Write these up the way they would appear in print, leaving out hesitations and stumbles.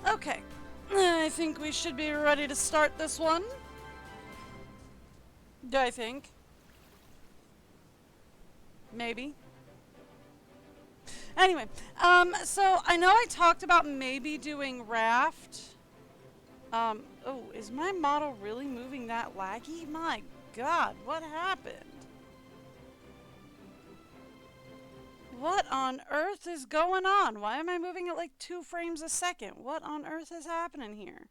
Okay. I think we should be ready to start this one. Do I think? Maybe. Anyway, so I know I talked about maybe doing raft. Oh, is my model really moving that laggy? My God, what happened? What on earth is going on? Why am I moving at like 2 frames a second? What on earth is happening here?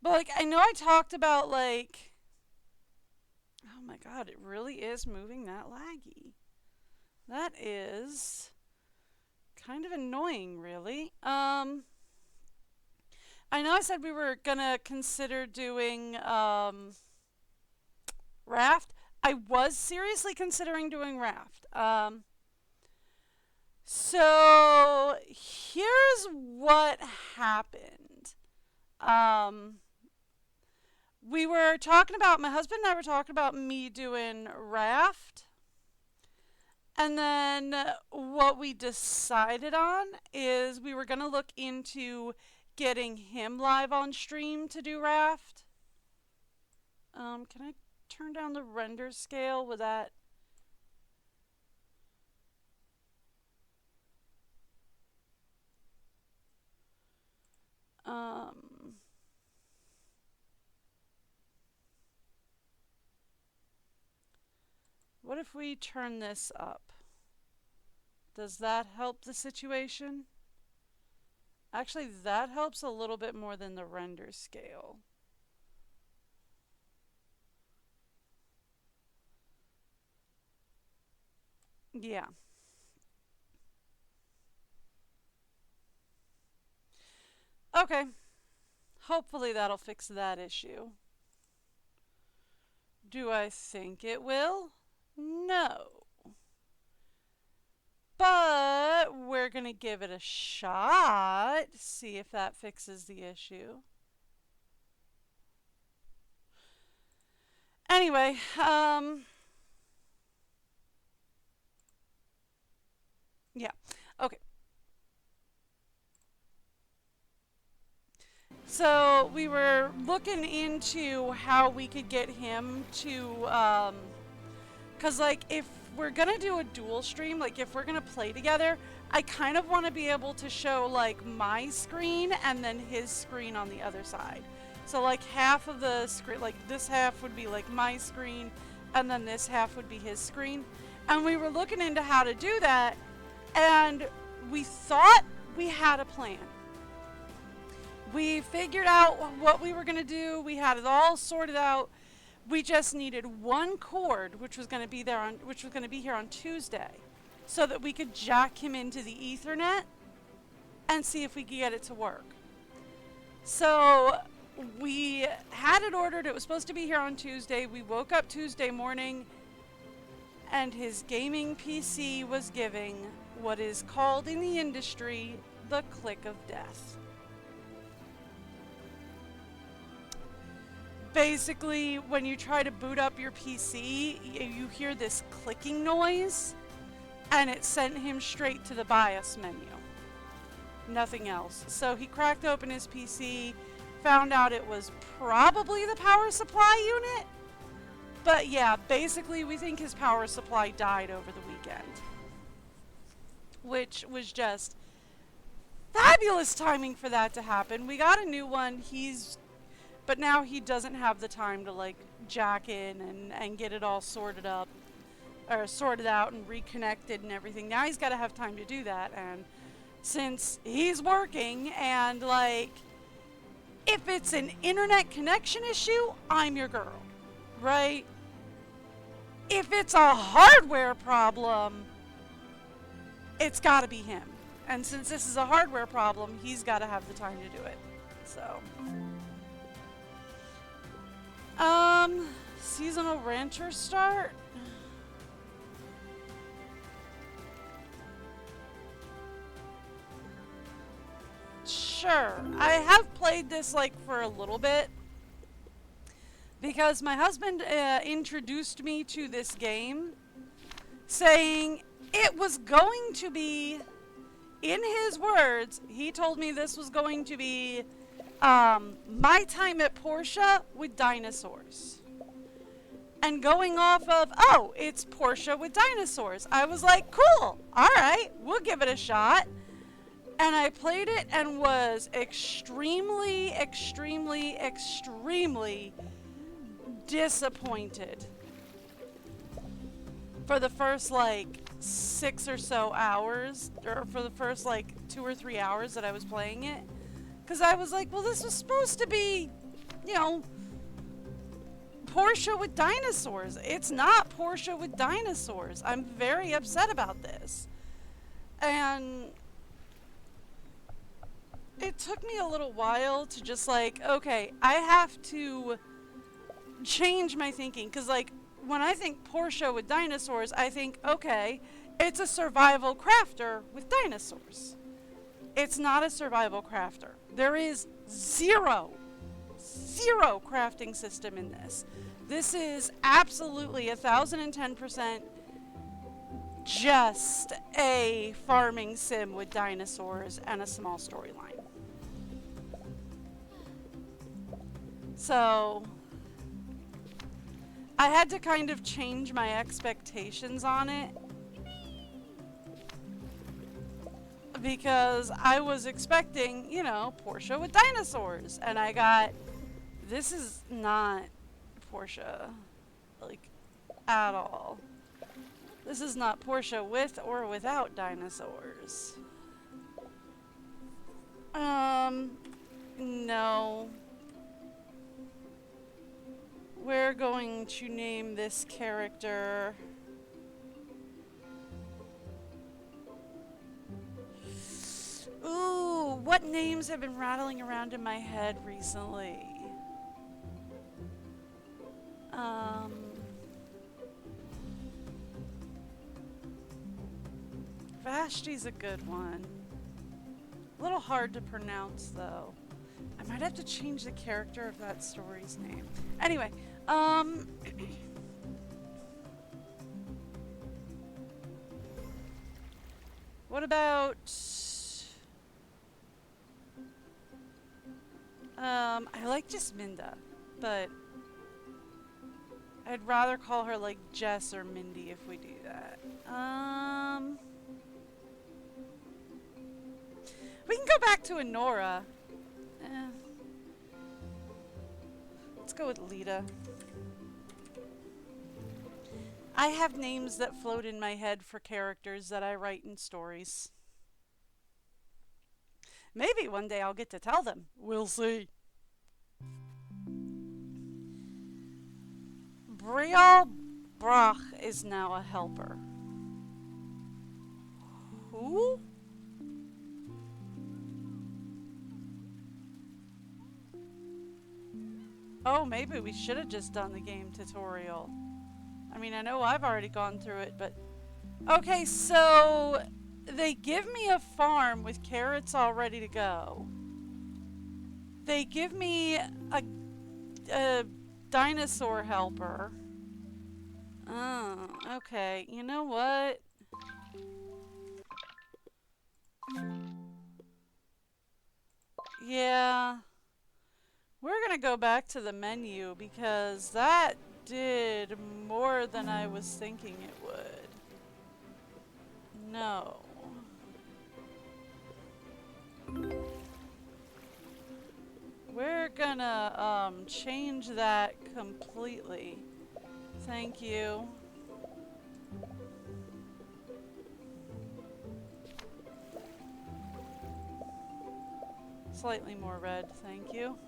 But like, I know I talked about like, oh my God, it really is moving that laggy. That is kind of annoying, really. I know I said we were gonna consider doing raft. I was seriously considering doing raft. So here's what happened. Um, we were talking about, my husband and I were talking about me doing raft. And then what we decided on is we were going to look into getting him live on stream to do raft. Can I turn down the render scale with that? What if we turn this up? Does that help the situation? Actually, that helps a little bit more than the render scale. Yeah. Okay. Hopefully that'll fix that issue. Do I think it will? No. But we're going to give it a shot, see if that fixes the issue. Anyway, yeah. Okay. So we were looking into how we could get him to, because like if we're gonna do a dual stream, like if we're gonna play together, I kind of want to be able to show like my screen and then his screen on the other side. So like half of the screen, like this half would be like my screen and then this half would be his screen. And we were looking into how to do that and we thought we had a plan. We figured out what we were going to do. We had it all sorted out. We just needed one cord, which was going to be here on Tuesday, so that we could jack him into the Ethernet and see if we could get it to work. So we had it ordered. It was supposed to be here on Tuesday. We woke up Tuesday morning, and his gaming PC was giving what is called in the industry the click of death. Basically, when you try to boot up your PC, you hear this clicking noise, and it sent him straight to the BIOS menu. Nothing else. So he cracked open his PC, found out it was probably the power supply unit. But yeah, basically we think his power supply died over the weekend, which was just fabulous timing for that to happen. We got a new one. But now he doesn't have the time to like jack in and get it all sorted up or sorted out and reconnected and everything. Now he's got to have time to do that, and since he's working and like if it's an internet connection issue, I'm your girl, right? If it's a hardware problem, it's got to be him. And since this is a hardware problem, he's got to have the time to do it. So seasonal rancher start? Sure. I have played this like for a little bit because my husband introduced me to this game saying it was going to be In his words, he told me this was going to be my time at Portia with dinosaurs. And going off of, oh, it's Portia with dinosaurs. I was like, cool, all right, we'll give it a shot. And I played it and was extremely, extremely, extremely disappointed for the first like 6 or so hours, or for the first like 2 or 3 hours that I was playing it. Because I was like, well, this was supposed to be, you know, Portia with dinosaurs. It's not Portia with dinosaurs. I'm very upset about this. And it took me a little while to just like, okay, I have to change my thinking. Because like, when I think Portia with dinosaurs, I think, okay, it's a survival crafter with dinosaurs. It's not a survival crafter. There is zero crafting system in this. This is absolutely 1010% just a farming sim with dinosaurs and a small storyline. So I had to kind of change my expectations on it, because I was expecting, you know, Portia with dinosaurs, and I got, this is not Portia, like, at all. This is not Portia with or without dinosaurs. No. We're going to name this character... Ooh, what names have been rattling around in my head recently? Vashti's a good one. A little hard to pronounce, though. I might have to change the character of that story's name. Anyway, what about... I like Jasminda, but I'd rather call her like Jess or Mindy if we do that. We can go back to Honora. Let's go with Lita. I have names that float in my head for characters that I write in stories. Maybe one day I'll get to tell them. We'll see. Brial Brach is now a helper. Who? Oh, maybe we should have just done the game tutorial. I mean, I know I've already gone through it, but... Okay, so... They give me a farm with carrots all ready to go. They give me a dinosaur helper. Oh, okay. You know what? Yeah. We're gonna go back to the menu because that did more than I was thinking it would. No. We're gonna change that completely. Thank you. Slightly more red, thank you.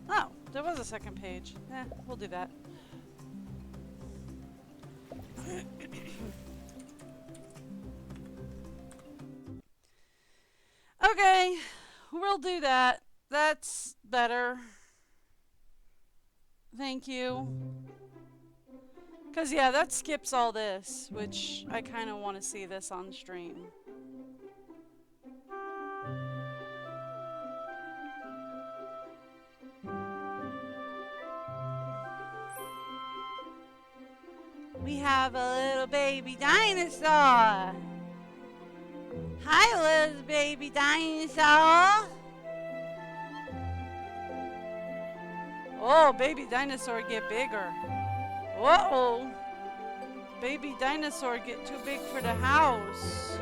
Oh, there was a second page. We'll do that. Okay, we'll do that. That's better. Thank you. Because, yeah, that skips all this, which I kind of want to see this on stream. We have a little baby dinosaur. Hi, little baby dinosaur. Oh, baby dinosaur get bigger. Whoa. Baby dinosaur get too big for the house.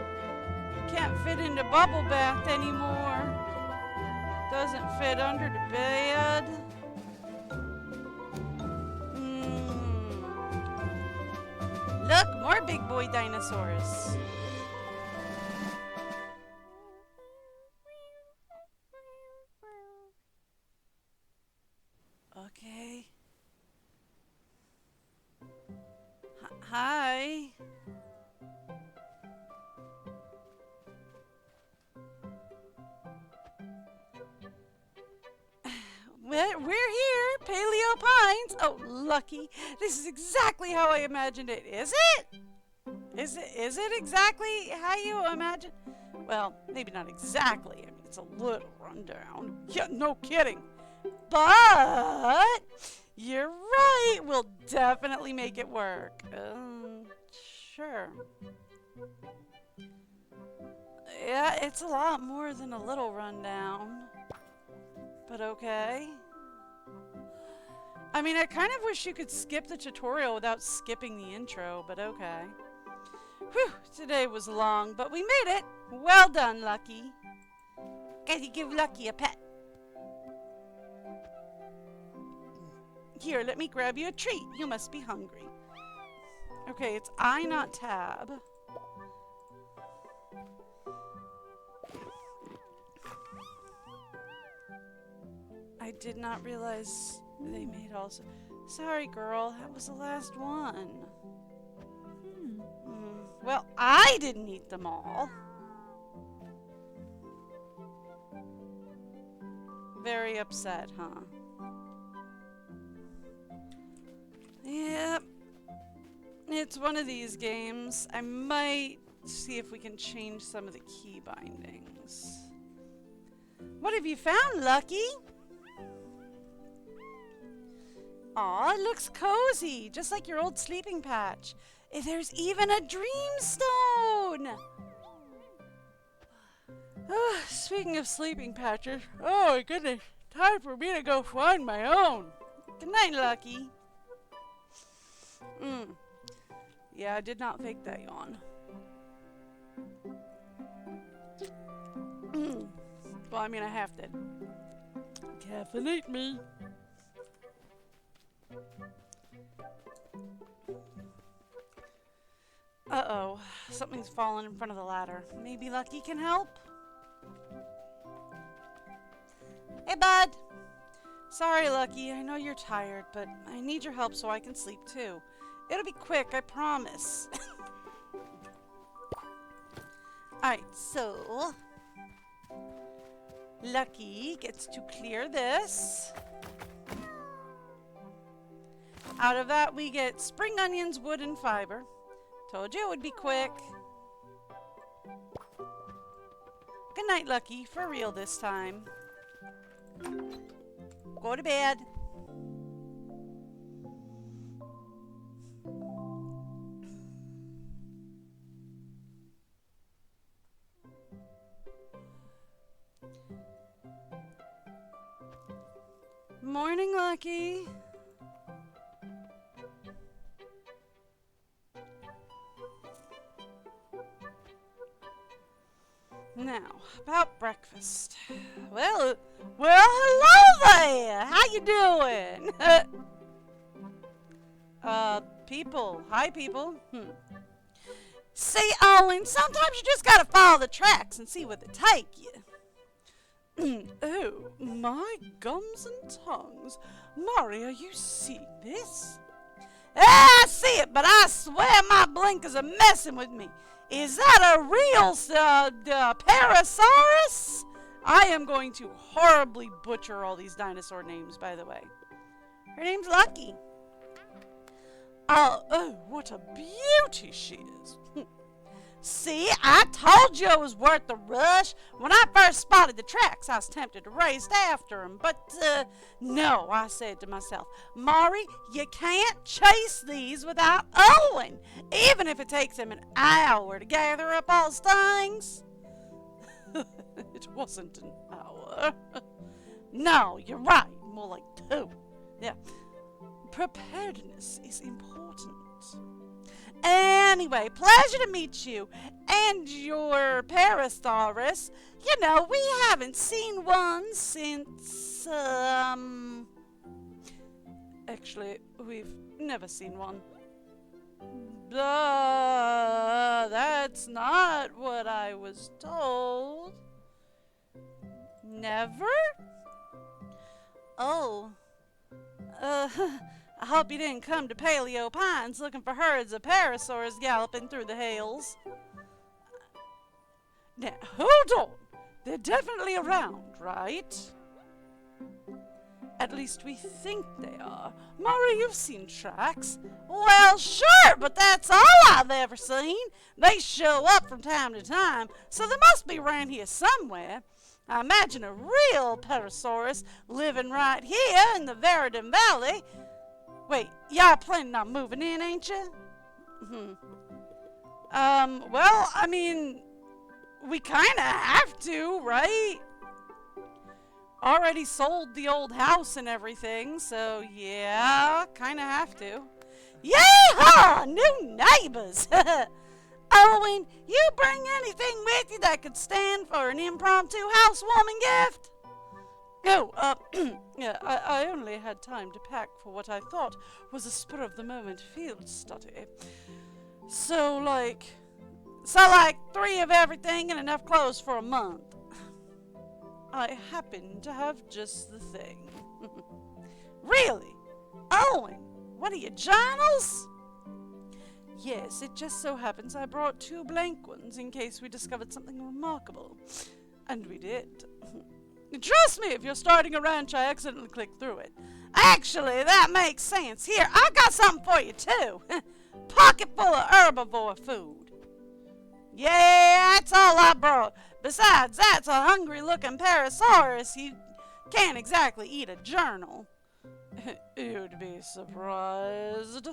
Can't fit in the bubble bath anymore. Doesn't fit under the bed. Look, more big boy dinosaurs. Okay. Hi. We're here, Paleo Pines. Oh, lucky. This is exactly how I imagined it. Is it? Is it exactly how you imagine? Well, maybe not exactly. I mean, it's a little rundown. Yeah, no kidding. But you're right. We'll definitely make it work. Sure. Yeah, it's a lot more than a little rundown. But okay. I mean, I kind of wish you could skip the tutorial without skipping the intro, but okay. Whew, today was long, but we made it. Well done, Lucky. Gotta give Lucky a pet. Here, let me grab you a treat. You must be hungry. Okay, it's I, not tab. I did not realize they made also. Sorry, girl. That was the last one. Well, I didn't eat them all. Very upset, huh? Yep. It's one of these games. I might see if we can change some of the key bindings. What have you found, Lucky? Aw, it looks cozy, just like your old sleeping patch. There's even a dreamstone! Speaking of sleeping patches, oh my goodness, time for me to go find my own. Good night, Lucky. Yeah, I did not fake that yawn. Well, I mean, I have to. Caffeinate me. Uh-oh, something's fallen in front of the ladder. Maybe Lucky can help? Hey, bud. Sorry, Lucky, I know you're tired, but I need your help so I can sleep too. It'll be quick, I promise. Alright, so Lucky gets to clear this. Out of that, we get spring onions, wood, and fiber. Told you it would be quick. Good night, Lucky. For real this time. Go to bed. Morning, Lucky. Now, about breakfast. Well, hello there! How you doing? People. Hi, people. See, Owen, sometimes you just gotta follow the tracks and see where they take you. Oh, my gums and tongues. Mario, you see this? I see it, but I swear my blinkers are messing with me. Is that a real Parasaurus? I am going to horribly butcher all these dinosaur names, by the way. Her name's Lucky. Oh, what a beauty she is. See, I told you it was worth the rush. When I first spotted the tracks, I was tempted to race after them. But, no, I said to myself, Mari, you can't chase these without Owen, even if it takes him an hour to gather up all his things. It wasn't an hour. No, you're right. More like 2. Yeah. Preparedness is important. Anyway, pleasure to meet you and your Parasaurus. You know, we haven't seen one since, actually, we've never seen one. That's not what I was told. Never? Oh. I hope you didn't come to Paleo Pines looking for herds of parasaurs galloping through the hills. Now, hold on. They're definitely around, right? At least we think they are. Mari, you've seen tracks. Well, sure, but that's all I've ever seen. They show up from time to time, so they must be around here somewhere. I imagine a real Parasaurus living right here in the Veridon Valley. Wait, y'all planning on moving in, ain't you? Well, I mean, we kinda have to, right? Already sold the old house and everything, so yeah, kinda have to. Yeehaw! New neighbors! Owen, you bring anything with you that could stand for an impromptu housewarming gift? Oh, yeah, I only had time to pack for what I thought was a spur-of-the-moment field study. So, like 3 of everything and enough clothes for a month. I happen to have just the thing. Really? Owen, what are your journals? Yes, it just so happens I brought 2 blank ones in case we discovered something remarkable. And we did. Trust me, if you're starting a ranch, I accidentally clicked through it. Actually, that makes sense. Here, I've got something for you, too. Pocket full of herbivore food. Yeah, that's all I brought. Besides, that's a hungry-looking Parasaurus. You can't exactly eat a journal. You'd be surprised.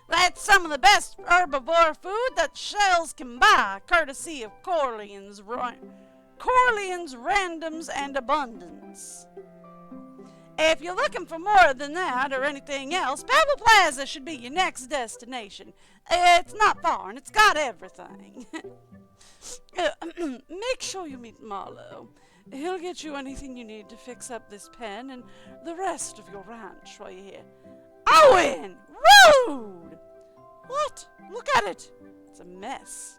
That's some of the best herbivore food that shells can buy, courtesy of Corleone's Randoms and Abundance. If you're looking for more than that or anything else, Pebble Plaza should be your next destination. It's not far and it's got everything. Make sure you meet Marlowe. He'll get you anything you need to fix up this pen and the rest of your ranch while you're here. Owen! Rude! What? Look at it. It's a mess.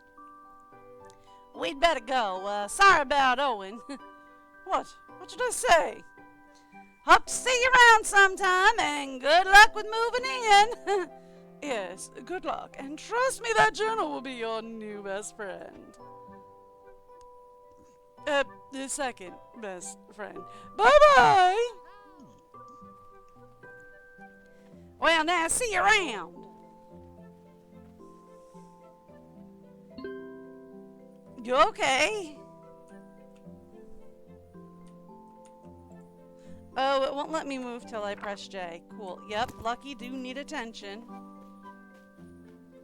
We'd better go. Sorry about Owen. What? What did I say? Hope to see you around sometime, and good luck with moving in. Yes, good luck. And trust me, that journal will be your new best friend. The second best friend. Bye-bye! Well, now, see you around. You okay? Oh, it won't let me move till I press J. Cool. Yep, Lucky do need attention.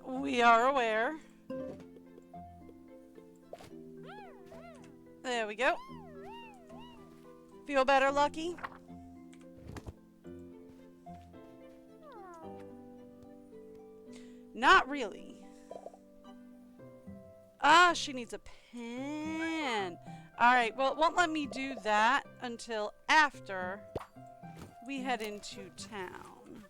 We are aware. There we go. Feel better, Lucky? Not really. Ah, she needs a pen. Alright, well, it won't let me do that until after we head into town.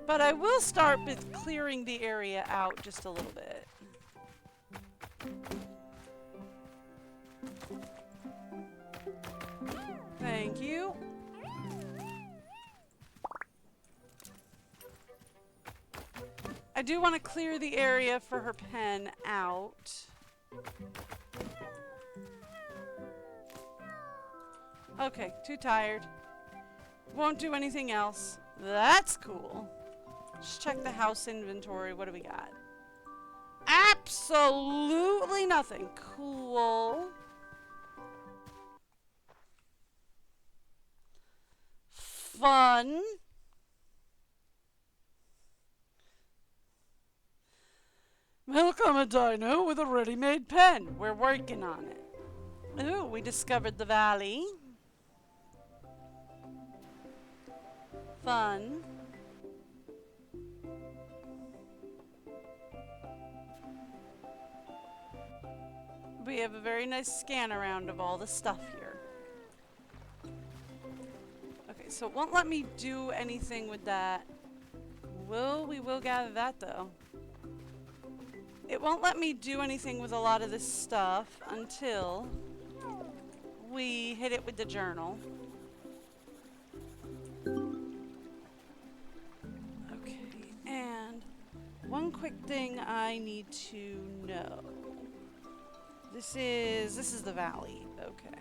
But I will start with clearing the area out just a little bit. Thank you. I do want to clear the area for her pen out. Okay, too tired. Won't do anything else. That's cool. Just check the house inventory. What do we got? Absolutely nothing. Cool. Fun. Welcome a dino with a ready-made pen. We're working on it. Ooh, we discovered the valley. Fun. We have a very nice scan around of all the stuff here. Okay, so it won't let me do anything with that. We will gather that though. It won't let me do anything with a lot of this stuff until we hit it with the journal. Okay, and one quick thing I need to know. This is the valley. Okay.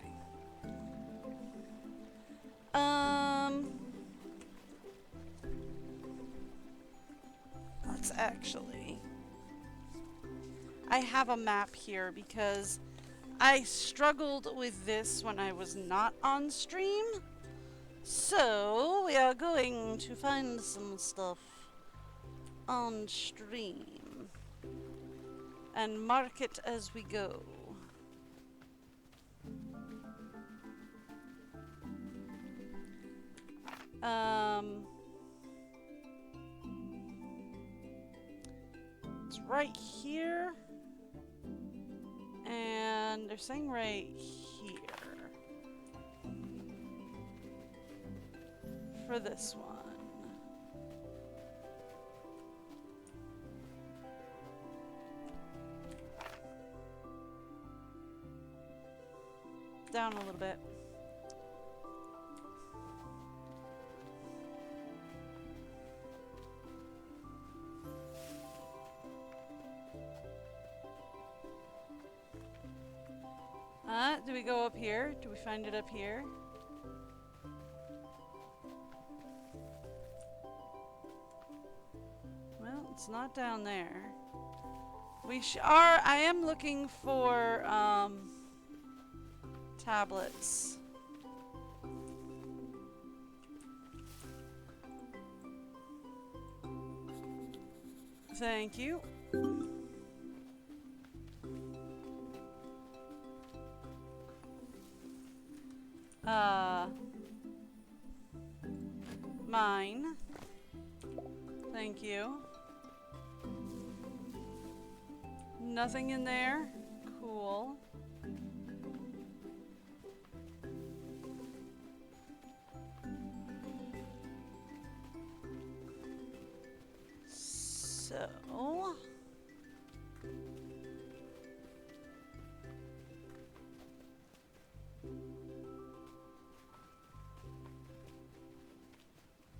Let's actually. I have a map here because I struggled with this when I was not on stream. So we are going to find some stuff on stream and mark it as we go. It's right here. And they're saying right here. For this one. Down a little bit. Do we go up here? Do we find it up here? Well, it's not down there. I am looking for tablets. Thank you. Mine. Thank you. Nothing in there. Cool. So...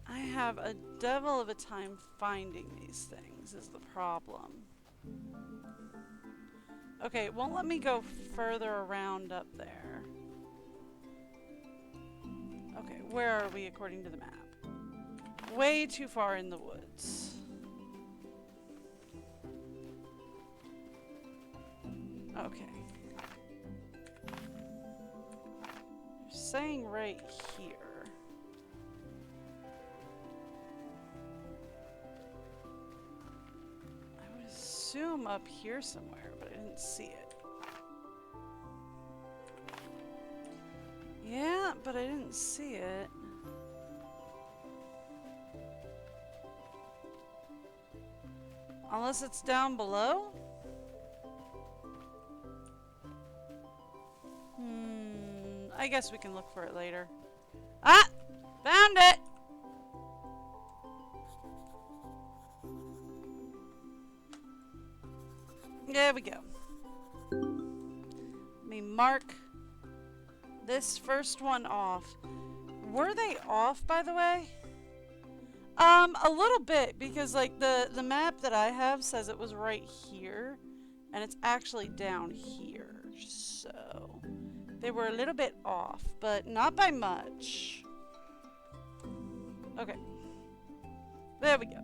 I have a devil of a time finding these things is the problem. Okay, it won't let me go further around up there. Okay, where are we according to the map? Way too far in the woods. Okay. You're saying right here. Assume up here somewhere, but I didn't see it. Yeah, but I didn't see it. Unless it's down below? I guess we can look for it later. Ah! Found it! There we go. Let me mark this first one off. Were they off, by the way? A little bit, because like the map that I have says it was right here, and it's actually down here. So they were a little bit off, but not by much. Okay. There we go.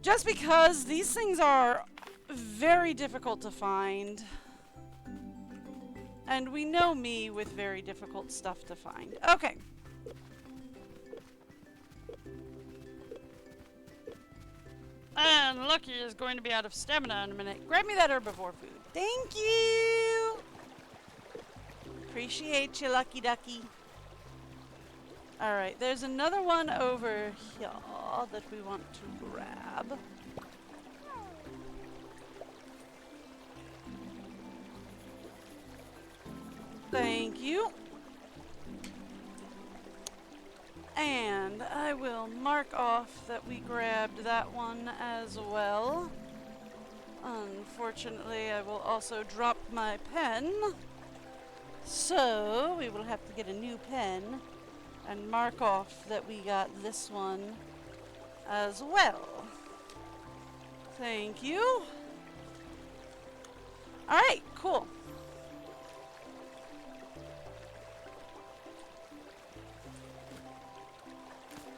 Just because these things are very difficult to find. And we know me with very difficult stuff to find. Okay. And Lucky is going to be out of stamina in a minute. Grab me that herbivore food. Thank you! Appreciate you, Lucky Ducky. Alright, there's another one over here that we want to grab. Thank you. And I will mark off that we grabbed that one as well. Unfortunately, I will also drop my pen. So, we will have to get a new pen and mark off that we got this one as well. Thank you. Alright, cool.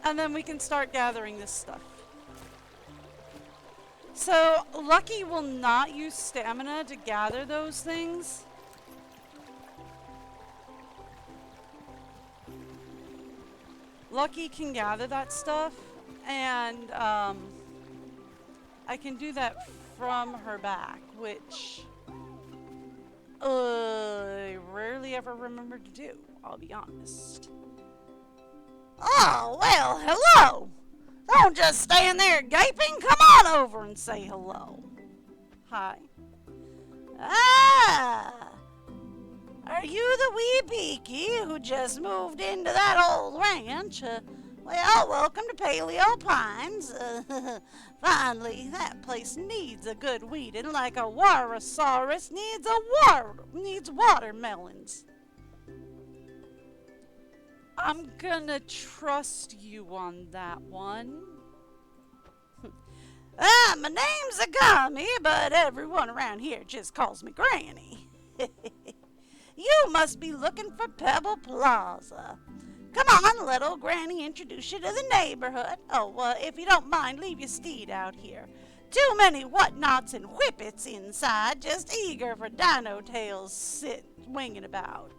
And then we can start gathering this stuff. So, Lucky will not use stamina to gather those things. Lucky can gather that stuff, and I can do that from her back, which I rarely ever remember to do, I'll be honest. Oh, well, hello! Don't just stand there gaping, come on over and say hello. Hi. Ah! Are you the wee beaky who just moved into that old ranch? Well, welcome to Paleo Pines. Finally, that place needs a good weeding like a Warosaurus needs watermelons. I'm gonna trust you on that one. My name's Agami, but everyone around here just calls me Granny. You must be looking for Pebble Plaza. Come on, let old Granny introduce you to the neighborhood. Oh, if you don't mind, leave your steed out here. Too many whatnots and whippets inside, just eager for dino tails swinging about.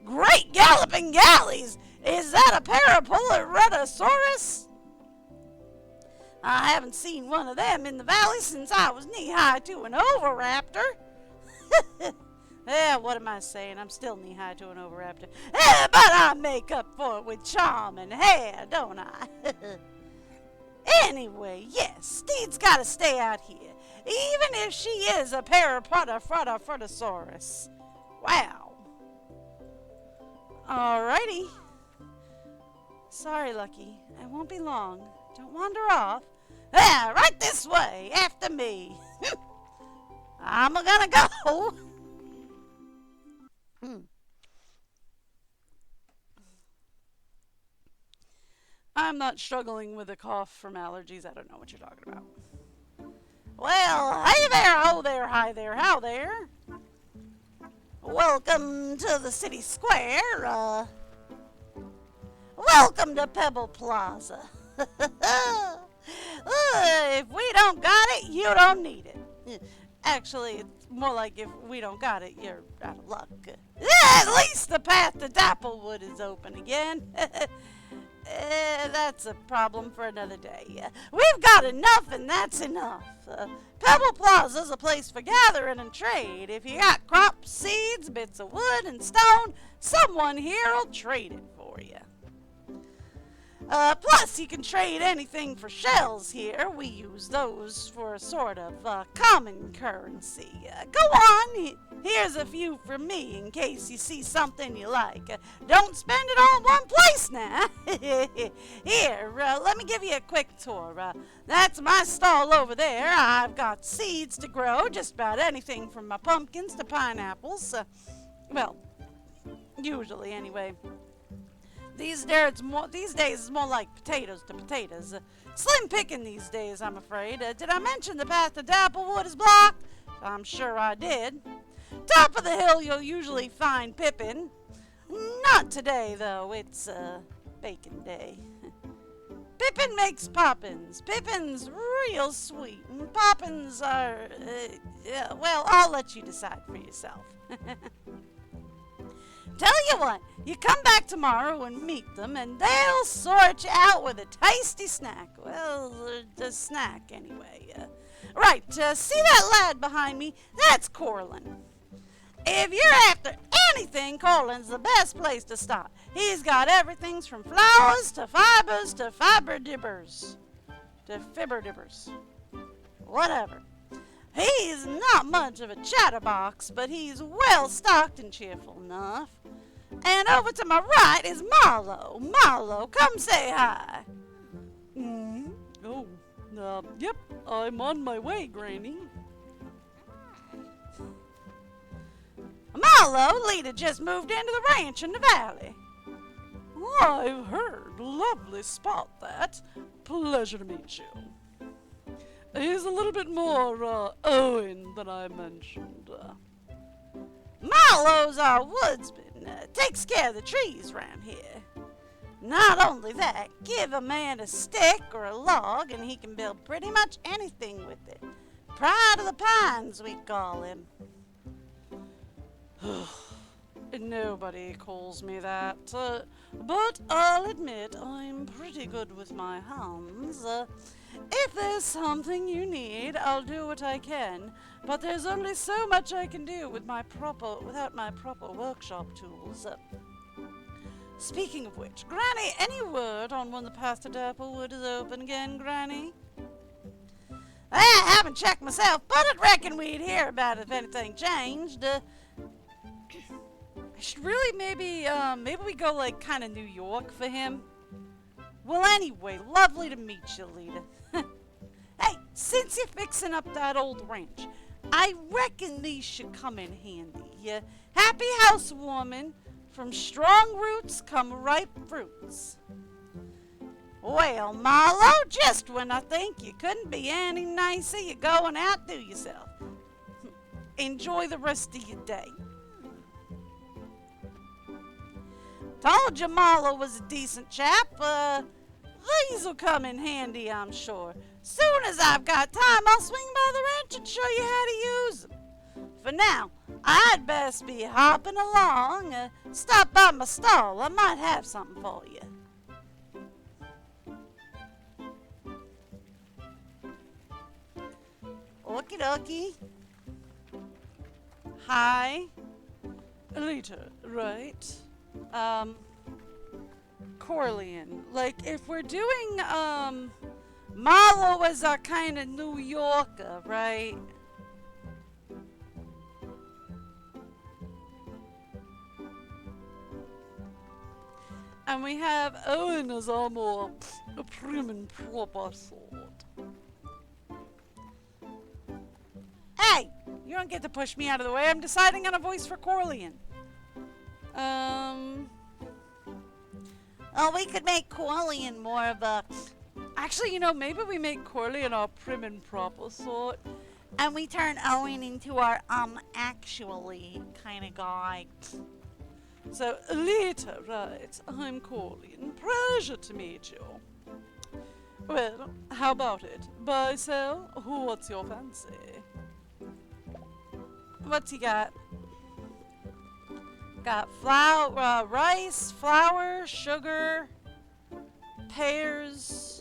Great galloping galleys! Is that a Parapularetosaurus? I haven't seen one of them in the valley since I was knee-high to an Oviraptor. What am I saying? I'm still knee-high to an Oviraptor. But I make up for it with charm and hair, don't I? Anyway, yes, Steed's gotta stay out here, even if she is a Parapularetosaurus. Wow. Alrighty. Sorry, Lucky. I won't be long. Don't wander off. Right this way, after me. I'm gonna go. I'm not struggling with a cough from allergies. I don't know what you're talking about. Well, hey there, ho there, hi there, how there. Welcome to the city square. Welcome to Pebble Plaza. If we don't got it, you don't need it. Actually, it's more like if we don't got it, you're out of luck. At least the path to Dapplewood is open again. That's a problem for another day. We've got enough, and that's enough. Pebble Plaza's a place for gathering and trade. If you got crops, seeds, bits of wood, and stone, someone here will trade it for you. Plus, you can trade anything for shells here. We use those for a sort of common currency. Go on, here's a few from me in case you see something you like. Don't spend it all in one place now. Here, let me give you a quick tour. That's my stall over there. I've got seeds to grow, just about anything from my pumpkins to pineapples. Well, usually anyway. These days it's more like potatoes to potatoes. Slim picking these days, I'm afraid. Did I mention the path to Dapplewood is blocked? I'm sure I did. Top of the hill you'll usually find Pippin. Not today, though. It's bacon day. Pippin makes poppins. Pippin's real sweet, and poppins are, yeah, well, I'll let you decide for yourself. Tell you what, you come back tomorrow and meet them, and they'll sort you out with a tasty snack. Well, a snack anyway. Right, see that lad behind me? That's Corlin. If you're after anything, Corlin's the best place to start. He's got everything from flowers to fibers to fiber dippers. To fibber dippers. Whatever. He's not much of a chatterbox, but he's well stocked and cheerful enough. And over to my right is Marlowe. Marlowe, come say hi. Oh, yep, I'm on my way, Granny. Marlowe, Lita just moved into the ranch in the valley. I've heard. Lovely spot, that. Pleasure to meet you. He's a little bit more, Owen than I mentioned. Marlowe's our woodsman. Takes care of the trees round here. Not only that, give a man a stick or a log and he can build pretty much anything with it. Pride of the pines, we call him. Nobody calls me that, but I'll admit I'm pretty good with my hands. If there's something you need, I'll do what I can, but there's only so much I can do without my proper workshop tools. Speaking of which, Granny, any word on when the path to Dapplewood is open again, Granny? I haven't checked myself, but I'd reckon we'd hear about it if anything changed. I should really maybe we go like kind of New York for him. Well, anyway, lovely to meet you, Lita. Hey, since you're fixing up that old ranch, I reckon these should come in handy. Happy housewarming. From strong roots come ripe fruits. Well, Marlowe, just when I think you couldn't be any nicer, you're going out to yourself. Enjoy the rest of your day. Told you Marlowe was a decent chap. These'll come in handy, I'm sure. Soon as I've got time, I'll swing by the ranch and show you how to use them. For now, I'd best be hopping along. Stop by my stall. I might have something for you. Okie dokie. Hi. Lita, right? Corleone. Like, if we're doing, Marlowe as our kind of New Yorker, right? And we have Owen as our more prim and proper sort. Hey! You don't get to push me out of the way. I'm deciding on a voice for Corleone. Oh, we could make Corleone more of a... Actually, maybe we make Corleone our prim and proper sort. And we turn Owen into our, actually kind of guy. So, Lita, right, I'm Corleone. Pleasure to meet you. Well, how about it? Buy, sell? What's your fancy? What's he got? Got flour, rice, flour, sugar, pears.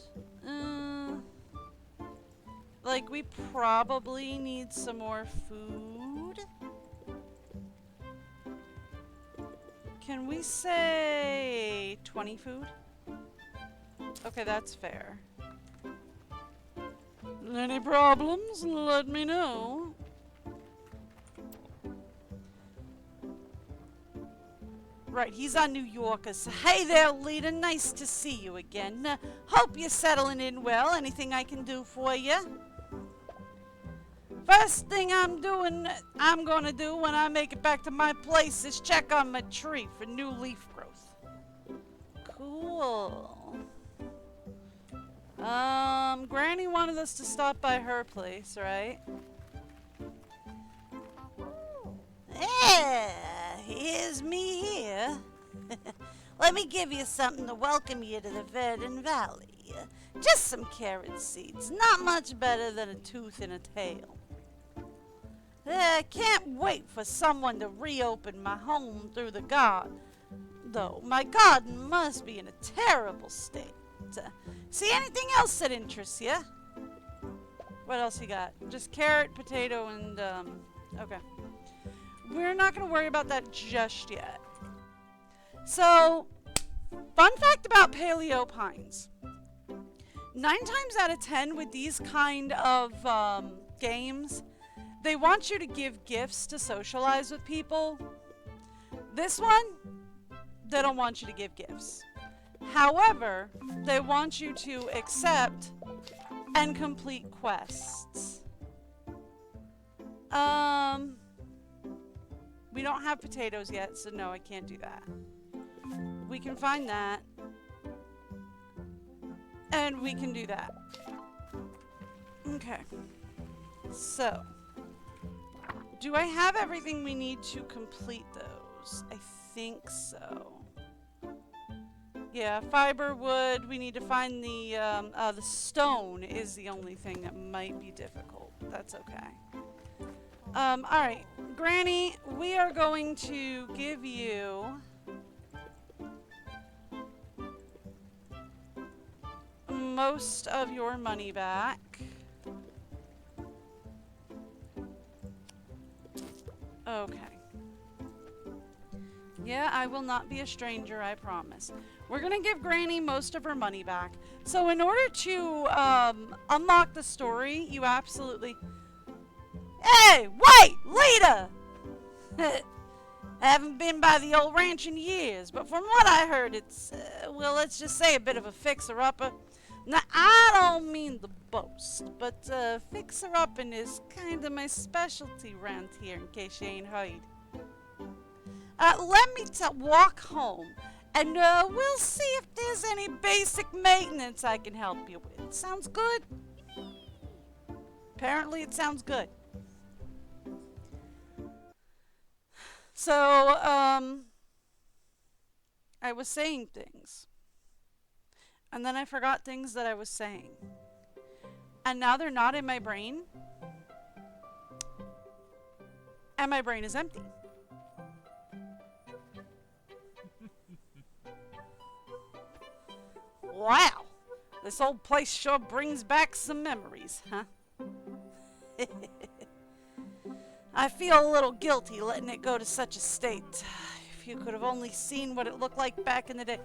Like, we probably need some more food. Can we say 20 food? Okay, that's fair. Any problems? Let me know. Right, he's on New Yorkers. Hey there, Lita. Nice to see you again. Hope you're settling in well. Anything I can do for you? First thing I'm gonna do when I make it back to my place is check on my tree for new leaf growth. Cool. Granny wanted us to stop by her place, right? Yeah, here's me here. Let me give you something to welcome you to the Verdant Valley. Just some carrot seeds, not much better than a tooth and a tail. I can't wait for someone to reopen my home through the garden. Though my garden must be in a terrible state. See anything else that interests you? What else you got? Just carrot, potato, and, okay. We're not going to worry about that just yet. So, fun fact about Paleo pines. 9 times out of 10 with these kind of games, they want you to give gifts to socialize with people. This one, they don't want you to give gifts. However, they want you to accept and complete quests. We don't have potatoes yet, so no, I can't do that. We can find that. And we can do that. Okay. So, do I have everything we need to complete those? I think so. Yeah, fiber, wood, we need to find the stone is the only thing that might be difficult. That's okay. Alright. Granny, we are going to give you most of your money back. Okay. Yeah, I will not be a stranger, I promise. We're going to give Granny most of her money back. So in order to unlock the story, you absolutely... Hey, wait, Lita! I haven't been by the old ranch in years, but from what I heard, it's, well, let's just say a bit of a fixer-upper. Now, I don't mean to boast, but fixer-upping is kind of my specialty around here, in case you ain't heard. Let me walk home, and we'll see if there's any basic maintenance I can help you with. Sounds good? Apparently it sounds good. So, I was saying things. And then I forgot things that I was saying. And now they're not in my brain. And my brain is empty. Wow. This old place sure brings back some memories, huh? I feel a little guilty letting it go to such a state. If you could have only seen what it looked like back in the day.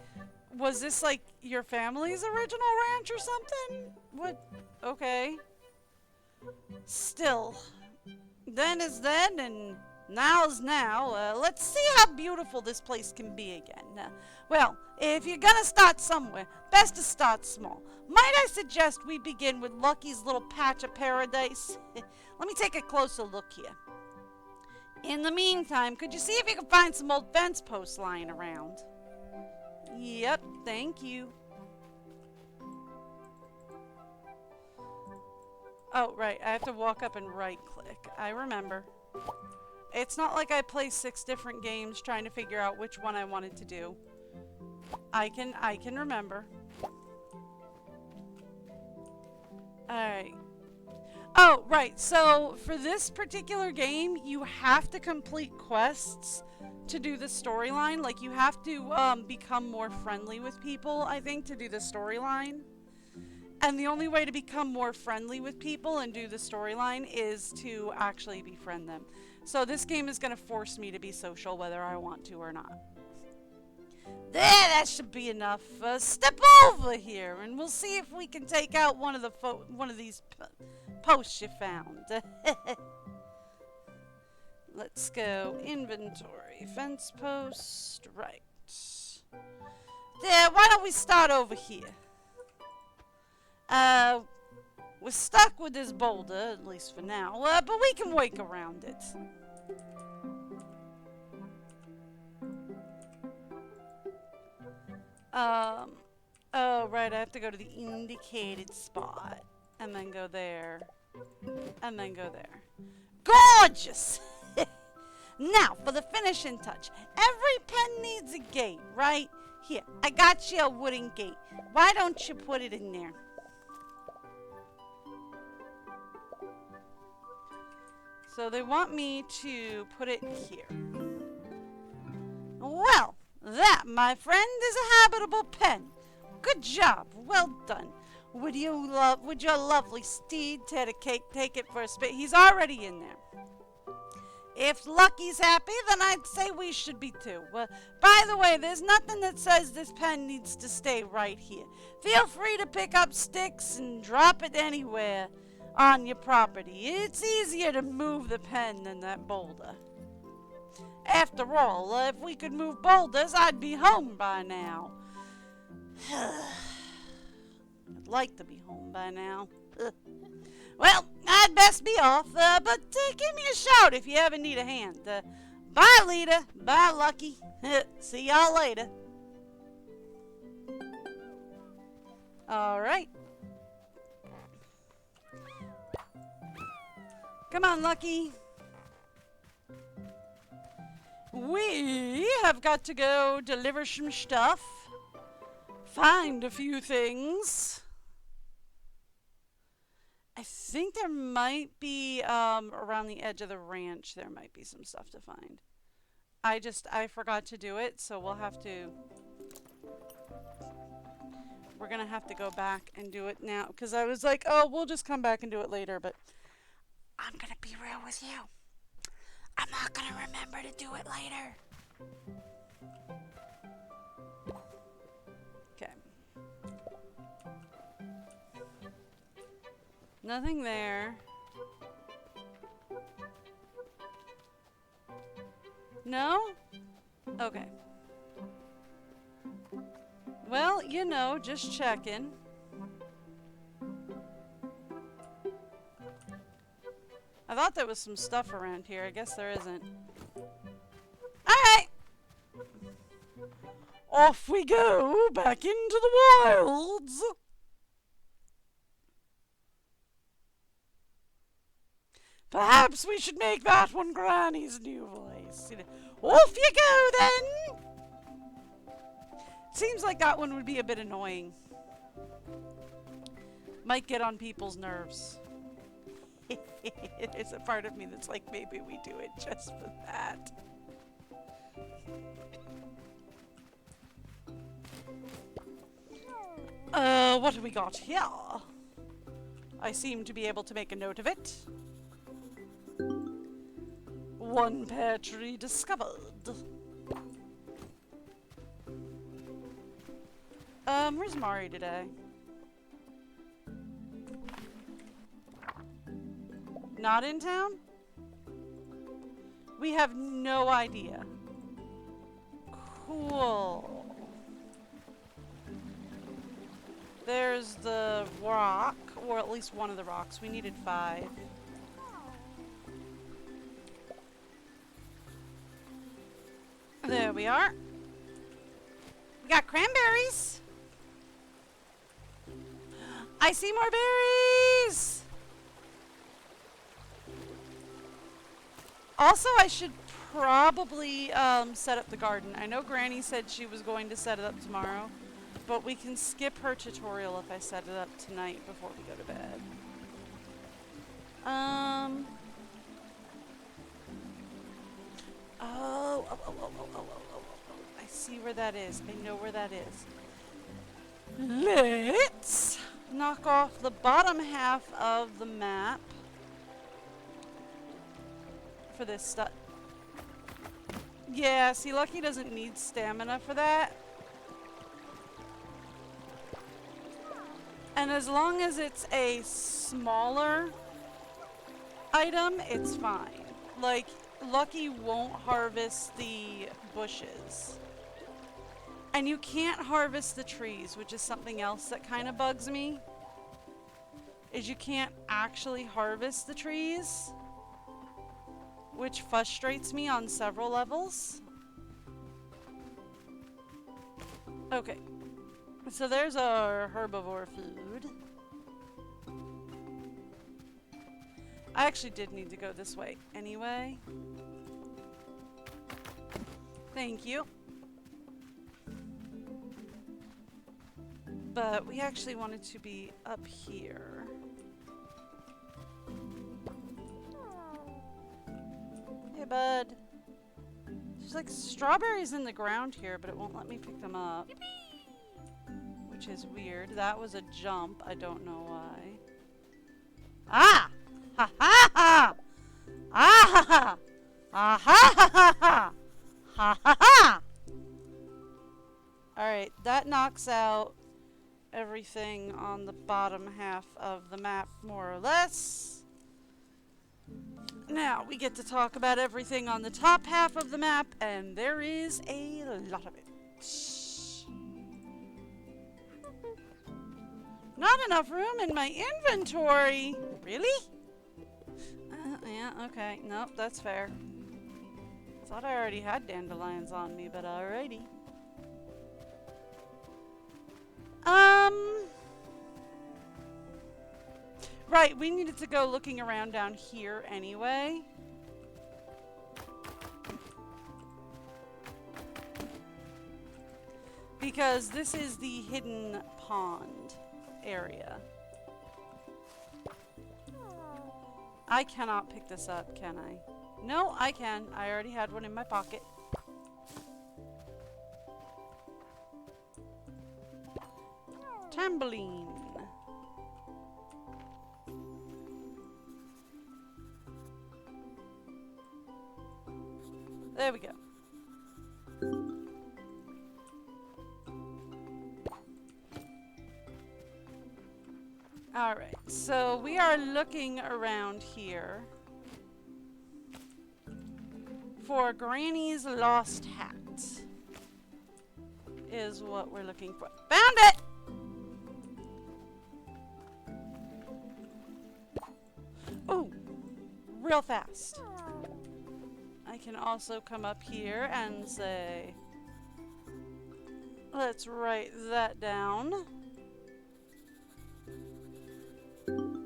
Was this like your family's original ranch or something? What? Okay. Still, then is then and now's now. Let's see how beautiful this place can be again. Well, if you're gonna start somewhere, best to start small. Might I suggest we begin with Lucky's little patch of paradise? Let me take a closer look here. In the meantime, could you see if you can find some old fence posts lying around? Yep, thank you. Oh, right, I have to walk up and right-click. I remember. It's not like I play 6 different games trying to figure out which one I wanted to do. I can remember. Alright. Oh, right, so for this particular game, you have to complete quests to do the storyline. Like, you have to become more friendly with people, I think, to do the storyline. And the only way to become more friendly with people and do the storyline is to actually befriend them. So this game is going to force me to be social whether I want to or not. There, that should be enough. Step over here and we'll see if we can take out one of these posts you found. Let's go inventory, fence post, right. There, why don't we start over here? We're stuck with this boulder, at least for now, but we can work around it. Oh, right, I have to go to the indicated spot, and then go there, and then go there. Gorgeous! Now, for the finishing touch. Every penny needs a gate, right? Here, I got you a wooden gate. Why don't you put it in there? So they want me to put it here. Well, that, my friend, is a habitable pen. Good job. Well done. Would your lovely steed take it for a spin? He's already in there. If Lucky's happy, then I'd say we should be too. By the way, there's nothing that says this pen needs to stay right here. Feel free to pick up sticks and drop it anywhere on your property. It's easier to move the pen than that boulder. After all, if we could move boulders, I'd be home by now. I'd like to be home by now. Well, I'd best be off, but give me a shout if you ever need a hand. Bye, Lita. Bye, Lucky. See y'all later. All right. Come on, Lucky. We have got to go deliver some stuff. Find a few things. I think there might be, around the edge of the ranch, there might be some stuff to find. I forgot to do it, so we're gonna have to go back and do it now, because I was like, oh, we'll just come back and do it later, but I'm gonna be real with you. I'm not gonna remember to do it later. Okay. Nothing there. No? Okay. Well, you know, just checking. I thought there was some stuff around here. I guess there isn't. Alright! Off we go back into the wilds! Perhaps we should make that one Granny's new voice. Off you go, then! Seems like that one would be a bit annoying. Might get on people's nerves. There's a part of me that's like, maybe we do it just for that. What have we got here? I seem to be able to make a note of it. One pear tree discovered. Where's Mari today? Not in town? We have no idea. Cool. There's the rock, or at least one of the rocks. We needed 5. There we are. We got cranberries. I see more berries. Also, I should probably set up the garden. I know Granny said she was going to set it up tomorrow, but we can skip her tutorial if I set it up tonight before we go to bed. Oh, I see where that is. I know where that is. Let's knock off the bottom half of the map for this stuff. Yeah, see, Lucky doesn't need stamina for that. And as long as it's a smaller item, it's fine. Like, Lucky won't harvest the bushes. And you can't harvest the trees, which is something else that kind of bugs me. Is you can't actually harvest the trees, which frustrates me on several levels. Okay. So there's our herbivore food. I actually did need to go this way anyway. Thank you. But we actually wanted to be up here. Hey, bud. There's like strawberries in the ground here, but it won't let me pick them up. Which is weird. That was a jump. I don't know why. Ah! Ha ha ha! Ah ha ha! Ah ha ha ha ha! Ha ha ha! Alright, that knocks out everything on the bottom half of the map, more or less. Now we get to talk about everything on the top half of the map, and there is a lot of it. Not enough room in my inventory! Really? Yeah, okay. Nope, that's fair. Thought I already had dandelions on me, but alrighty. Right, we needed to go looking around down here anyway. Because this is the hidden pond area. I cannot pick this up, can I? No, I can. I already had one in my pocket. Tambourine. There we go. Alright, so we are looking around here for Granny's lost hat. Is what we're looking for. Found it! Ooh, real fast. I can also come up here and say, let's write that down.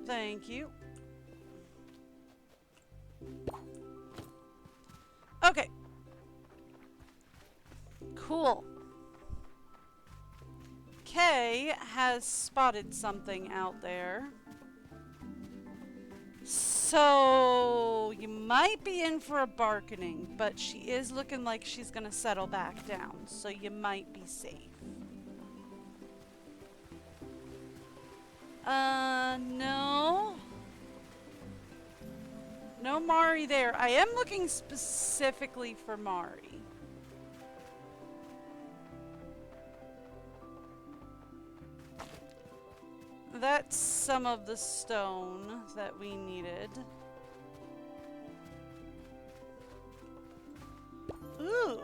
Thank you. Okay. Cool. Kay has spotted something out there. So, you might be in for a bargaining, but she is looking like she's gonna settle back down, so you might be safe. No. No Mari there. I am looking specifically for Mari. That's some of the stone that we needed. Ooh,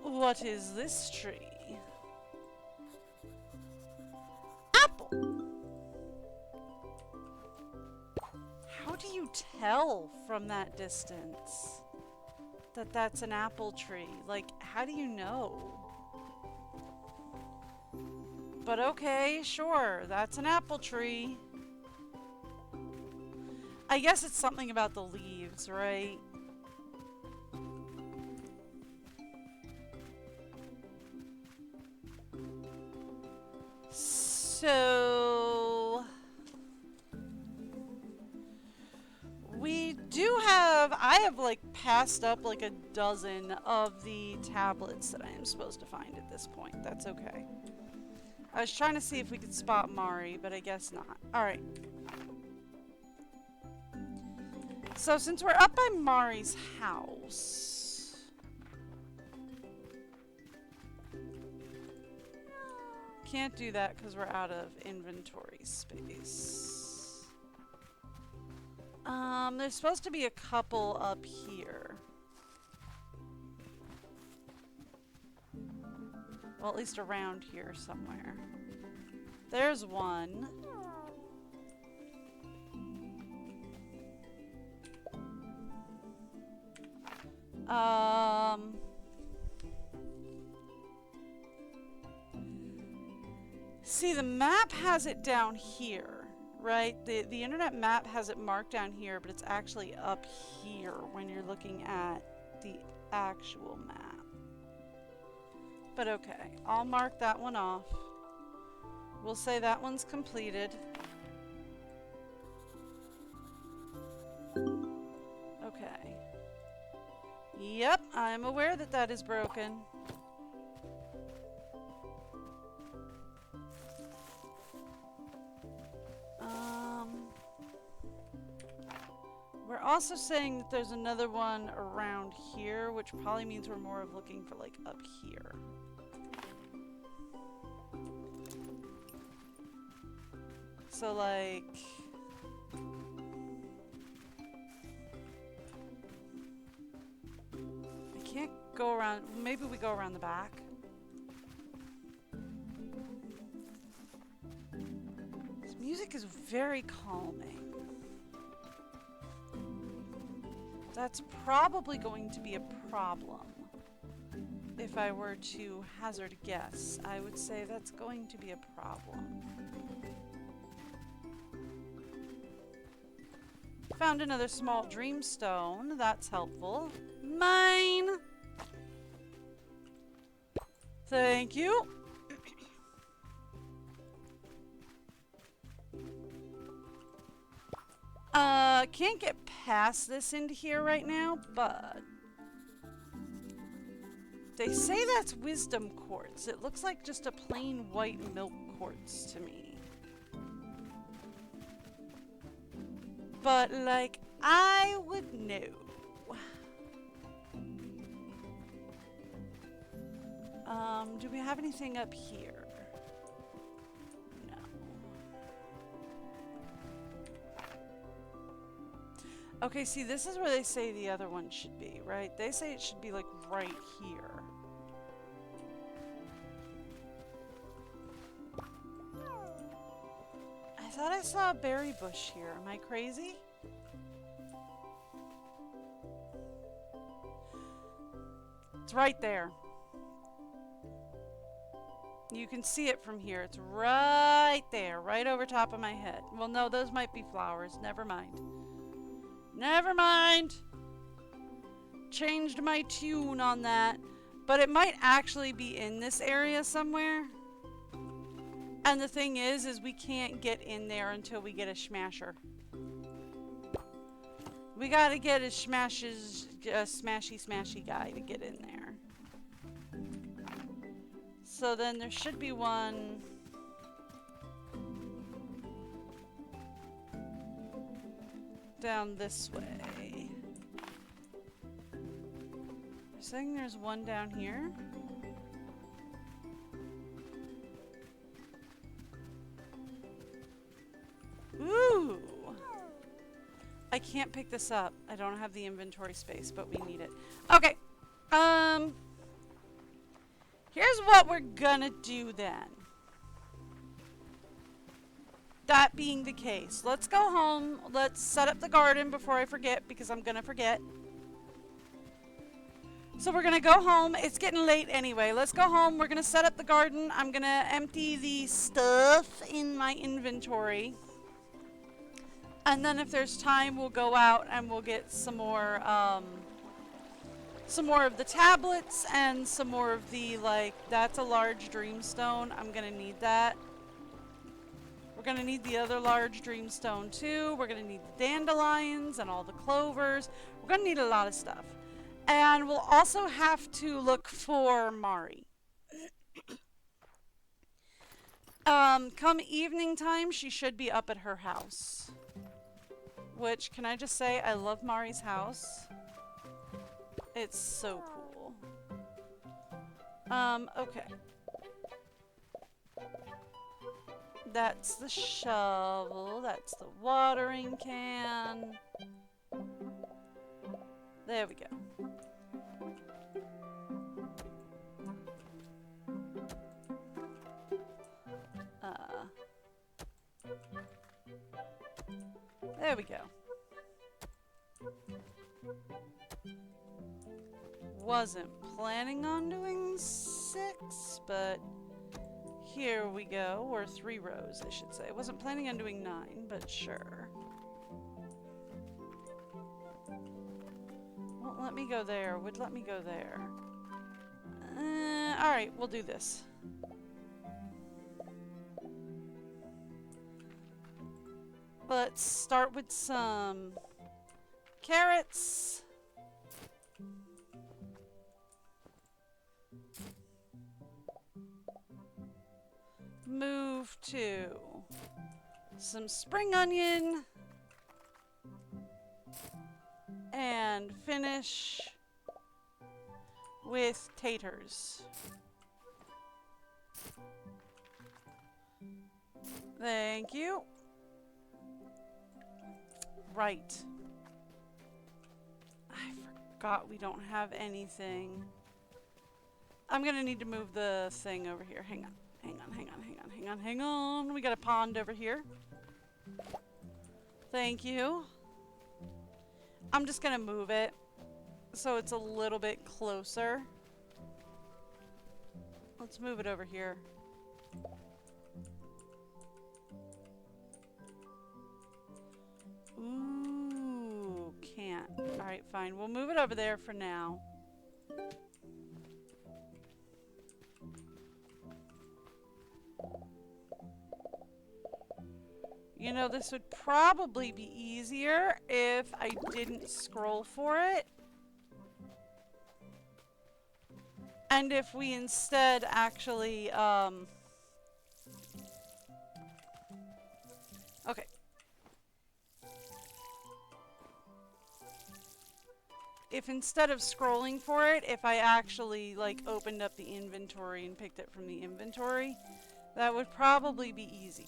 what is this tree? Apple! How do you tell from that distance that that's an apple tree? Like, how do you know? But okay, sure, that's an apple tree. I guess it's something about the leaves, right? So we do have, I have like passed up like a dozen of the tablets that I am supposed to find at this point. That's okay. I was trying to see if we could spot Mari, but I guess not. Alright. So since we're up by Mari's house, can't do that because we're out of inventory space. There's supposed to be a couple up here. Well, at least around here somewhere. There's one. See, the map has it down here, right? The internet map has it marked down here, but it's actually up here when you're looking at the actual map. But okay, I'll mark that one off. We'll say that one's completed. Okay. Yep, I'm aware that that is broken. We're also saying that there's another one around here, which probably means we're more of looking for like up here. So like... I can't go around, maybe we go around the back. This music is very calming. That's probably going to be a problem. If I were to hazard a guess, I would say that's going to be a problem. Found another small dreamstone. That's helpful. Mine! Thank you. Can't get past this into here right now, but they say that's wisdom quartz. It looks like just a plain white milk quartz to me. But, like, I would know. Do we have anything up here? No. Okay, see, this is where they say the other one should be, right? They say it should be, like, right here. I thought I saw a berry bush here. Am I crazy? It's right there. You can see it from here. It's right there, right over top of my head. Well, no, those might be flowers. Never mind. Never mind. Changed my tune on that. But it might actually be in this area somewhere. And the thing is we can't get in there until we get a smasher. We gotta get a smashy guy to get in there. So then there should be one down this way. They're saying there's one down here. Ooh! I can't pick this up. I don't have the inventory space, but we need it. Okay. Here's what we're gonna do then. That being the case, let's go home. Let's set up the garden before I forget, because I'm gonna forget. So we're gonna go home. It's getting late anyway. Let's go home. We're gonna set up the garden. I'm gonna empty the stuff in my inventory. And then if there's time, we'll go out and we'll get some more of the tablets and some more of the, like, that's a large dreamstone. I'm gonna need that. We're gonna need the other large dreamstone too. We're gonna need the dandelions and all the clovers. We're gonna need a lot of stuff. And we'll also have to look for Mari. Come evening time, she should be up at her house. Which, can I just say, I love Mari's house. It's so cool. Okay. That's the shovel. That's the watering can. There we go. There we go. Wasn't planning on doing 6, but here we go. Or 3 rows, I should say. Wasn't planning on doing 9, but sure. Won't let me go there. Would let me go there. Alright, we'll do this. Let's start with some carrots. Move to some spring onion. And finish with taters. Thank you. Right. I forgot we don't have anything. I'm gonna need to move the thing over here. Hang on. Hang on. We got a pond over here. Thank you. I'm just gonna move it so it's a little bit closer. Let's move it over here. Ooh, can't. Alright, fine. We'll move it over there for now. You know, this would probably be easier if I didn't scroll for it. And if we instead actually, okay. If instead of scrolling for it, if I actually, like, opened up the inventory and picked it from the inventory, that would probably be easier.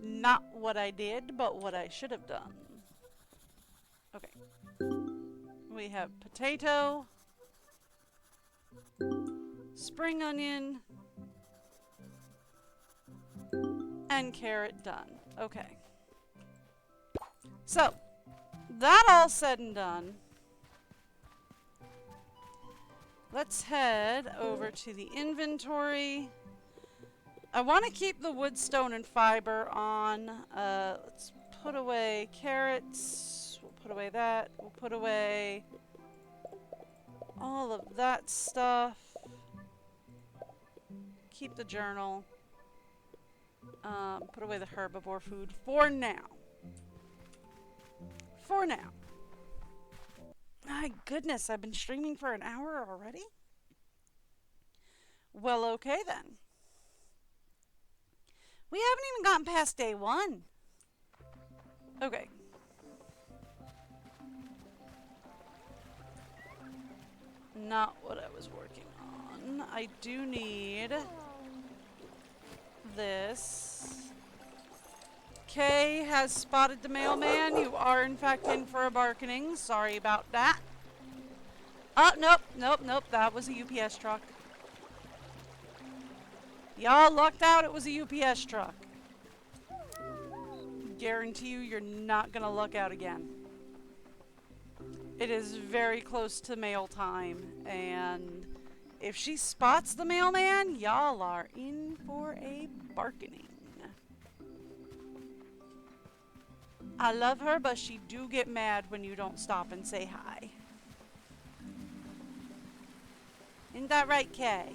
Not what I did, but what I should have done. Okay. We have potato, spring onion, and carrot done. Okay. So, that all said and done, let's head over to the inventory. I want to keep the wood, stone, and fiber on. Let's put away carrots. We'll put away that. We'll put away all of that stuff. Keep the journal. Put away the herbivore food for now. For now. My goodness, I've been streaming for an hour already? Well, okay then. We haven't even gotten past day 1. Okay. Not what I was working on. I do need this. Kay has spotted the mailman. You are in fact in for a bargaining. Sorry about that. Oh, nope. That was a UPS truck. Y'all lucked out it was a UPS truck. Guarantee you you're not gonna luck out again. It is very close to mail time, and if she spots the mailman, y'all are in for a bargaining. I love her, but she do get mad when you don't stop and say hi. Isn't that right, Kay?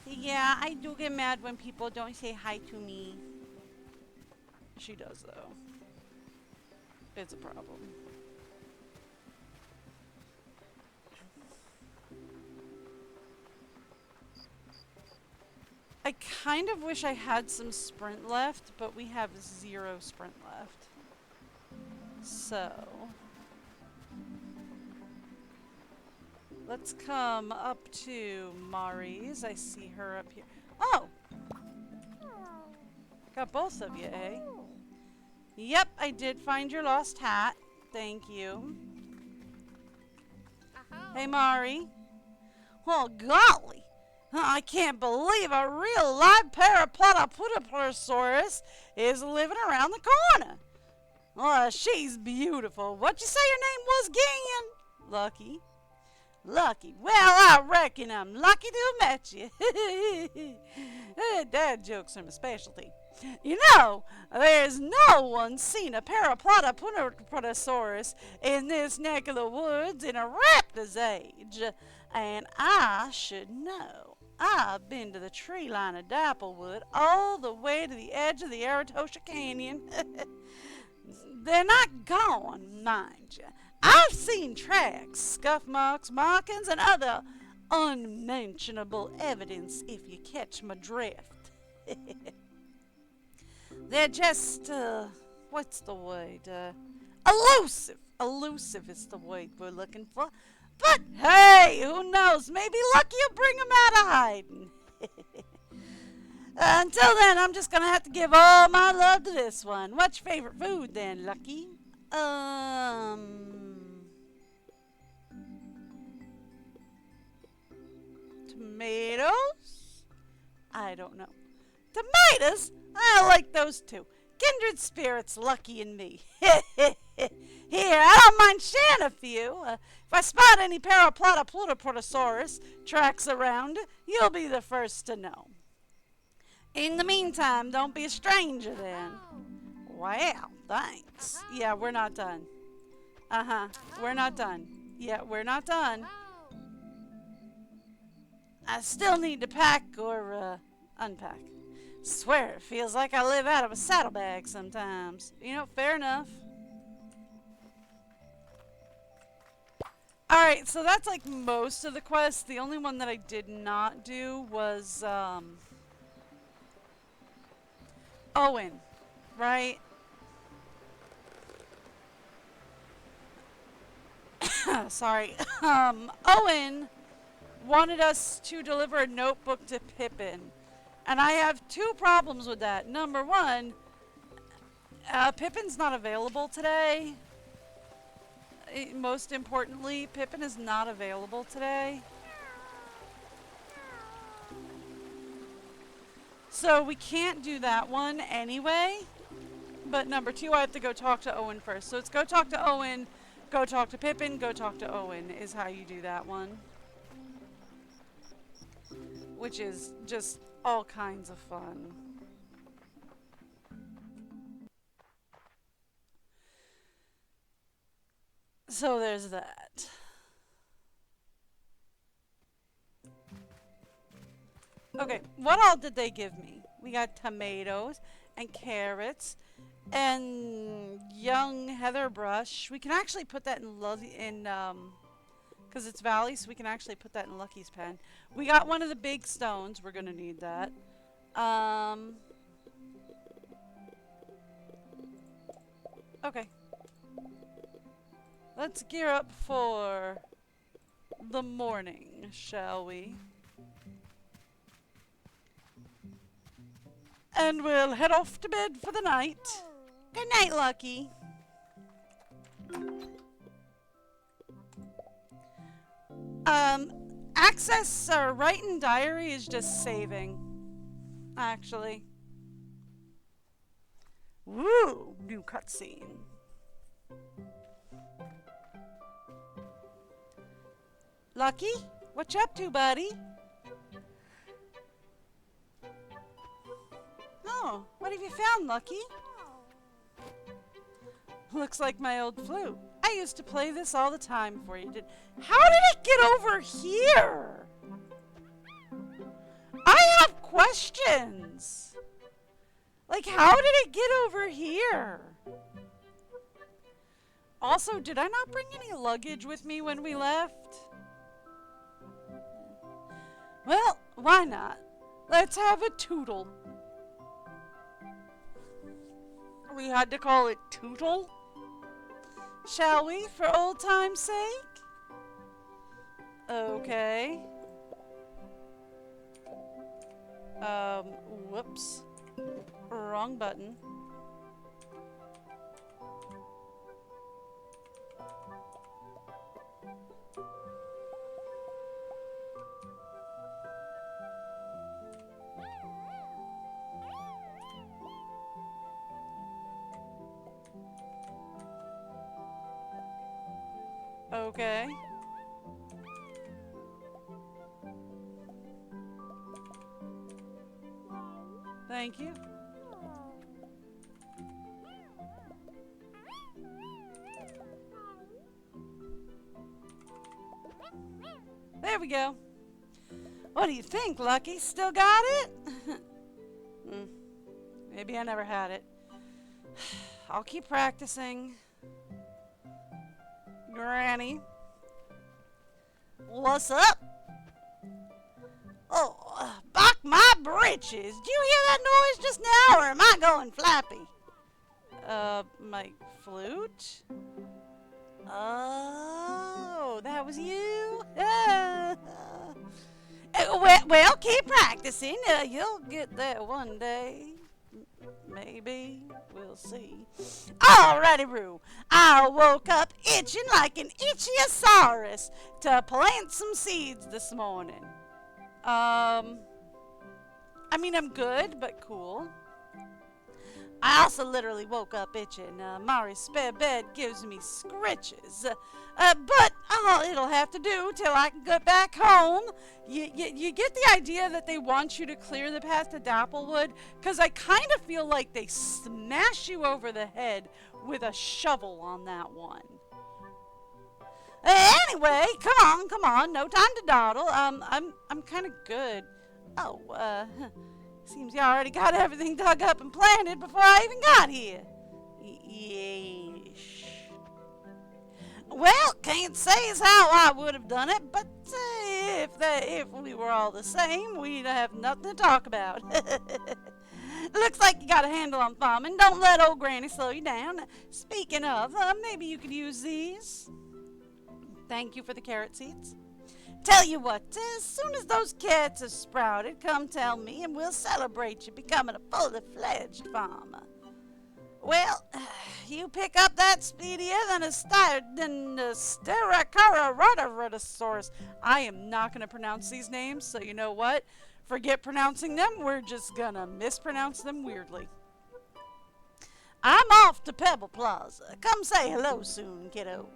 Yeah, I do get mad when people don't say hi to me. She does, though. It's a problem. I kind of wish I had some sprint left, but we have 0 sprint left. So let's come up to Mari's. I see her up here. Oh! Got both of you, eh? Yep, I did find your lost hat. Thank you. Hey, Mari. Oh, golly. I can't believe a real live Paraplatypus is living around the corner. Oh, she's beautiful. What'd you say your name was again? Lucky. Lucky. Well, I reckon I'm lucky to have met you. Dad jokes are my specialty. You know, there's no one seen a Paraplatypus in this neck of the woods in a raptor's age. And I should know. I've been to the tree line of Dapplewood all the way to the edge of the Aratosha Canyon. They're not gone, mind you. I've seen tracks, scuff marks, markings, and other unmentionable evidence, if you catch my drift. They're just, what's the word? Elusive. Elusive is the word we're looking for. But hey, who knows? Maybe Lucky will bring them out of hiding. Until then, I'm just gonna have to give all my love to this one. What's your favorite food then, Lucky? Tomatoes? I don't know. Tomatoes? I like those too. Kindred spirits, Lucky and me. Here, I don't mind sharing a few. If I spot any Paraplata Plutoprotosaurus tracks around, you'll be the first to know. In the meantime, don't be a stranger then. Wow, thanks. Yeah, we're not done. We're not done. Yeah, we're not done. I still need to pack or unpack. Swear, it feels like I live out of a saddlebag sometimes. You know, fair enough. Alright, so that's like most of the quests. The only one that I did not do was, Owen, right? Sorry. Owen wanted us to deliver a notebook to Pippin. And I have two problems with that. Number one, Pippin's not available today. Most importantly, Pippin is not available today. So we can't do that one anyway. But number two, I have to go talk to Owen first. So it's go talk to Owen, go talk to Pippin, go talk to Owen is how you do that one. Which is just all kinds of fun. So there's that. Okay, what all did they give me? We got tomatoes and carrots and young heather brush. We can actually put that in because it's Valley, so we can actually put that in Lucky's pen. We got one of the big stones. We're gonna need that. Okay. Let's gear up for the morning, shall we? And we'll head off to bed for the night. Good night, Lucky. Access or writing diary is just saving, actually. Woo, new cutscene. Lucky, what you up to, buddy? Oh, what have you found, Lucky? Looks like my old flute. I used to play this all the time for you. How did it get over here? I have questions. Like, how did it get over here? Also, did I not bring any luggage with me when we left? Well, why not? Let's have a tootle. We had to call it Tootle? Shall we, for old time's sake? Okay. Whoops. Wrong button. Okay. Thank you. There we go. What do you think, Lucky? Still got it? Maybe I never had it. I'll keep practicing. Granny. What's up? Oh, buck my britches. Did you hear that noise just now, or am I going flappy? My flute? Oh, that was you? Well, keep practicing. You'll get there one day. Maybe. We'll see. Alrighty, Roo. I woke up itching like an itchiosaurus to plant some seeds this morning. I mean, I'm good, but cool. I also literally woke up itching. Mari's spare bed gives me scritches. But it'll have to do till I can get back home. You get the idea that they want you to clear the path to Dapplewood? Because I kind of feel like they smash you over the head with a shovel on that one. Anyway, come on. No time to dawdle. I'm kind of good. Oh, seems you already got everything dug up and planted before I even got here. Yeesh. Well, can't say as how I would have done it, but if we were all the same, we'd have nothing to talk about. Looks like you got a handle on farming. Don't let old Granny slow you down. Speaking of, maybe you could use these. Thank you for the carrot seeds. Tell you what, as soon as those carrots are sprouted, come tell me and we'll celebrate you becoming a fully-fledged farmer. Well, you pick up that speedier than a Steracararotosaurus. I am not going to pronounce these names, so you know what? Forget pronouncing them. We're just going to mispronounce them weirdly. I'm off to Pebble Plaza. Come say hello soon, kiddo.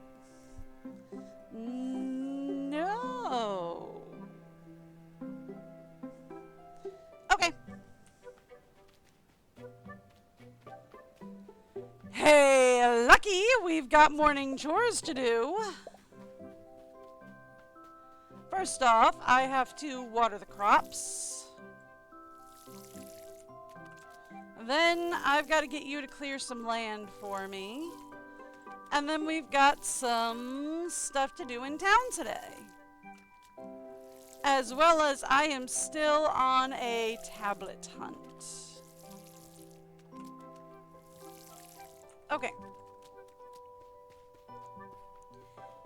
No. Okay. Hey, Lucky, we've got morning chores to do. First off, I have to water the crops. Then I've got to get you to clear some land for me. And then we've got some stuff to do in town today. As well as I am still on a tablet hunt. Okay.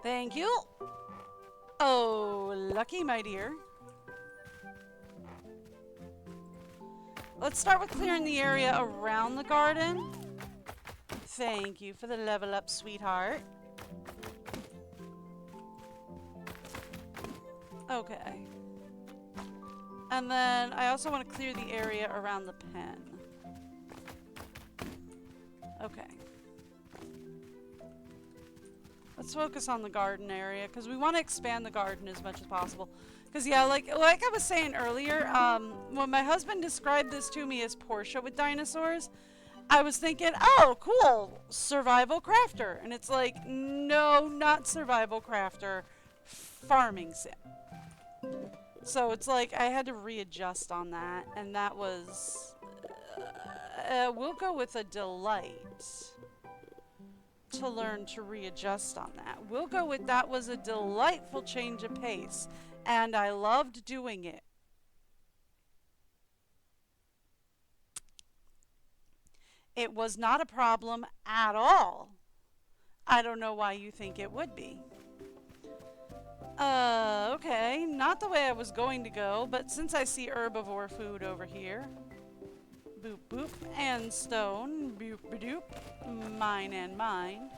Thank you. Oh, Lucky, my dear. Let's start with clearing the area around the garden. Thank you for the level up, sweetheart. Okay. And then I also want to clear the area around the pen. Okay. Let's focus on the garden area because we want to expand the garden as much as possible. Because yeah, like I was saying earlier, when my husband described this to me as Portia with dinosaurs, I was thinking, oh, cool, survival crafter. And it's like, no, not survival crafter, farming sim. So it's like I had to readjust on that, and that was, we'll go with a delight to learn to readjust on that. We'll go with that was a delightful change of pace, and I loved doing it. It was not a problem at all. I don't know why you think it would be. Okay, not the way I was going to go, but since I see herbivore food over here, boop boop, and stone, boop ba-doop, mine and mine.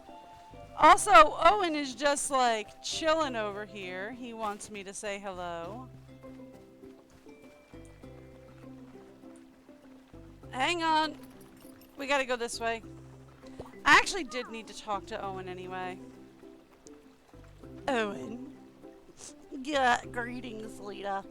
Also, Owen is just like chilling over here. He wants me to say hello. Hang on. We gotta go this way. I actually did need to talk to Owen anyway. Owen. Greetings, Lita.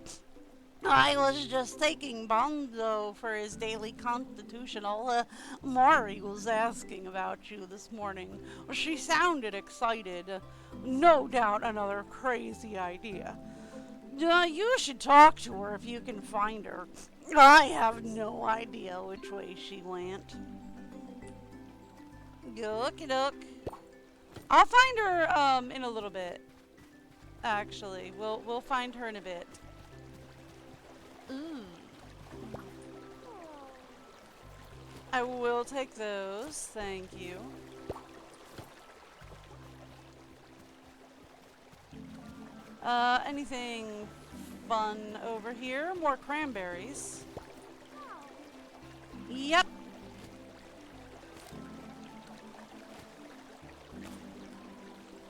I was just taking Bonzo for his daily constitutional. Mari was asking about you this morning. She sounded excited. No doubt another crazy idea. You should talk to her if you can find her. I have no idea which way she went. Okie doke. I'll find her in a little bit. Actually, we'll find her in a bit. Ooh. I will take those. Thank you. Anything fun over here? More cranberries. Yep.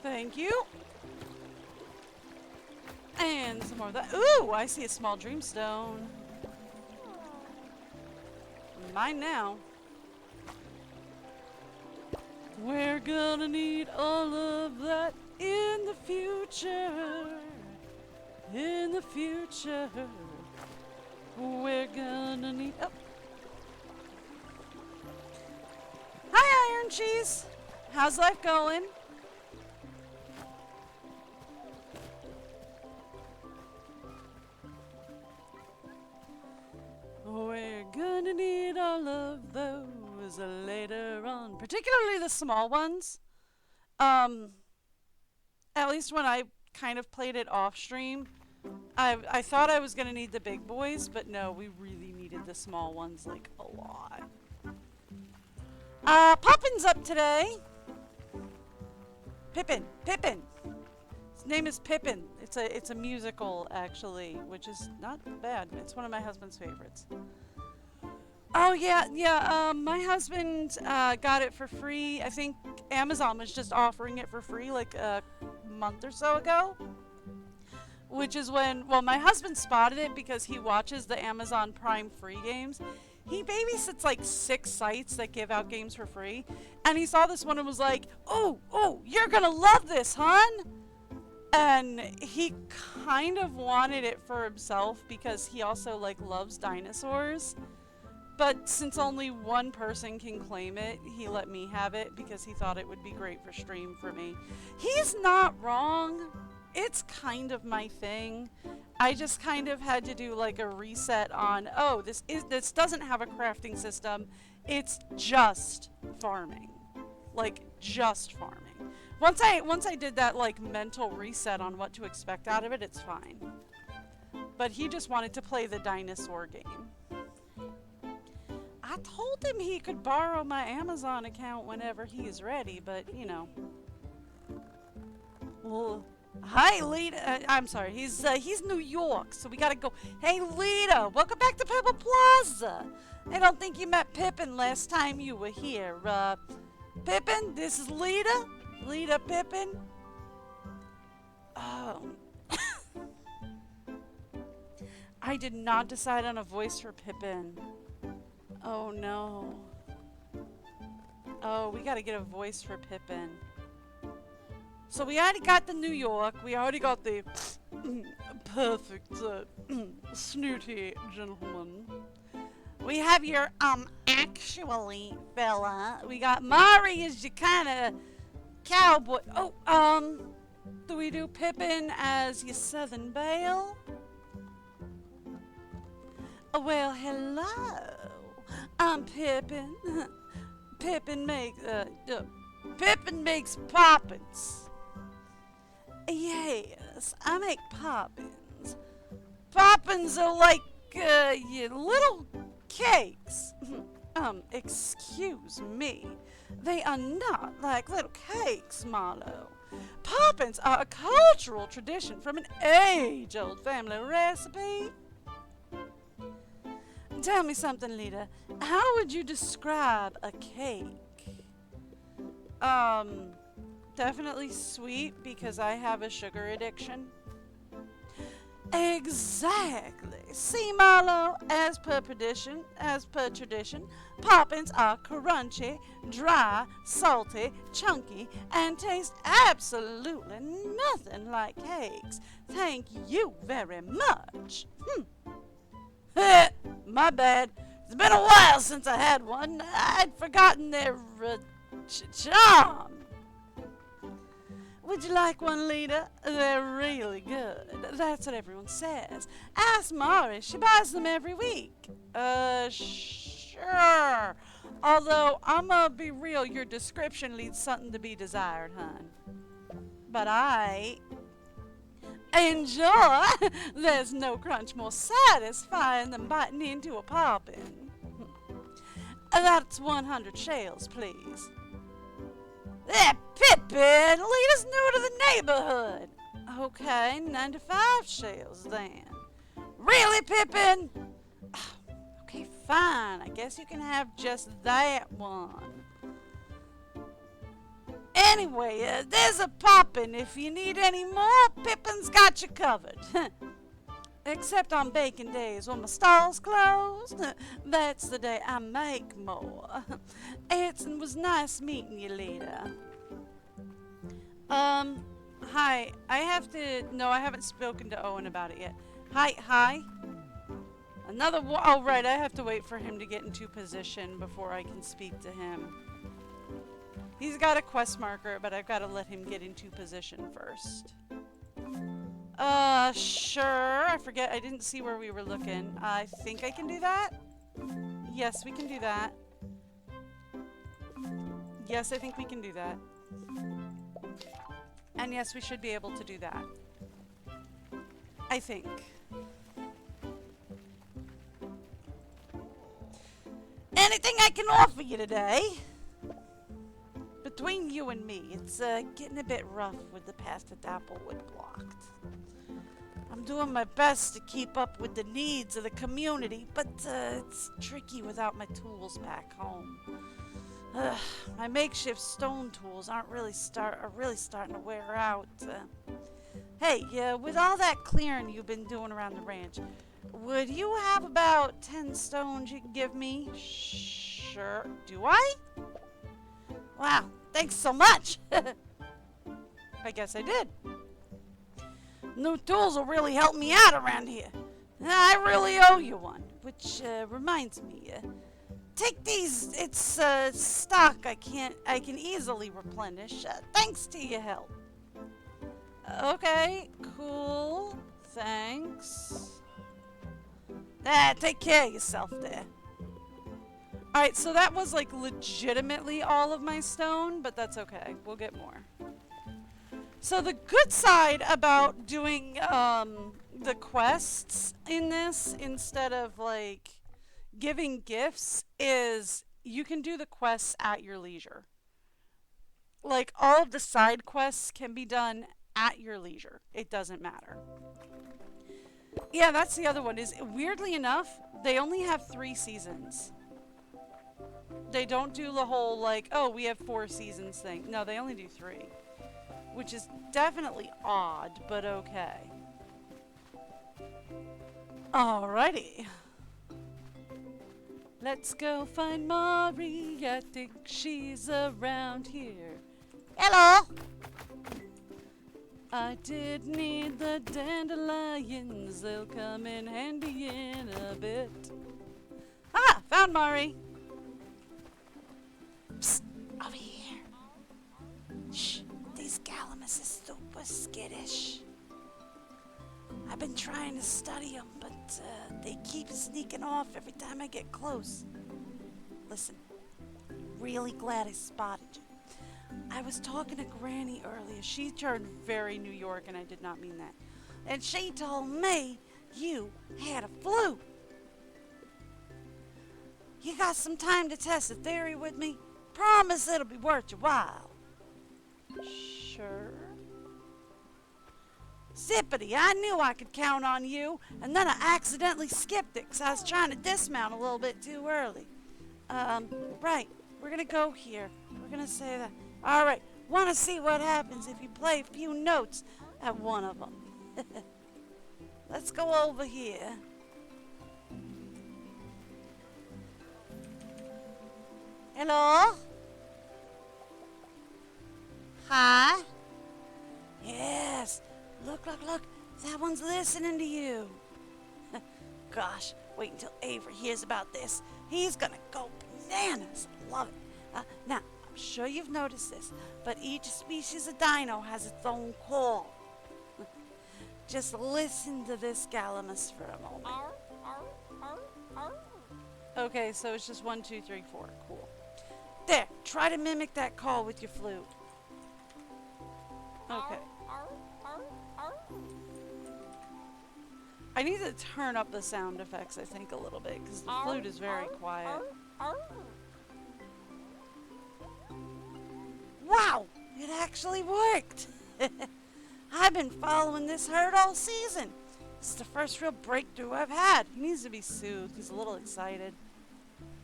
Thank you. And some more of that. Ooh, I see a small dreamstone. Mine now. We're gonna need all of that in the future. In the future. We're gonna need... Oh. Hi, Iron Cheese. How's life going? We're gonna need all of those later on. Particularly the small ones. At least when I kind of played it off stream, I thought I was gonna need the big boys, but no, we really needed the small ones like a lot. Poppin's up today. Pippin. His name is Pippin. It's a musical actually, which is not bad. It's one of my husband's favorites. Oh yeah. My husband got it for free. I think Amazon was just offering it for free like a month or so ago. Which is when, well, my husband spotted it because he watches the Amazon Prime free games. He babysits like 6 sites that give out games for free. And he saw this one and was like, oh, you're gonna love this, hon! And he kind of wanted it for himself because he also like loves dinosaurs. But since only one person can claim it, he let me have it because he thought it would be great for stream for me. He's not wrong. It's kind of my thing. I just kind of had to do like a reset on, oh, this doesn't have a crafting system. It's just farming. Like just farming. Once I did that like mental reset on what to expect out of it, it's fine. But he just wanted to play the dinosaur game. I told him he could borrow my Amazon account whenever he is ready, but you know. Well, hi, Lita. I'm sorry. He's New York, so we gotta go. Hey, Lita, welcome back to Pebble Plaza. I don't think you met Pippin last time you were here. Pippin, this is Lita. Lita Pippin. Oh. I did not decide on a voice for Pippin. Oh no. Oh, we gotta get a voice for Pippin. So we already got the New York. We already got the perfect snooty gentleman. We have your actually fella. We got Mari as your kind of cowboy. Oh, do we do Pippin as your Southern Belle? Oh, well, hello. I'm Pippin. Pippin makes poppins. Yes, I make poppins. Poppins are like your little cakes. Excuse me. They are not like little cakes, Marlo. Poppins are a cultural tradition from an age-old family recipe. Tell me something, Lita. How would you describe a cake? Definitely sweet because I have a sugar addiction. Exactly. See, Marlo, as per tradition, poppins are crunchy, dry, salty, chunky, and taste absolutely nothing like cakes. Thank you very much. My bad. It's been a while since I had one. I'd forgotten their charm. Would you like one, Lita? They're really good. That's what everyone says. Ask Mari. She buys them every week. Sure. Although, I'ma be real, your description leaves something to be desired, hun. But I enjoy. There's no crunch more satisfying than biting into a poppin'. That's 100 shells, please. That Pippin! Lead us new to the neighborhood. Okay, 95 shells then. Really, Pippin? Okay, fine. I guess you can have just that one. Anyway, there's a poppin'. If you need any more, Pippin's got you covered. Except on baking days when my stall's closed. That's the day I make more. It was nice meeting you, Lita. Hi. I haven't spoken to Owen about it yet. Hi. Another one. Oh, right. I have to wait for him to get into position before I can speak to him. He's got a quest marker, but I've got to let him get into position first. Sure. I forget. I didn't see where we were looking. I think I can do that. Yes, we can do that. Yes, I think we can do that. And yes, we should be able to do that. I think. Anything I can offer you today? Between you and me, it's getting a bit rough with the path to Applewood blocked. I'm doing my best to keep up with the needs of the community, but it's tricky without my tools back home. My makeshift stone tools are really starting to wear out. Hey, with all that clearing you've been doing around the ranch, would you have about 10 stones you can give me? Sure. Do I? Wow, thanks so much. I guess I did. New tools will really help me out around here. I really owe you one, which reminds me, take these. It's stock I can easily replenish. Thanks to your help. Okay, cool. Thanks. Take care of yourself there. Alright, so that was like legitimately all of my stone, but that's okay. We'll get more. So the good side about doing the quests in this instead of like giving gifts is you can do the quests at your leisure. Like all of the side quests can be done at your leisure. It doesn't matter. Yeah, that's the other one. Is weirdly enough, they only have 3 seasons. They don't do the whole like, oh, we have 4 seasons thing. No, they only do 3. Which is definitely odd, but okay. Alrighty. Let's go find Mari. I think she's around here. Hello! I did need the dandelions. They'll come in handy in a bit. Ah! Found Mari. Psst! Over here. Shh! These Galamus is super skittish. I've been trying to study them, but they keep sneaking off every time I get close. Listen, really glad I spotted you. I was talking to Granny earlier. She turned very New York, and I did not mean that. And she told me you had a flu. You got some time to test the theory with me? Promise it'll be worth your while. Sure. Zippity, I knew I could count on you, and then I accidentally skipped it because I was trying to dismount a little bit too early. Right, we're gonna go here. We're gonna say that. Alright, wanna see what happens if you play a few notes at one of them. Let's go over here. Hello? Hi? Yes. Look. That one's listening to you. Gosh, wait until Avery hears about this. He's gonna go bananas. Love it. Now, I'm sure you've noticed this, but each species of dino has its own call. Just listen to this Galamus for a moment. Okay, so it's just 1, 2, 3, 4. Cool. There, try to mimic that call with your flute. Okay. I need to turn up the sound effects, I think, a little bit, because the flute is very quiet. Wow! It actually worked! I've been following this herd all season. This is the first real breakthrough I've had. He needs to be soothed. He's a little excited.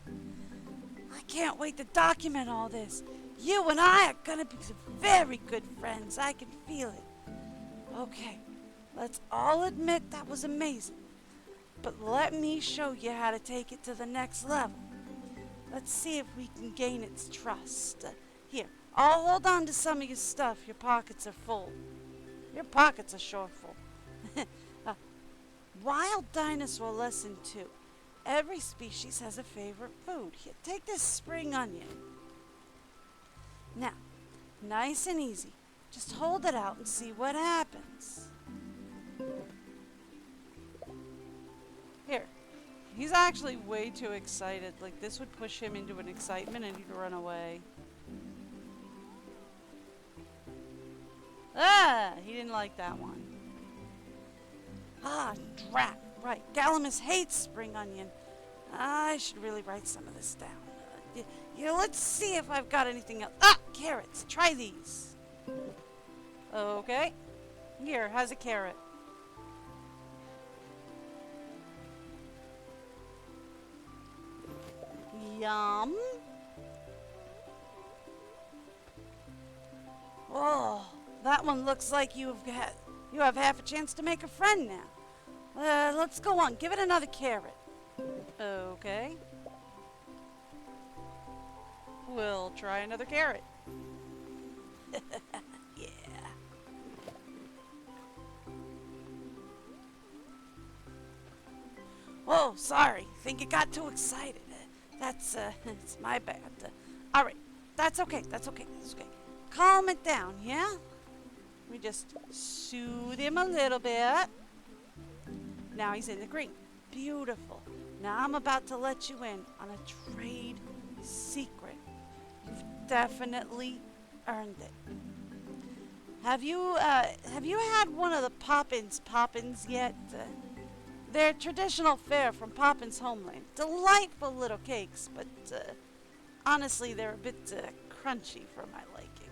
I can't wait to document all this. You and I are gonna be very good friends. I can feel it. Okay, let's all admit that was amazing. But let me show you how to take it to the next level. Let's see if we can gain its trust. Here, I'll hold on to some of your stuff. Your pockets are full. Your pockets are sure full. Wild dinosaur lesson 2. Every species has a favorite food. Here, take this spring onion. Now, nice and easy. Just hold it out and see what happens. Here. He's actually way too excited. Like, this would push him into an excitement and he'd run away. Ah! He didn't like that one. Ah, drat. Right. Galamus hates spring onion. I should really write some of this down. Let's see if I've got anything else. Ah! Carrots. Try these. Okay. Here, how's a carrot? Yum. Oh, that one looks like you have half a chance to make a friend now. Let's go on. Give it another carrot. Okay. We'll try another carrot. Yeah. Oh, sorry. Think you got too excited. It's my bad. All right. That's okay. That's okay. Calm it down, yeah? We just soothe him a little bit. Now he's in the green. Beautiful. Now I'm about to let you in on a trade secret. You've definitely earned it. Have you had one of the Poppins yet? They're traditional fare from Poppin's homeland. Delightful little cakes, but honestly, they're a bit crunchy for my liking.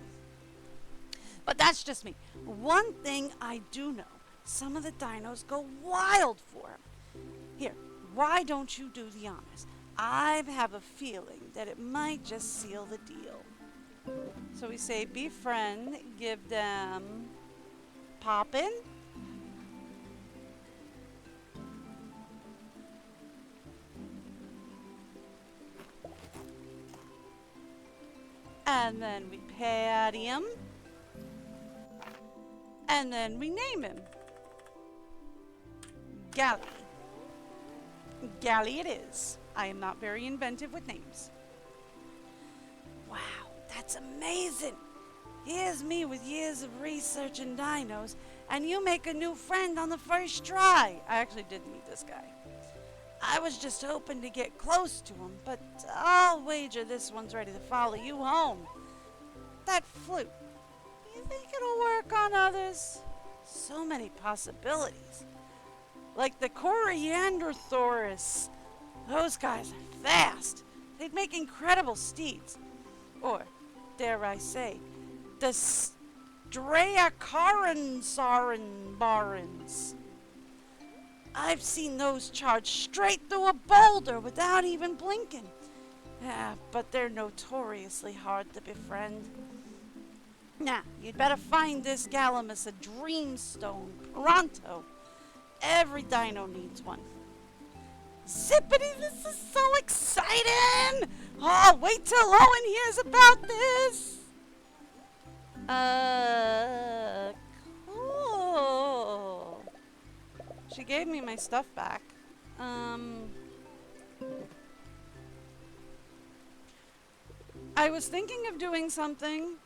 But that's just me. One thing I do know, some of the dinos go wild for 'em. Here, why don't you do the honors? I have a feeling that it might just seal the deal. So we say befriend, give them Poppin. And then we patty him. And then we name him. Gally. Gally it is. I am not very inventive with names. Wow, that's amazing. Here's me with years of research in dinos, and you make a new friend on the first try. I actually did meet this guy. I was just hoping to get close to him, but I'll wager this one's ready to follow you home. That flute. You think it'll work on others? So many possibilities. Like the Coriandrothaurus. Those guys are fast. They'd make incredible steeds. Or, dare I say, the Straeacaransaranbarans. I've seen those charge straight through a boulder without even blinking. Yeah, but they're notoriously hard to befriend. Now, you'd better find this Galamus a dreamstone pronto. Every dino needs one. Zippity, this is so exciting! Oh, wait till Owen hears about this! Cool. She gave me my stuff back. I was thinking of doing something,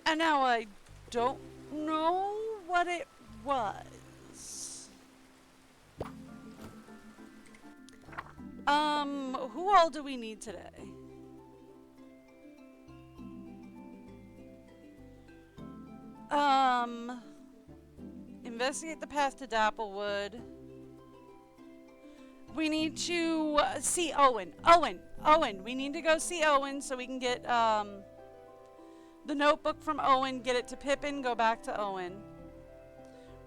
and now I don't know what it was. Who all do we need today? Investigate the path to Dapplewood. We need to see Owen. Owen. We need to go see Owen so we can get the notebook from Owen, get it to Pippin, go back to Owen.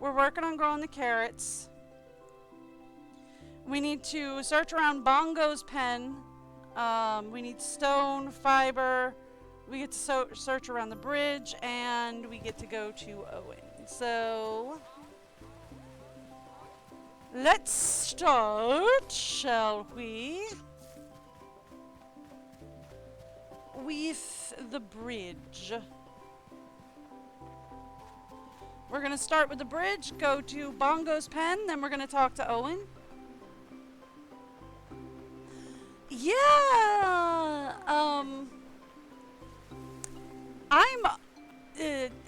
We're working on growing the carrots. We need to search around Bongo's pen. We need stone, fiber. We get to search around the bridge, and we get to go to Owen. So let's start, shall we? With the bridge. We're going to start with the bridge, go to Bongo's pen, then we're going to talk to Owen. Yeah,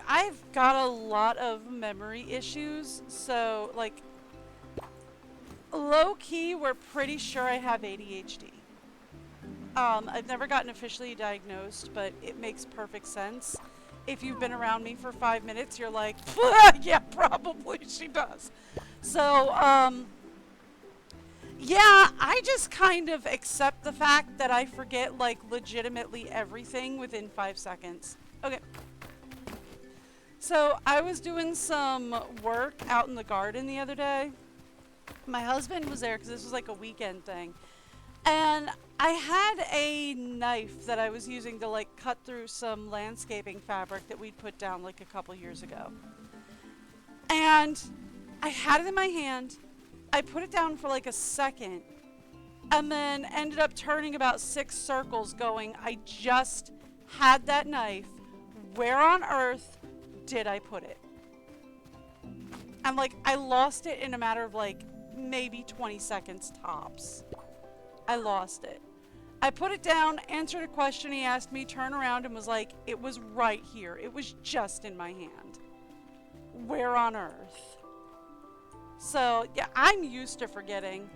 I've got a lot of memory issues, so, like, low-key, we're pretty sure I have ADHD. I've never gotten officially diagnosed, but it makes perfect sense. If you've been around me for 5 minutes, you're like, yeah, probably she does. So, yeah, I just kind of accept the fact that I forget, like, legitimately everything within 5 seconds. Okay. So, I was doing some work out in the garden the other day. My husband was there because this was like a weekend thing. And I had a knife that I was using to, like, cut through some landscaping fabric that we'd put down, like, a couple years ago. And I had it in my hand. I put it down for, like, a second. And then ended up turning about 6 circles going, I just had that knife. Where on earth did I put it? I'm like, I lost it in a matter of, like, maybe 20 seconds tops. I lost it. I put it down, answered a question he asked me, turned around and was like, it was right here. It was just in my hand. Where on earth? So, yeah, I'm used to forgetting.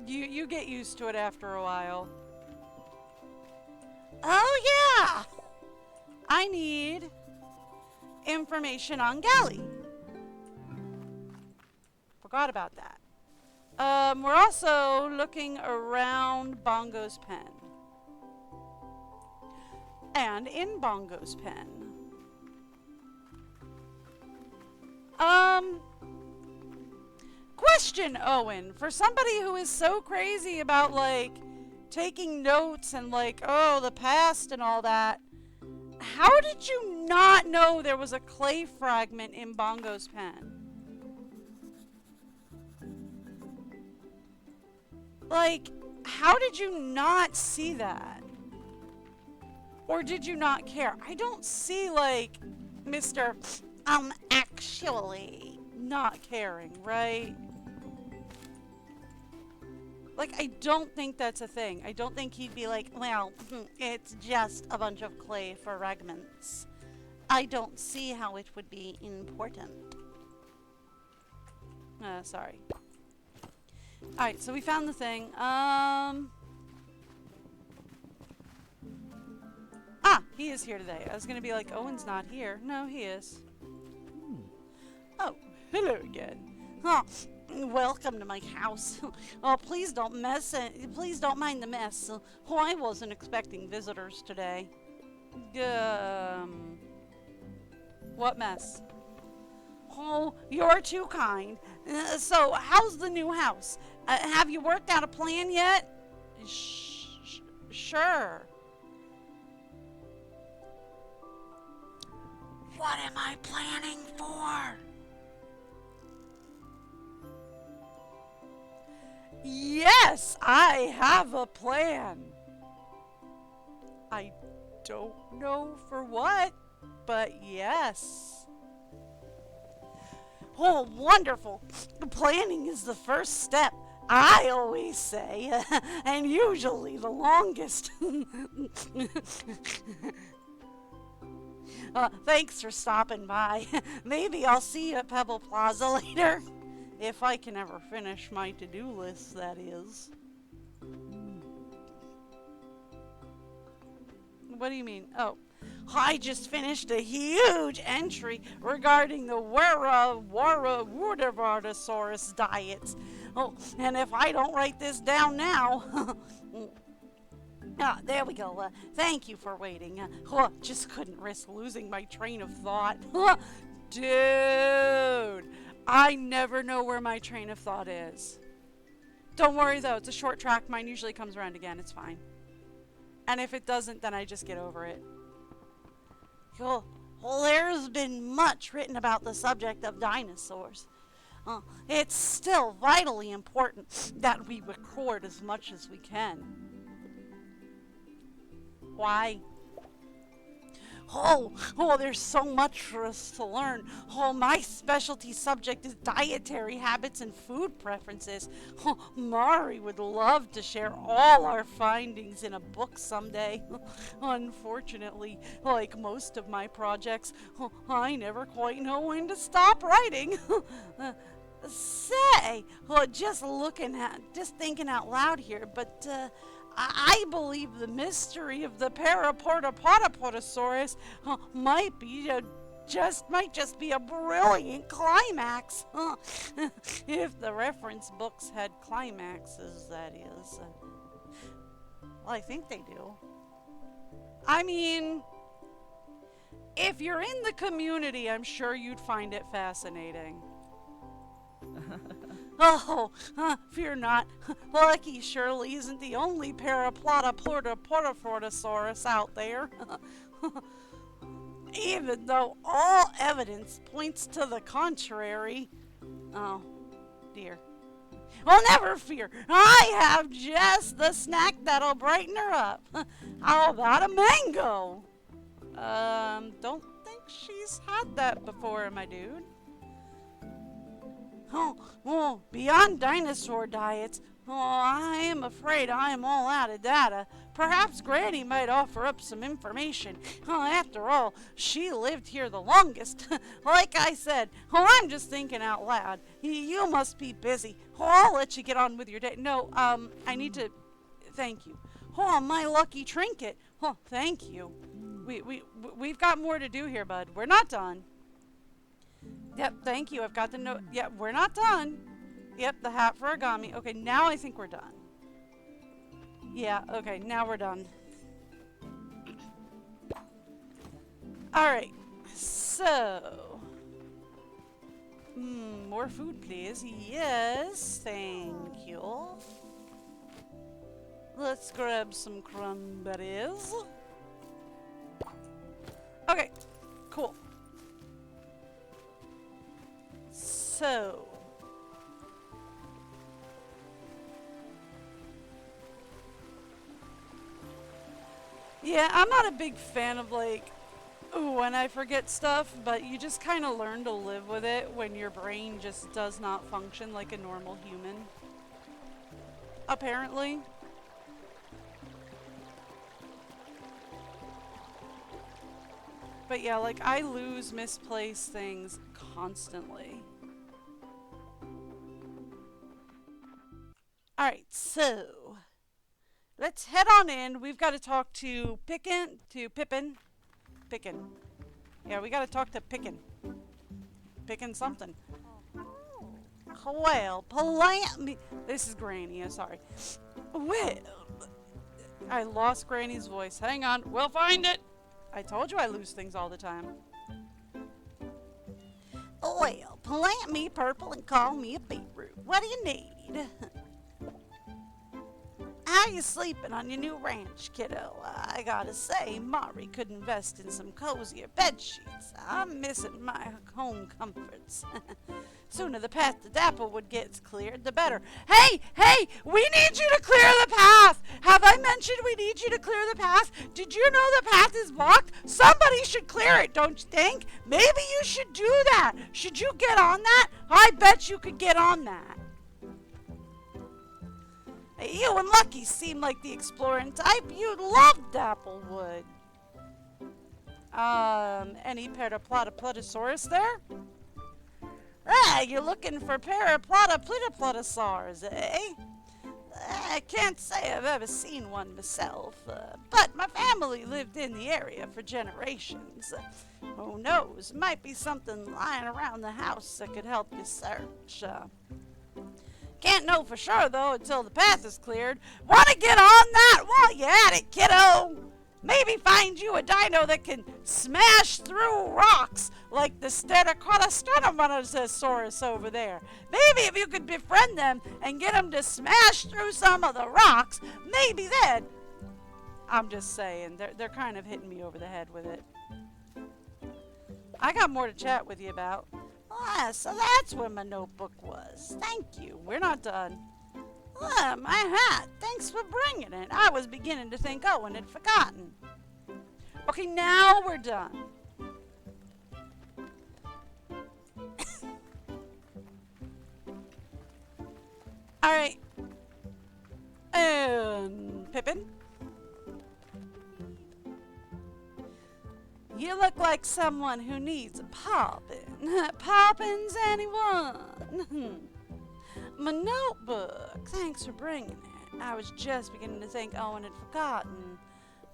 You get used to it after a while. Oh, yeah! I need information on Galley. Forgot about that. We're also looking around Bongo's pen. And in Bongo's pen. Question, Owen. For somebody who is so crazy about, like, taking notes and, like, oh, the past and all that, how did you not know there was a clay fragment in Bongo's pen? Like, how did you not see that? Or did you not care? I don't see, like, Mr. Actually not caring, right? Like, I don't think that's a thing. I don't think he'd be like, well, it's just a bunch of clay fragments. I don't see how it would be important. Sorry. Alright, so we found the thing. He is here today. I was gonna be like, Owen's not here. No, he is. Oh, hello again. Welcome to my house. Oh, please don't please don't mind the mess. Oh, I wasn't expecting visitors today. What mess? Oh, you're too kind. So, how's the new house? Have you worked out a plan yet? Sure. What am I planning for? Yes, I have a plan. I don't know for what, but yes. Oh, wonderful. Planning is the first step. I always say, and usually the longest. Thanks for stopping by. Maybe I'll see you at Pebble Plaza later. If I can ever finish my to-do list, that is. What do you mean? Oh, I just finished a huge entry regarding the Warawardasaurus diets. Oh, and if I don't write this down now... there we go. Thank you for waiting. Just couldn't risk losing my train of thought. Dude, I never know where my train of thought is. Don't worry though, it's a short track. Mine usually comes around again. It's fine. And if it doesn't, then I just get over it. Well, there's been much written about the subject of dinosaurs. It's still vitally important that we record as much as we can. Why? There's so much for us to learn. My specialty subject is dietary habits and food preferences. Mari would love to share all our findings in a book someday. Unfortunately, like most of my projects, I never quite know when to stop writing. Just thinking out loud here, but I believe the mystery of the Paraportopotopotosaurus might just be a brilliant climax. If the reference books had climaxes, that is. Well, I think they do. I mean, if you're in the community, I'm sure you'd find it fascinating. Fear not. Lucky Shirley isn't the only Paraportopotosaurus out there. Even though all evidence points to the contrary. Oh, dear. Well, never fear. I have just the snack that'll brighten her up. How about a mango? Don't think she's had that before, my dude. Beyond dinosaur diets, I am afraid I am all out of data. Perhaps Granny might offer up some information. After all, she lived here the longest. Like I said, I'm just thinking out loud. You must be busy. I'll let you get on with your day. No, I need to... Thank you. My lucky trinket. Thank you. We've got more to do here, bud. We're not done. Yep, thank you. I've got the note. Yep, we're not done. Yep, the hat for origami. Okay, now I think we're done. Yeah, okay, now we're done. Alright, so... more food, please. Yes, thank you. Let's grab some cranberries. Okay, cool. So, yeah, I'm not a big fan of like, when I forget stuff, but you just kind of learn to live with it when your brain just does not function like a normal human. Apparently. But yeah, like I lose misplaced things constantly. Alright, so let's head on in. We've got to talk to Pippin. Yeah, we got to talk to Pippin something. Well, this is Granny, I'm sorry. Well, I lost Granny's voice. Hang on, we'll find it. I told you I lose things all the time. Well, plant me purple and call me a beetroot. What do you need? How you sleeping on your new ranch, kiddo? I gotta say, Mari could invest in some cozier bed sheets. I'm missing my home comforts. Sooner the path to Dapplewood gets cleared, the better. Hey! We need you to clear the path! Have I mentioned we need you to clear the path? Did you know the path is blocked? Somebody should clear it, don't you think? Maybe you should do that. Should you get on that? I bet you could get on that. You and Lucky seem like the exploring type. You'd love Dapplewood. Any Paraplotoplotosaurus there? Ah, you're looking for Paraplotoplotosaurs, eh? I can't say I've ever seen one myself, but my family lived in the area for generations. Who knows, might be something lying around the house that could help you search. Can't know for sure, though, until the path is cleared. Want to get on that while you're at it, kiddo? Maybe find you a dino that can smash through rocks like the Sternoconostonomonosaurus over there. Maybe if you could befriend them and get them to smash through some of the rocks, maybe then. I'm just saying, they're kind of hitting me over the head with it. I got more to chat with you about. Ah, so that's where my notebook was. Thank you. We're not done. Ah, my hat. Thanks for bringing it. I was beginning to think Owen had forgotten. Okay, now we're done. Alright. And Pippin? You look like someone who needs a poppin'. Poppins, anyone? My notebook. Thanks for bringing it. I was just beginning to think Owen had forgotten.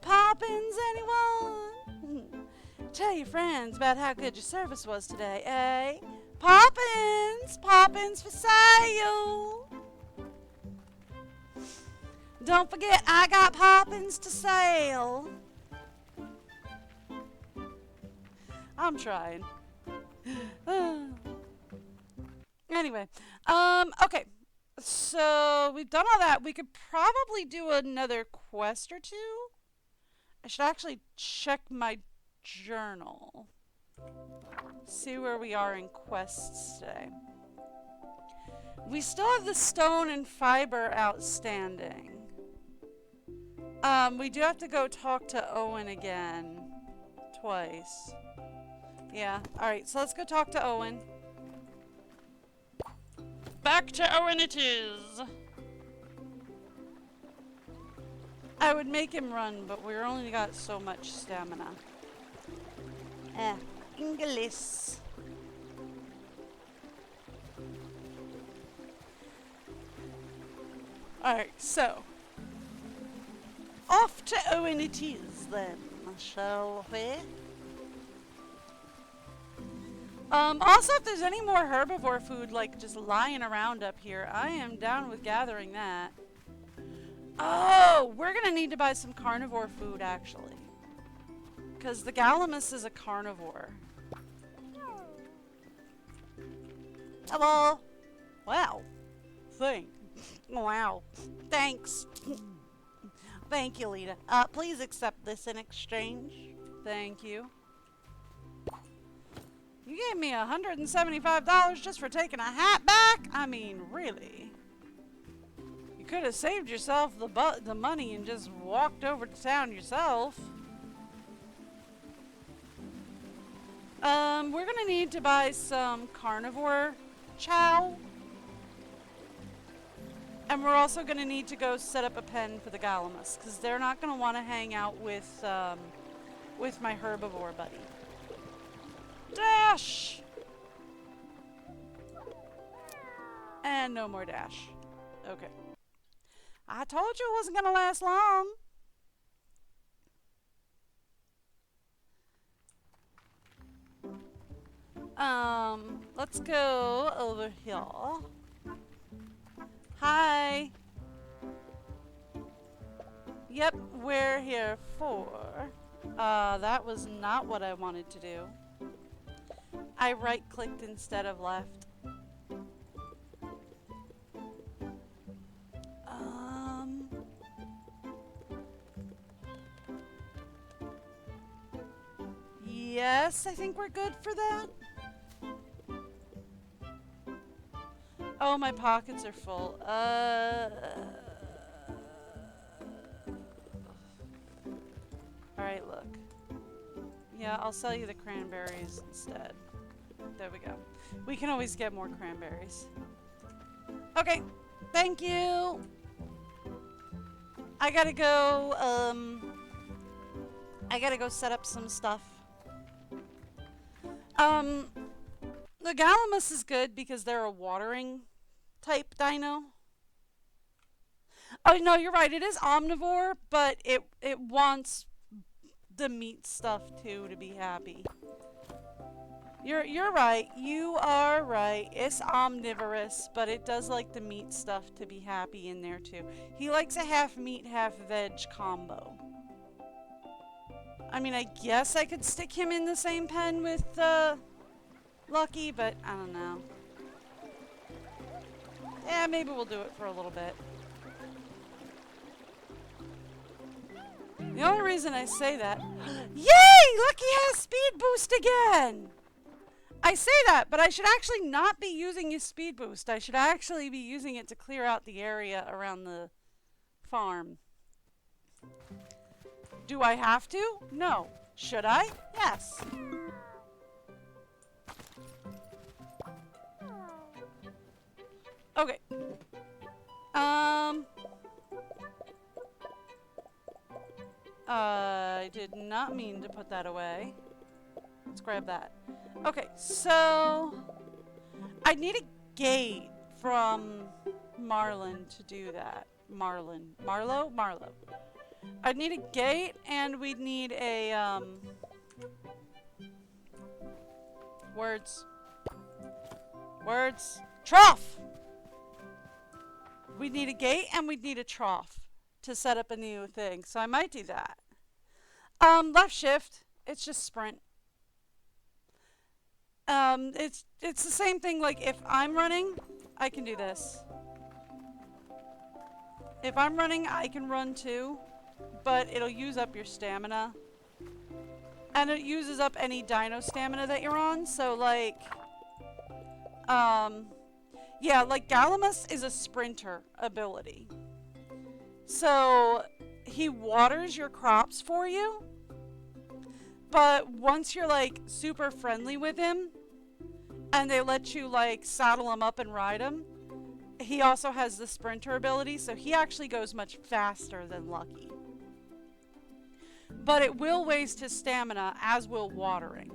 Poppins, anyone? Tell your friends about how good your service was today, eh? Poppins! Poppins for sale! Don't forget, I got poppins to sell. I'm trying. Anyway, okay. So we've done all that. We could probably do another quest or two. I should actually check my journal. See where we are in quests today. We still have the stone and fiber outstanding. We do have to go talk to Owen again. Twice. Yeah, alright, so let's go talk to Owen. Back to Owen it is! I would make him run, but we're only got so much stamina. English. Alright, so. Off to Owen it is then, shall we? Also, if there's any more herbivore food, like, just lying around up here, I am down with gathering that. Oh, we're gonna need to buy some carnivore food, actually. Because the Gallimimus is a carnivore. Hello? Wow. Wow. Thanks. Thank you, Lita. Please accept this in exchange. Thank you. You gave me $175 just for taking a hat back? I mean, really? You could have saved yourself the money and just walked over to town yourself. We're gonna need to buy some carnivore chow. And we're also gonna need to go set up a pen for the Gallimimus, because they're not gonna want to hang out with my herbivore buddy. Dash! And no more dash. Okay. I told you it wasn't gonna last long. Let's go over here. Hi. Yep, we're here for. That was not what I wanted to do. I right-clicked instead of left. Yes, I think we're good for that. Oh, my pockets are full. Alright, look. Yeah, I'll sell you the cranberries instead. There we go. We can always get more cranberries. Okay, thank you! I gotta go, set up some stuff. The Gallimimus is good because they're a watering type dino. Oh, no, you're right. It is omnivore, but it wants the meat stuff, too, to be happy. You're right. You are right. It's omnivorous, but it does like the meat stuff to be happy in there too. He likes a half meat, half veg combo. I mean, I guess I could stick him in the same pen with Lucky, but I don't know. Yeah, maybe we'll do it for a little bit. The only reason I say that... Yay! Lucky has speed boost again! I say that, but I should actually not be using his speed boost. I should actually be using it to clear out the area around the farm. Do I have to? No. Should I? Yes. Okay. I did not mean to put that away. Let's grab that. Okay, so I need a gate from Marlin to do that. Marlowe? I'd need a gate, and we'd need a, words. Trough! We'd need a gate, and we'd need a trough to set up a new thing, so I might do that. Left shift. It's just sprint. It's the same thing, like, if I'm running, I can do this. If I'm running, I can run too, but it'll use up your stamina. And it uses up any dino stamina that you're on, so, like, yeah, like, Gallimimus is a sprinter ability. So, he waters your crops for you, but once you're, like, super friendly with him, and they let you, like, saddle him up and ride him, he also has the sprinter ability, so he actually goes much faster than Lucky. But it will waste his stamina, as will watering.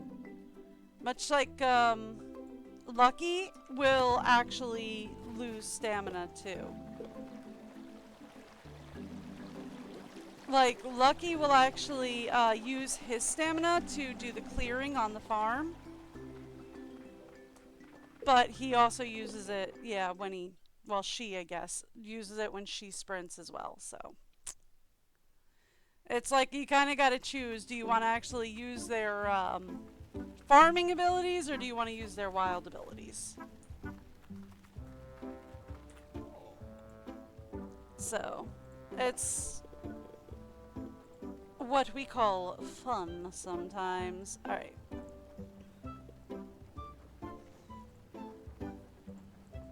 Much like, Lucky will actually lose stamina, too. Like, Lucky will actually, use his stamina to do the clearing on the farm. But he also uses it, yeah, when he... Well, she, I guess, uses it when she sprints as well, so... It's like you kind of got to choose. Do you want to actually use their farming abilities, or do you want to use their wild abilities? So, it's what we call fun sometimes. Alright.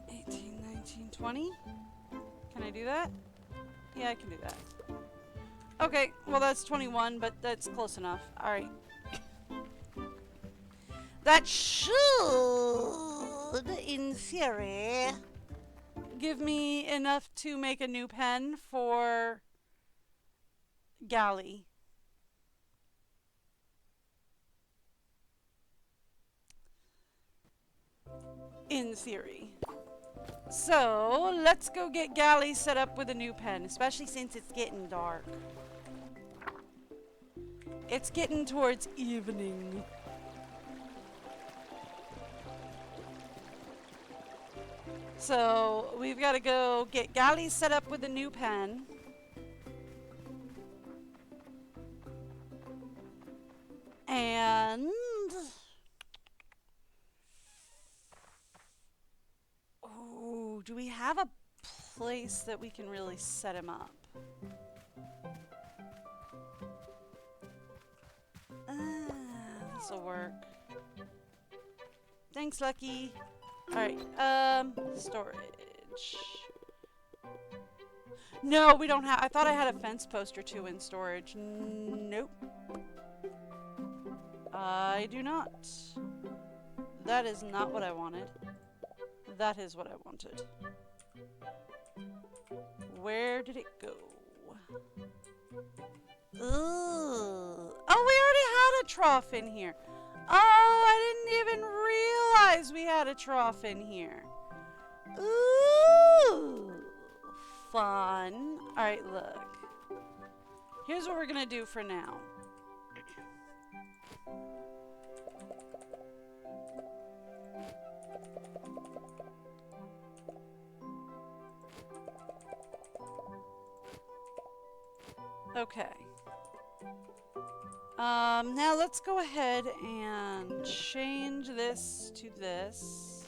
18, 19, 20? Can I do that? Yeah, I can do that. Okay, well that's 21, but that's close enough. Alright. That should, in theory, give me enough to make a new pen for Galley. In theory. So, let's go get Galley set up with a new pen, especially since it's getting dark. It's getting towards evening. So, we've got to go get Galley set up with a new pen. And... oh, do we have a place that we can really set him up? This'll work. Thanks, Lucky. Alright, storage. No, we don't have... I thought I had a fence post or two in storage. Nope. I do not. That is not what I wanted. That is what I wanted. Where did it go? Ooh. Oh, we already had a trough in here. Oh, I didn't even realize we had a trough in here. Ooh. Fun. Alright, look. Here's what we're gonna do for now. Okay. Now let's go ahead and change this to this.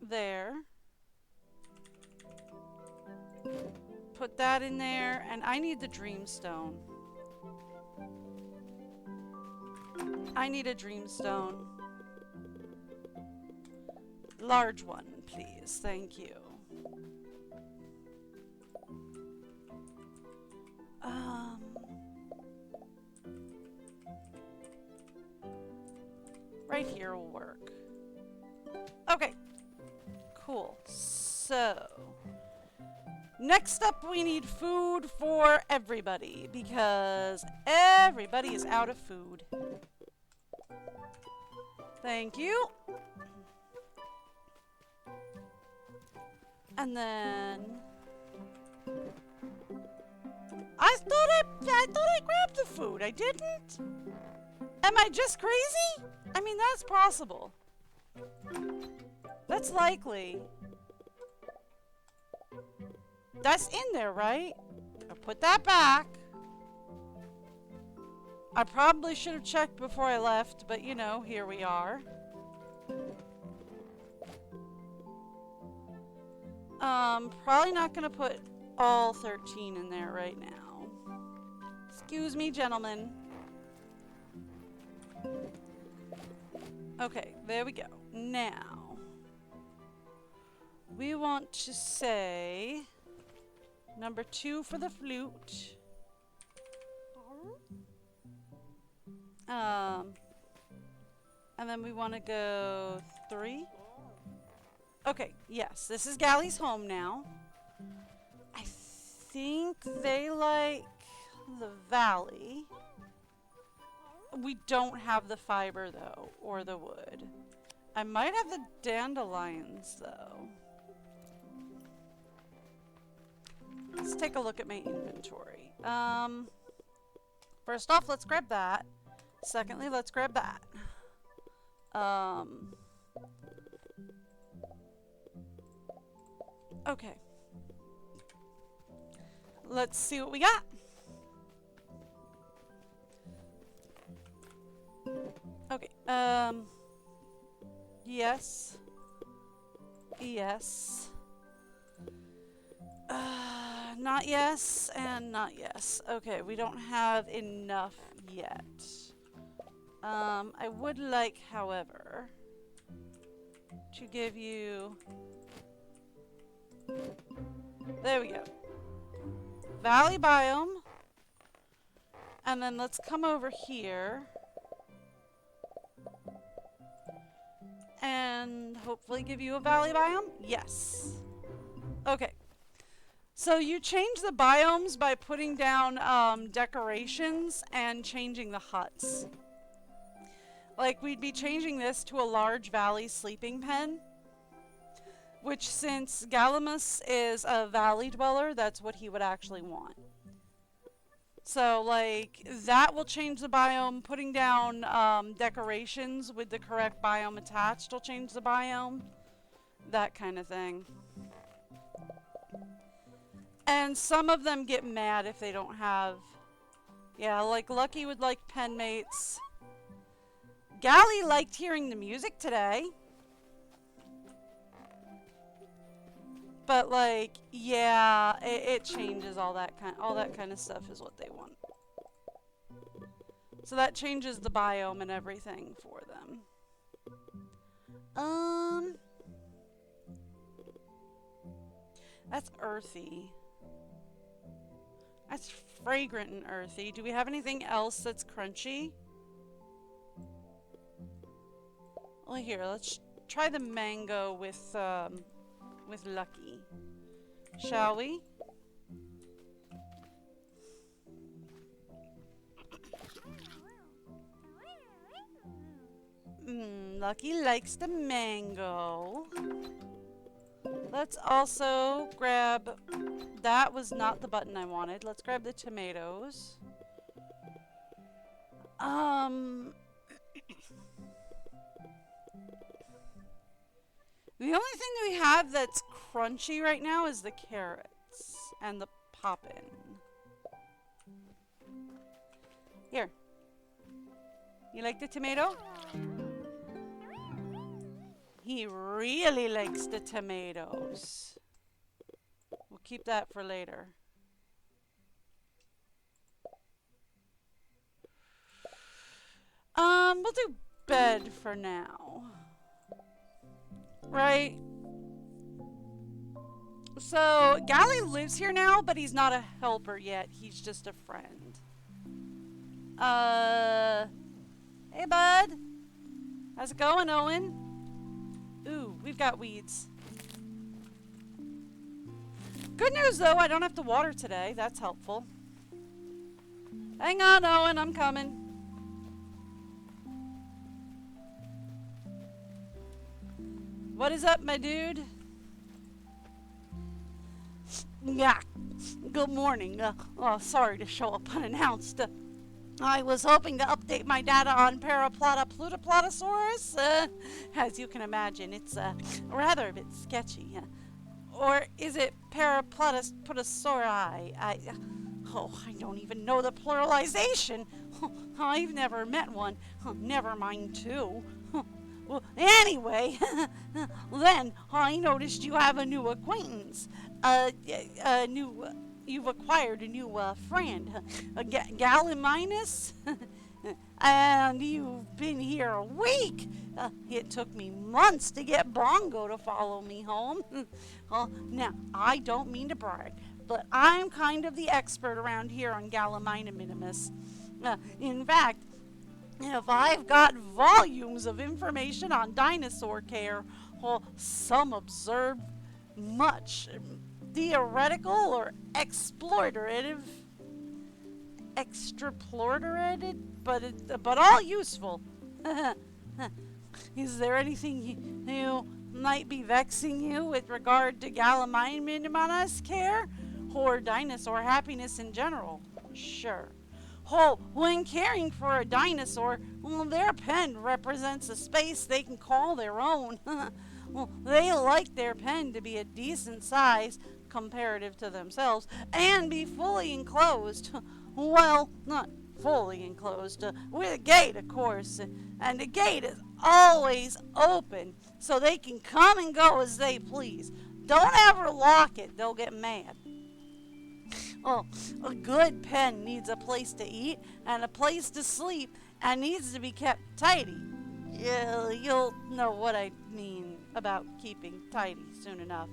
There. Put that in there, and I need the dreamstone. I need a dreamstone. Large one, please. Thank you. Right here will work. Okay. Cool. So, next up we need food for everybody because everybody is out of food. Thank you. And then I thought I grabbed the food. I didn't. Am I just crazy? I mean, that's possible. That's likely. That's in there, right? I'll put that back. I probably should have checked before I left, but you know, here we are. Probably not gonna put all 13 in there right now. Excuse me, gentlemen. Okay, there we go. Now, we want to say number 2 for the flute. And then we want to go 3. Okay, yes, this is Galley's home now. I think they like the valley. We don't have the fiber, though, or the wood. I might have the dandelions, though. Let's take a look at my inventory. First off, let's grab that. Secondly, let's grab that. Okay. Let's see what we got. Okay, yes. Yes. Not yes, and not yes. Okay, we don't have enough yet. I would like, however, to give you... There we go. Valley biome. And then let's come over here. And hopefully give you a valley biome? Yes. Okay. So you change the biomes by putting down decorations and changing the huts. Like, we'd be changing this to a large valley sleeping pen. Which, since Galamus is a valley dweller, that's what he would actually want. So, like, that will change the biome. Putting down decorations with the correct biome attached will change the biome. That kind of thing. And some of them get mad if they don't have... Yeah, like Lucky would like pen mates. Gally liked hearing the music today. But like, yeah, it changes all that kind of stuff is what they want. So that changes the biome and everything for them. That's earthy. That's fragrant and earthy. Do we have anything else that's crunchy? Well, here, let's try the mango with Lucky. Shall we? Lucky likes the mango. Let's also grab... That was not the button I wanted. Let's grab the tomatoes. The only thing we have that's crunchy right now is the carrots and the poppin'. Here. You like the tomato? He really likes the tomatoes. We'll keep that for later. We'll do bed for now. Right? So, Gally lives here now, but he's not a helper yet. He's just a friend. Hey, bud. How's it going, Owen? Ooh, we've got weeds. Good news, though, I don't have to water today. That's helpful. Hang on, Owen, I'm coming. What is up, my dude? Yeah, good morning. Sorry to show up unannounced. I was hoping to update my data on Paraplata Plutoplotosaurus. As you can imagine, it's rather a bit sketchy. Or is it Paraplatus Putosauri? I don't even know the pluralization. I've never met one. Never mind two. Well, anyway, then I noticed you have a new acquaintance. You've acquired a new friend, Gallimimus, and you've been here a week. It took me months to get Bongo to follow me home. Now, I don't mean to brag, but I'm kind of the expert around here on Gallimimus. In fact, if I've got volumes of information on dinosaur care, some observed much theoretical or explorative, but all useful. Is there anything you might be vexing you with regard to Gallimimus care or dinosaur happiness in general? Sure. When caring for a dinosaur, their pen represents a space they can call their own. They like their pen to be a decent size comparative to themselves and be fully enclosed. Well, not fully enclosed, with a gate, of course. And the gate is always open so they can come and go as they please. Don't ever lock it, they'll get mad. A good pen needs a place to eat and a place to sleep and needs to be kept tidy. You'll know what I mean about keeping tidy soon enough.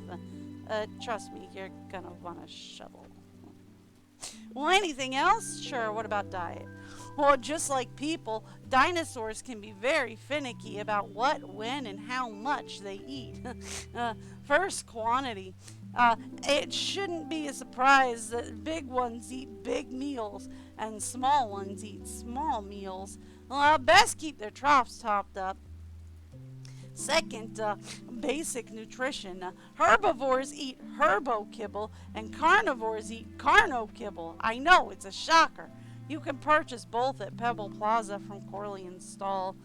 Trust me, you're gonna want a shovel. Well, anything else? Sure, what about diet? Well, just like people, dinosaurs can be very finicky about what, when, and how much they eat. First, quantity. It shouldn't be a surprise that big ones eat big meals and small ones eat small meals. Best keep their troughs topped up. Second, basic nutrition. Herbivores eat herbo-kibble and carnivores eat carno-kibble. I know, it's a shocker. You can purchase both at Pebble Plaza from Corley and Stall.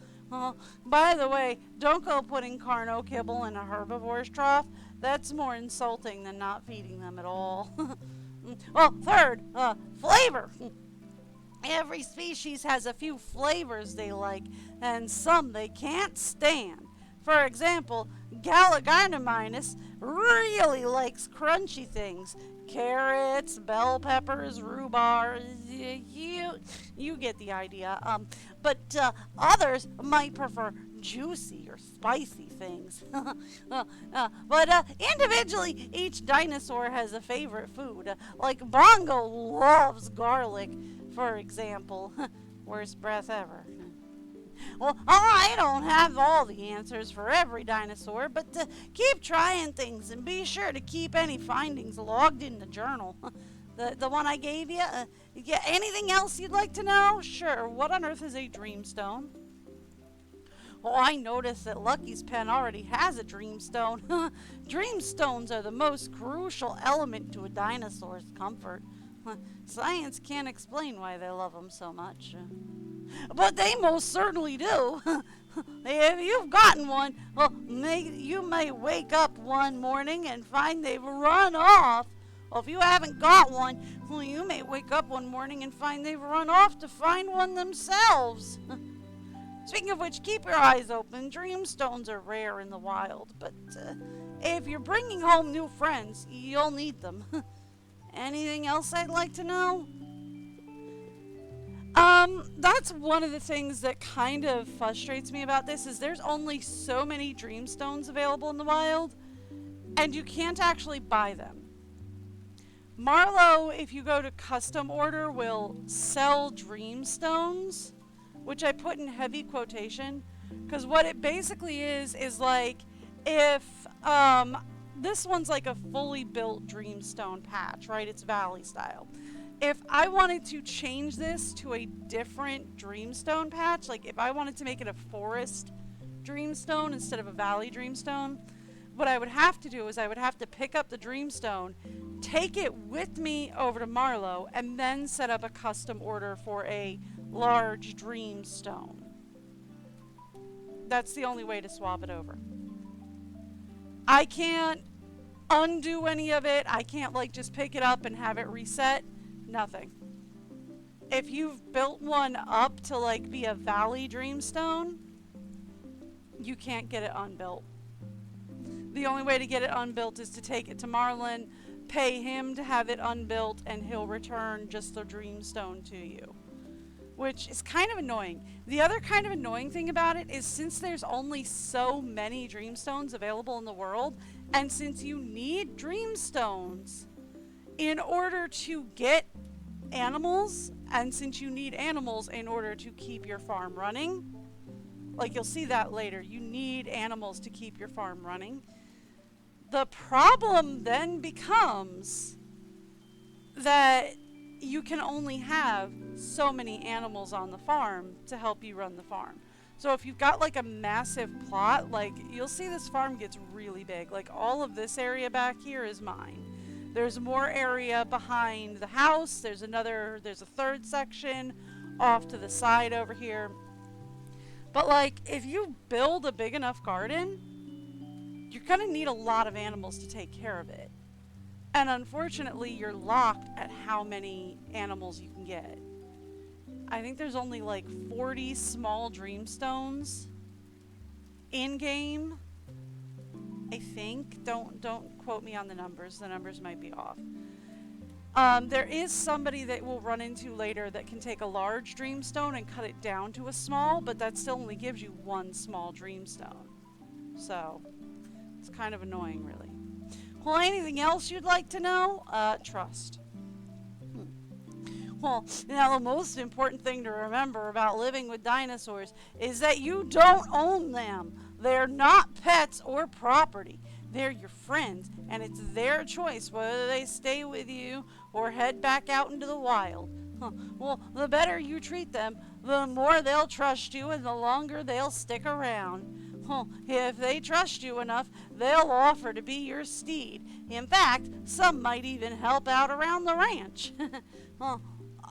By the way, don't go putting carno-kibble in a herbivore's trough. That's more insulting than not feeding them at all. Well, third, flavor. Every species has a few flavors they like, and some they can't stand. For example, Gallimimus really likes crunchy things. Carrots, bell peppers, rhubarb, you get the idea. But others might prefer juicy or spicy things. But individually, each dinosaur has a favorite food. Like Bongo loves garlic, for example. Worst breath ever. Well, I don't have all the answers for every dinosaur, but keep trying things and be sure to keep any findings logged in the journal. The one I gave you? Yeah, anything else you'd like to know? Sure, what on earth is a dreamstone? Oh, I noticed that Lucky's pen already has a dreamstone. Dreamstones are the most crucial element to a dinosaur's comfort. Science can't explain why they love them so much. But they most certainly do. If you've gotten one, well, you may wake up one morning and find they've run off. Well, if you haven't got one, well, you may wake up one morning and find they've run off to find one themselves. Speaking of which, keep your eyes open. Dreamstones are rare in the wild, but if you're bringing home new friends, you'll need them. Anything else I'd like to know? That's one of the things that kind of frustrates me about this is there's only so many dreamstones available in the wild, and you can't actually buy them. Marlowe, if you go to custom order, will sell dreamstones, which I put in heavy quotation, because what it basically is like if this one's like a fully built dreamstone patch, right? It's valley style. If I wanted to change this to a different dreamstone patch, like if I wanted to make it a forest dreamstone instead of a valley dreamstone, what I would have to do is I would have to pick up the dreamstone, take it with me over to Marlowe, and then set up a custom order for a large dreamstone. That's the only way to swap it over. I can't undo any of it. I can't like just pick it up and have it reset. Nothing. If you've built one up to like be a valley dreamstone, you can't get it unbuilt. The only way to get it unbuilt is to take it to Marlin, pay him to have it unbuilt, and he'll return just the dreamstone to you. Which is kind of annoying. The other kind of annoying thing about it is since there's only so many dreamstones available in the world, and since you need dreamstones in order to get animals, and since you need animals in order to keep your farm running, like you'll see that later, you need animals to keep your farm running. The problem then becomes that you can only have so many animals on the farm to help you run the farm. So if you've got like a massive plot, like you'll see this farm gets really big. Like all of this area back here is mine. There's more area behind the house. There's a third section off to the side over here. But like if you build a big enough garden, you're gonna need a lot of animals to take care of it. And unfortunately, you're locked at how many animals you can get. I think there's only like 40 small dreamstones in game. I think. Don't quote me on the numbers. The numbers might be off. There is somebody that we'll run into later that can take a large dreamstone and cut it down to a small, but that still only gives you one small dreamstone. So it's kind of annoying, really. Well, anything else you'd like to know? Trust. Well, now the most important thing to remember about living with dinosaurs is that you don't own them. They're not pets or property. They're your friends, and it's their choice whether they stay with you or head back out into the wild. Well, the better you treat them, the more they'll trust you and the longer they'll stick around. If they trust you enough, they'll offer to be your steed. In fact, some might even help out around the ranch.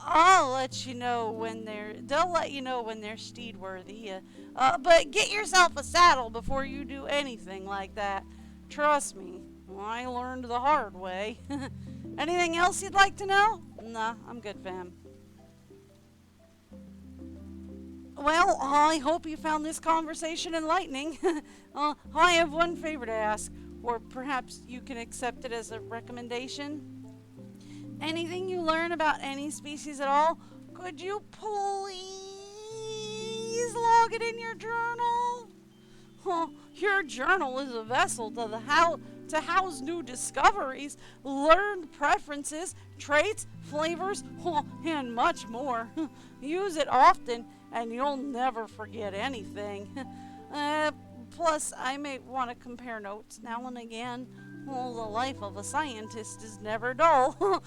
I'll let you know when they'll let you know when they're steed worthy. But get yourself a saddle before you do anything like that. Trust me, I learned the hard way. Anything else you'd like to know? Nah, I'm good, fam. Well, I hope you found this conversation enlightening. I have one favor to ask, or perhaps you can accept it as a recommendation. Anything you learn about any species at all, could you please log it in your journal? Your journal is a vessel to house new discoveries, learned preferences, traits, flavors, and much more. Use it often, and you'll never forget anything. uh, Plus, I may want to compare notes now and again. Well, the life of a scientist is never dull.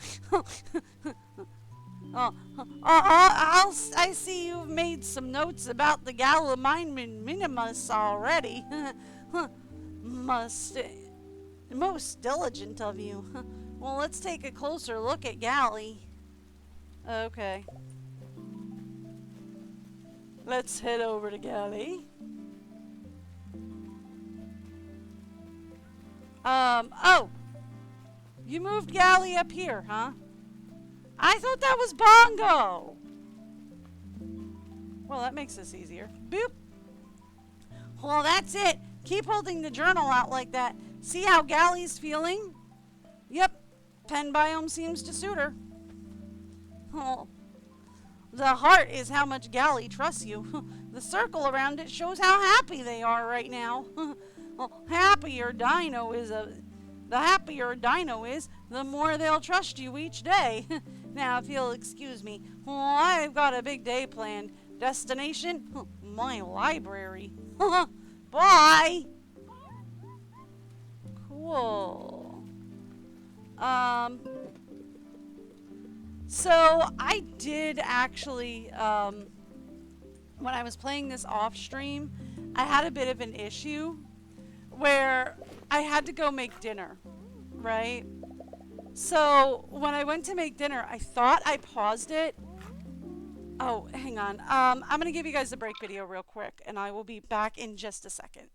I see you've made some notes about the Gallimimus minimus already. Must Most diligent of you. Well, let's take a closer look at Galley. Okay, let's head over to Galley. Oh, you moved Galley up here, huh? I thought that was Bongo. Well, that makes this easier. Boop. Well, that's it. Keep holding the journal out like that. See how Galley's feeling? Yep, pen biome seems to suit her. Oh, the heart is how much Galley trusts you. The circle around it shows how happy they are right now. Well, the happier a dino is, the more they'll trust you each day. Now, if you'll excuse me, well, I've got a big day planned. Destination? My library. Bye. Cool. Um, so I did actually, when I was playing this off stream, I had a bit of an issue where I had to go make dinner, right? So when I went to make dinner, I thought I paused it. Oh, hang on. I'm going to give you guys the break video real quick, and I will be back in just a second.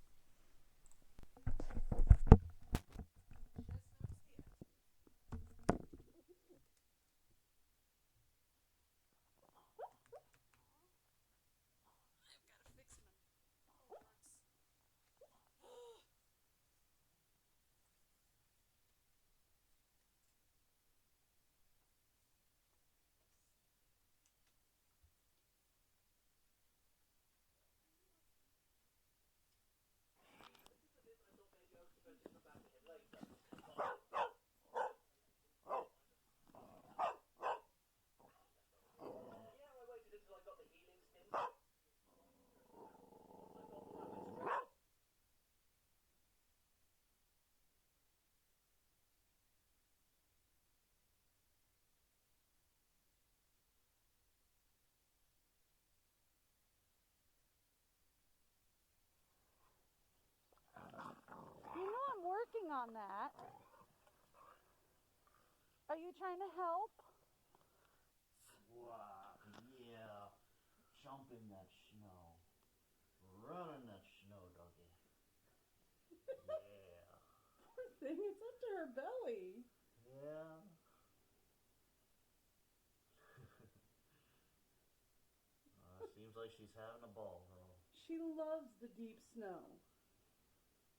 You know I'm working on that. Are you trying to help? Wow, yeah. Jump in that snow. Run in that snow, doggy. Yeah. Poor thing, it's up to her belly. Yeah. Seems like she's having a ball, though. She loves the deep snow.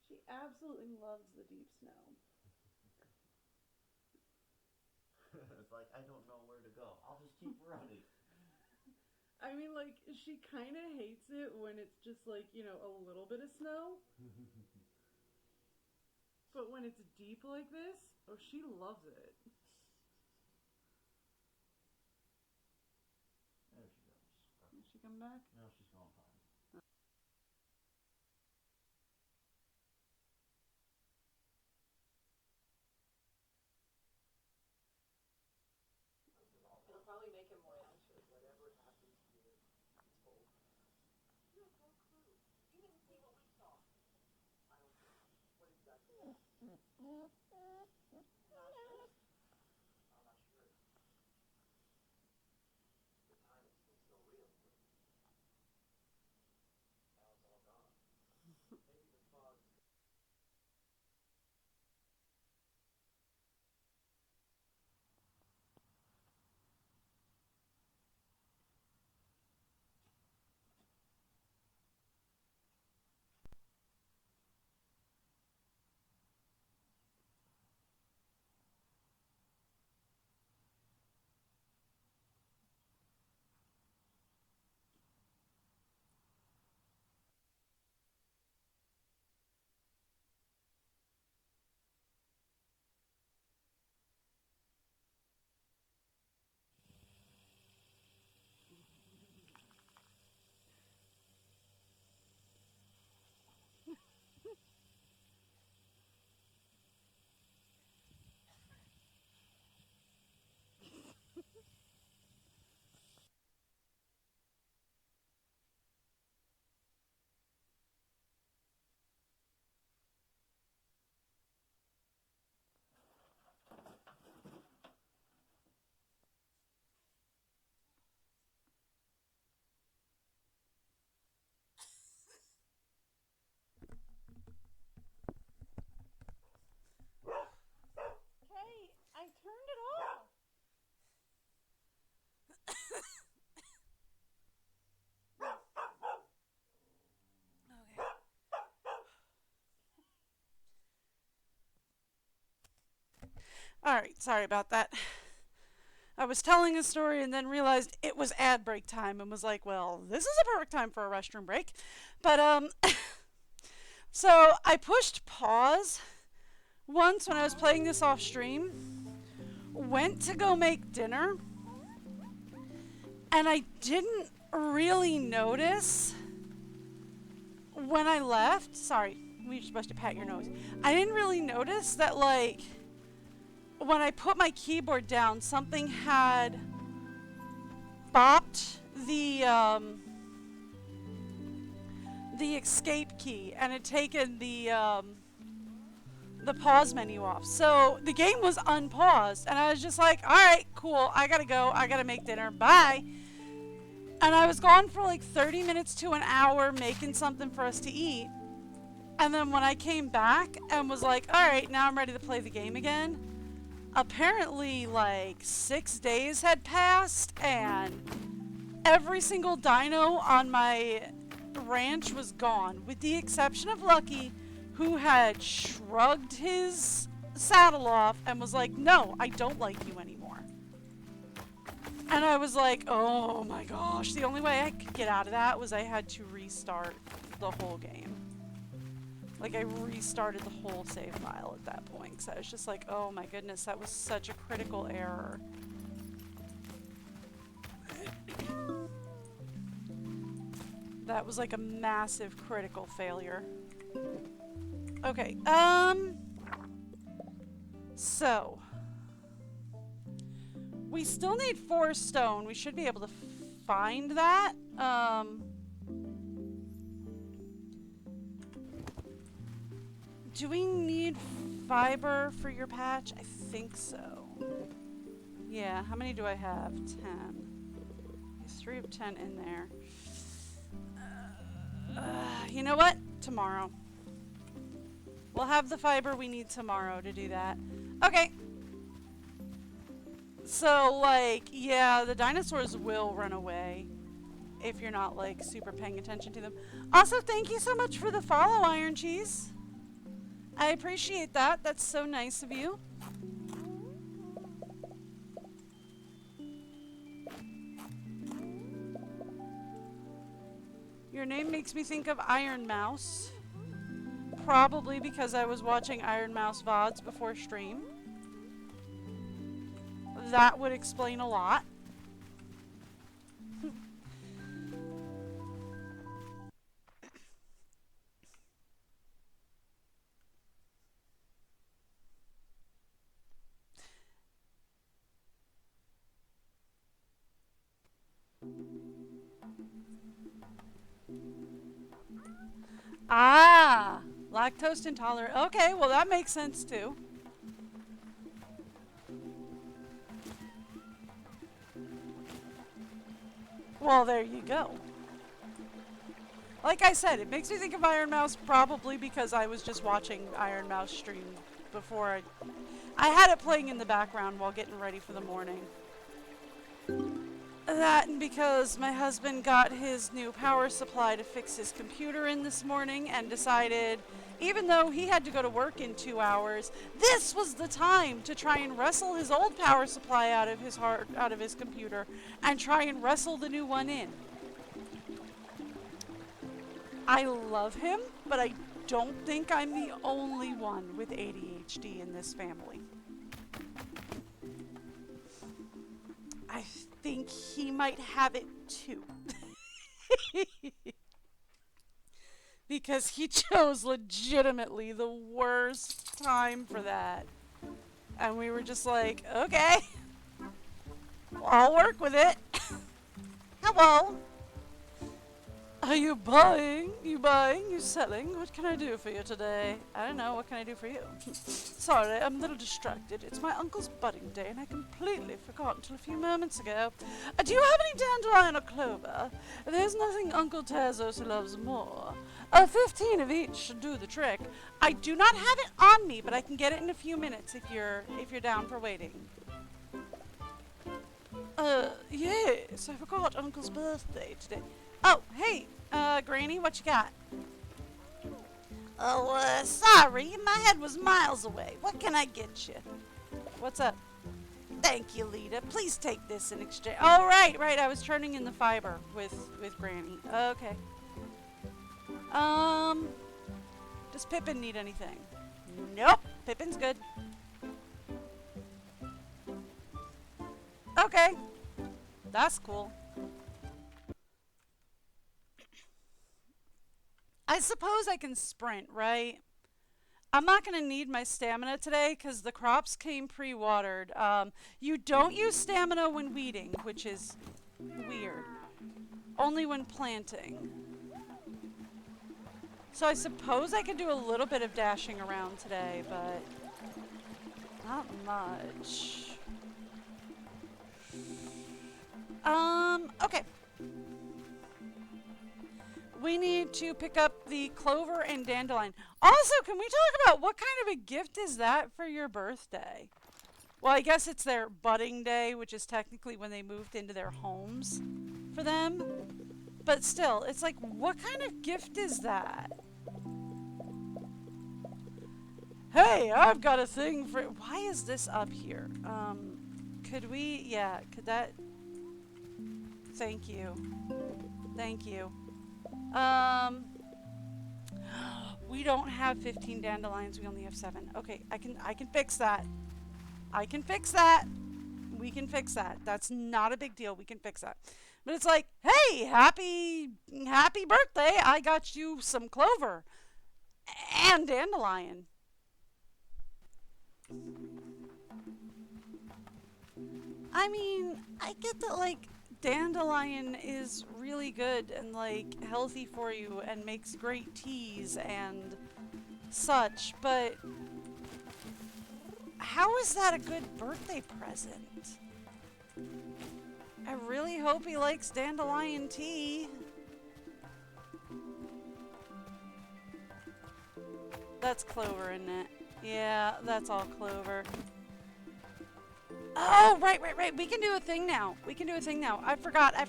She absolutely loves the deep snow. It's like, I don't know where to go. I'll just keep running. I mean, like, she kind of hates it when it's just like, you know, a little bit of snow. But when it's deep like this, oh, she loves it. There she goes. Did she come back? Now she's going fine. It'll probably make him more anxious. Whatever happens here, it's cold. You have no clue. You didn't see what we saw. I don't know. What exactly? I'm not sure. The timing seems so real, but now it's all gone. Maybe the fog. Alright, sorry about that. I was telling a story and then realized it was ad break time and was like, well, this is a perfect time for a restroom break. But, so I pushed pause once when I was playing this off stream, went to go make dinner, and I didn't really notice when I left. Sorry, we're supposed to pat your nose. I didn't really notice that, like, when I put my keyboard down, something had bopped the escape key and had taken the pause menu off. So the game was unpaused, and I was just like, all right, cool, I gotta go, I gotta make dinner, bye. And I was gone for like 30 minutes to an hour making something for us to eat. And then when I came back and was like, all right, now I'm ready to play the game again, apparently like 6 days had passed and every single dino on my ranch was gone, with the exception of Lucky, who had shrugged his saddle off and was like, no, I don't like you anymore. And I was like, oh my gosh, the only way I could get out of that was I had to restart the whole game. Like, I restarted the whole save file at that point, because I was just like, oh my goodness, that was such a critical error. That was like a massive critical failure. Okay, so we still need 4 stone. We should be able to find that. Do we need fiber for your patch? I think so. Yeah, how many do I have? 10. There's 3 of 10 in there. You know what? Tomorrow. We'll have the fiber we need tomorrow to do that. Okay. So, like, yeah, the dinosaurs will run away if you're not, like, super paying attention to them. Also, thank you so much for the follow, Iron Cheese. I appreciate that. That's so nice of you. Your name makes me think of Iron Mouse. Probably because I was watching Iron Mouse VODs before stream. That would explain a lot. Ah, lactose intolerant. Okay, well that makes sense too. Well, there you go. Like I said, it makes me think of Iron Mouse probably because I was just watching Iron Mouse stream before I had it playing in the background while getting ready for the morning. That and because my husband got his new power supply to fix his computer in this morning and decided, even though he had to go to work in 2 hours, this was the time to try and wrestle his old power supply out of his computer and try and wrestle the new one in. I love him, but I don't think I'm the only one with ADHD in this family. I think he might have it too. Because he chose legitimately the worst time for that. And we were just like, okay, I'll work with it. Hello. Are you buying? You buying? You selling? What can I do for you today? I don't know. What can I do for you? Sorry, I'm a little distracted. It's my uncle's budding day, and I completely forgot until a few moments ago. Do you have any dandelion or clover? There's nothing Uncle Tazos loves more. 15 of each should do the trick. I do not have it on me, but I can get it in a few minutes if you're down for waiting. Yes, I forgot Uncle's birthday today. Oh, hey, Granny, what you got? Oh, sorry, my head was miles away. What can I get you? What's up? Thank you, Lita. Please take this in exchange. Oh, right. I was turning in the fiber with Granny. Okay. Does Pippin need anything? Nope. Pippin's good. Okay. That's cool. I suppose I can sprint, right? I'm not going to need my stamina today because the crops came pre-watered. You don't use stamina when weeding, which is weird. Only when planting. So I suppose I could do a little bit of dashing around today, but not much. Okay. We need to pick up the clover and dandelion. Also, can we talk about what kind of a gift is that for your birthday? Well, I guess it's their budding day, which is technically when they moved into their homes for them. But still, it's like, what kind of gift is that? Hey, I've got a thing for... Why is this up here? Could we... Yeah, could that... Thank you. Thank you. We don't have 15 dandelions. We only have 7. Okay, I can fix that. I can fix that. We can fix that. That's not a big deal. We can fix that. But it's like, hey, happy birthday. I got you some clover and dandelion. I mean, I get that, like, dandelion is really good and, like, healthy for you and makes great teas and such, but how is that a good birthday present? I really hope he likes dandelion tea. That's clover, isn't it? Yeah, that's all clover. Oh, right. We can do a thing now. I forgot. I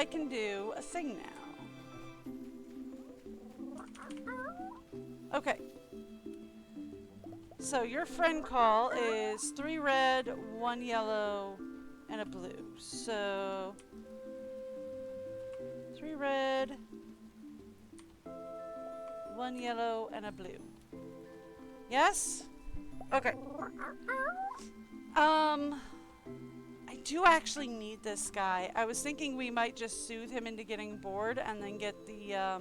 can do a thing now. Okay. So your friend call is 3 red, 1 yellow, and a blue. So 3 red, 1 yellow, and a blue. Yes? Okay. I do actually need this guy. I was thinking we might just soothe him into getting bored and then get the,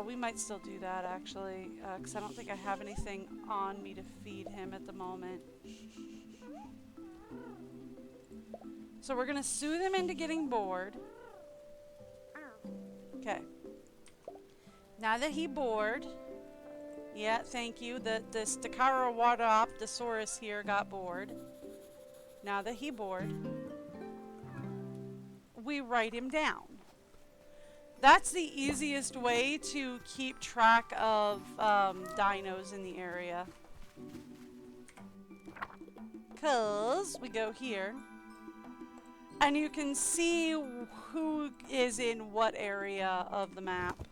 we might still do that actually, because I don't think I have anything on me to feed him at the moment. So we're gonna soothe him into getting bored. Okay. Now that he's bored, yeah, thank you. The Stachyrowadoptosaurus here got bored. Now that he's bored, we write him down. That's the easiest way to keep track of dinos in the area. 'Cause we go here, and you can see who is in what area of the map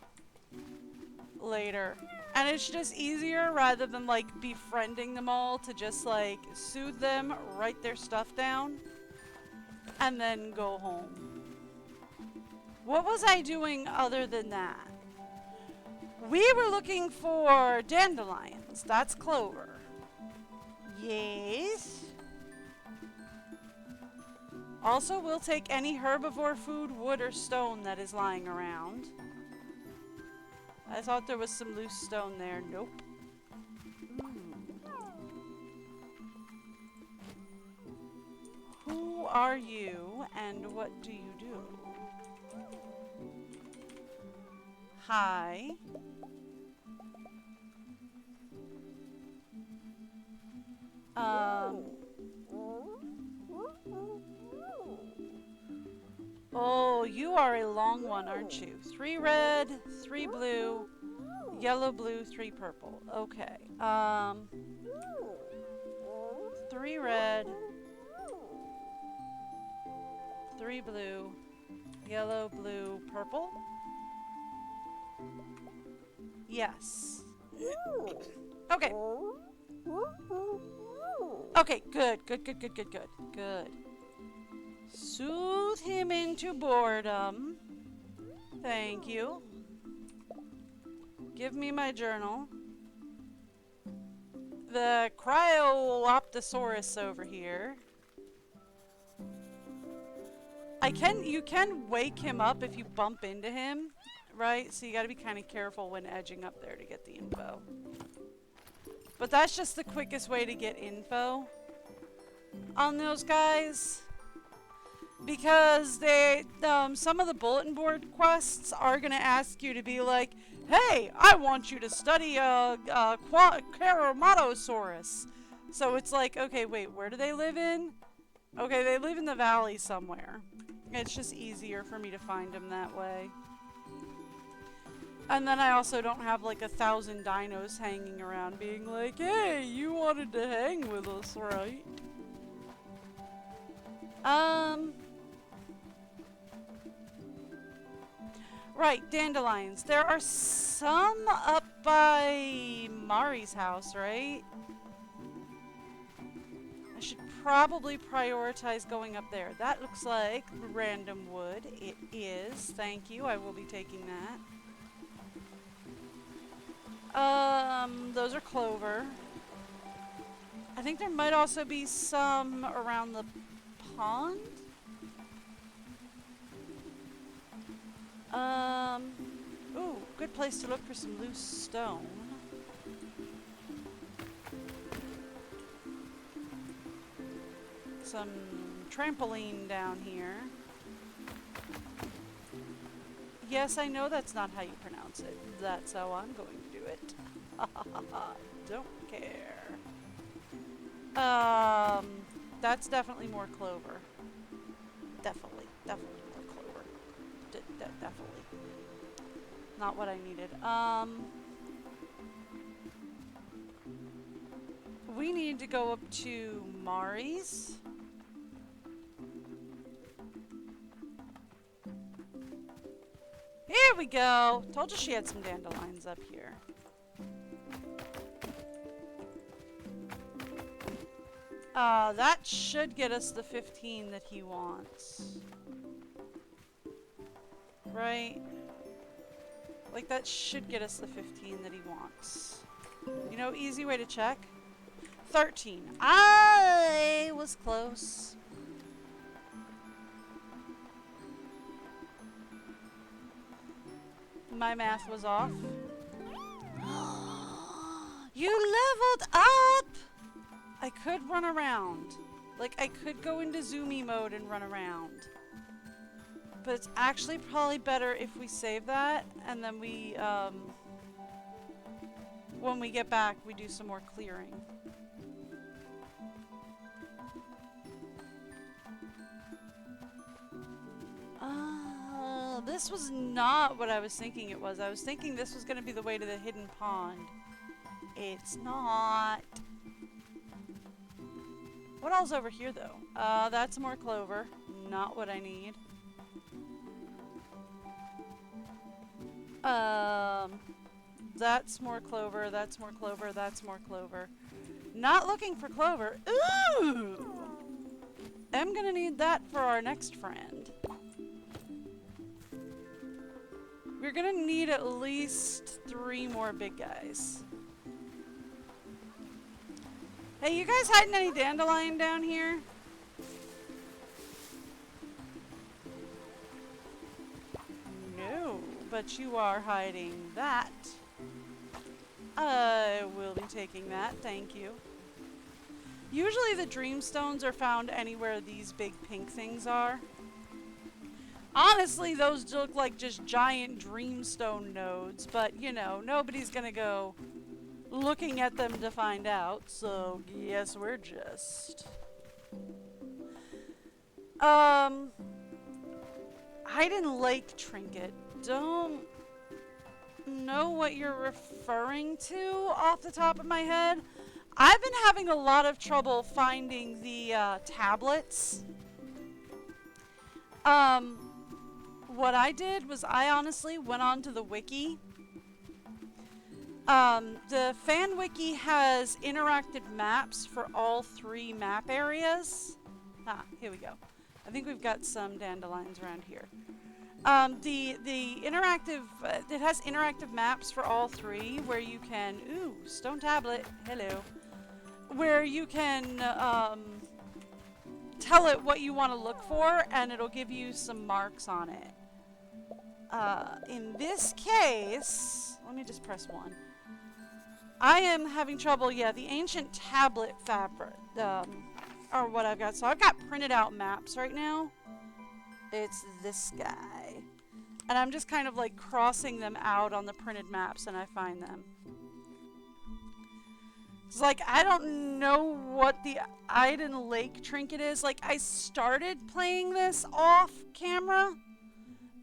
later. And it's just easier rather than like befriending them all to just like soothe them, write their stuff down, and then go home. What was I doing other than that? We were looking for dandelions. That's clover. Yes. Also, we'll take any herbivore food, wood, or stone that is lying around. I thought there was some loose stone there. Nope. Who are you and what do you do? Hi. Oh, you are a long one, aren't you? 3 red, 3 blue, yellow, blue, 3 purple. Okay. 3 red, 3 blue, yellow, blue, purple. Yes. Okay. Okay, good, good, good, good, good, good, good. Soothe him into boredom. Thank you. Give me my journal. The Cryoptosaurus over here. You can wake him up if you bump into him, right? So you gotta be kind of careful when edging up there to get the info. But that's just the quickest way to get info on those guys. Because some of the bulletin board quests are gonna ask you to be like, hey, I want you to study Keramatosaurus. So it's like, okay, wait, where do they live in? Okay, they live in the valley somewhere. It's just easier for me to find them that way. And then I also don't have like 1,000 dinos hanging around being like, hey, you wanted to hang with us, right? Right, dandelions. There are some up by Mari's house, right? I should probably prioritize going up there. That looks like random wood. It is. Thank you. I will be taking that. Those are clover. I think there might also be some around the pond. Ooh, good place to look for some loose stone. Some trampoline down here. Yes, I know that's not how you pronounce it. That's how I'm going to do it. Don't care. That's definitely more clover. Definitely more clover. Definitely. Not what I needed. We need to go up to Mari's. Here we go. Told you she had some dandelions up here. That should get us the 15 that he wants. Right? Like, that should get us the 15 that he wants. You know, easy way to check. 13. I was close. My math was off. You leveled up! I could run around. Like, I could go into zoomy mode and run around. But it's actually probably better if we save that, and then we, when we get back, we do some more clearing. This was not what I was thinking it was. I was thinking this was going to be the way to the hidden pond. It's not. What else over here, though? That's more clover. Not what I need. That's more clover. That's more clover. That's more clover. Not looking for clover. Ooh! I'm gonna need that for our next friend. We're gonna need at least 3 more big guys. Hey, you guys hiding any dandelion down here? No, but you are hiding that. I will be taking that, thank you. Usually the dreamstones are found anywhere these big pink things are. Honestly, those look like just giant dreamstone nodes, but you know, nobody's gonna go looking at them to find out, so yes, we're just... Hidden Lake Trinket. Don't know what you're referring to off the top of my head. I've been having a lot of trouble finding the tablets. What I did was I honestly went onto the wiki The fan wiki has interactive maps for all 3 map areas. Ah, here we go. I think we've got some dandelions around here. The interactive, it has interactive maps for all 3 where you can, ooh, stone tablet, hello. Where you can, tell it what you want to look for and it'll give you some marks on it. In this case, let me just press 1. I am having trouble, yeah, the ancient tablet fabric, are what I've got. So I've got printed out maps right now. It's this guy. And I'm just kind of like crossing them out on the printed maps and I find them. It's like, I don't know what the Iden Lake trinket is. Like, I started playing this off camera,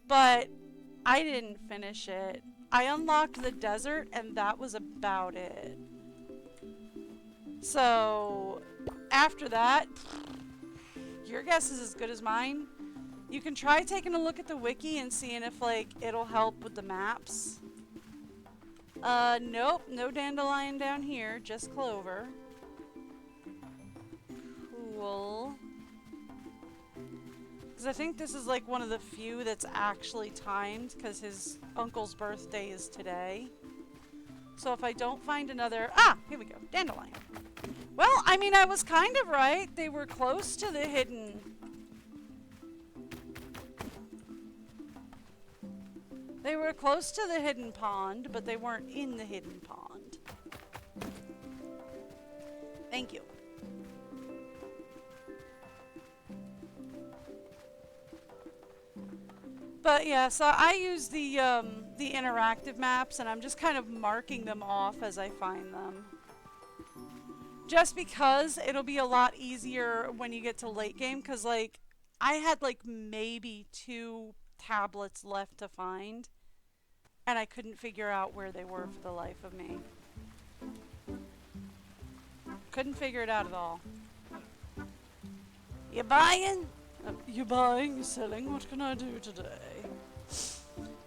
but I didn't finish it. I unlocked the desert and that was about it. So, after that, your guess is as good as mine. You can try taking a look at the wiki and seeing if, like, it'll help with the maps. Nope, no dandelion down here, just clover. Cool. Because I think this is, like, one of the few that's actually timed, because his uncle's birthday is today. So if I don't find another... Ah, here we go, dandelion. Well, I mean, I was kind of right. They were close to the hidden... They were close to the hidden pond, but they weren't in the hidden pond. Thank you. But yeah, so I use the interactive maps, and I'm just kind of marking them off as I find them. Just because it'll be a lot easier when you get to late game, because like I had like maybe 2 tablets left to find. And I couldn't figure out where they were for the life of me. Couldn't figure it out at all. You buying? You buying, you selling? What can I do today?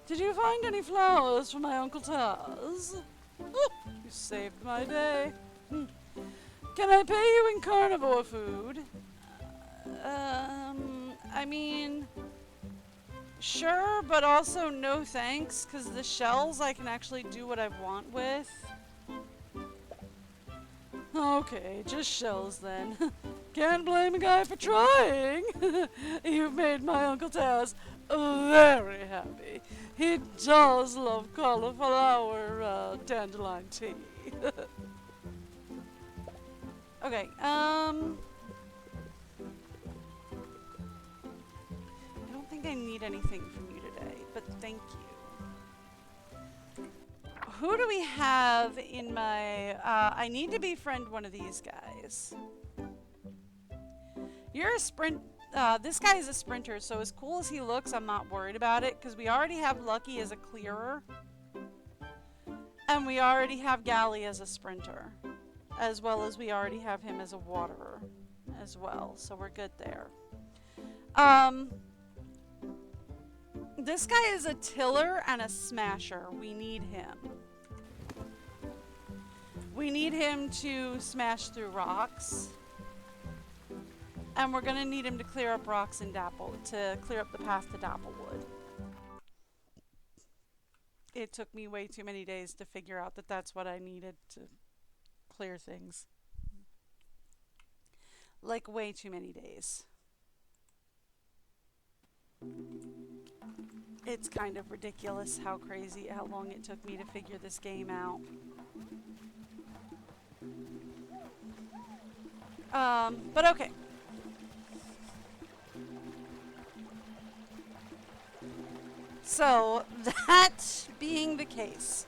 Did you find any flowers for my Uncle Taz? Oh, you saved my day. Can I pay you in carnivore food? I mean... Sure, but also no thanks, because the shells I can actually do what I want with. Okay, just shells then. Can't blame a guy for trying. You've made my Uncle Taz very happy. He does love cauliflower dandelion tea. Okay, I need anything from you today, but thank you. Who do we have in my... I need to befriend one of these guys. You're a sprint... this guy is a sprinter, so as cool as he looks, I'm not worried about it, because we already have Lucky as a clearer. And we already have Gally as a sprinter. As well as we already have him as a waterer as well, so we're good there. This guy is a tiller and a smasher. We need him. We need him to smash through rocks. And we're going to need him to clear up rocks and to clear up the path to Dapplewood. It took me way too many days to figure out that that's what I needed to clear things. Like way too many days. It's kind of ridiculous how long it took me to figure this game out. But okay. So, that being the case.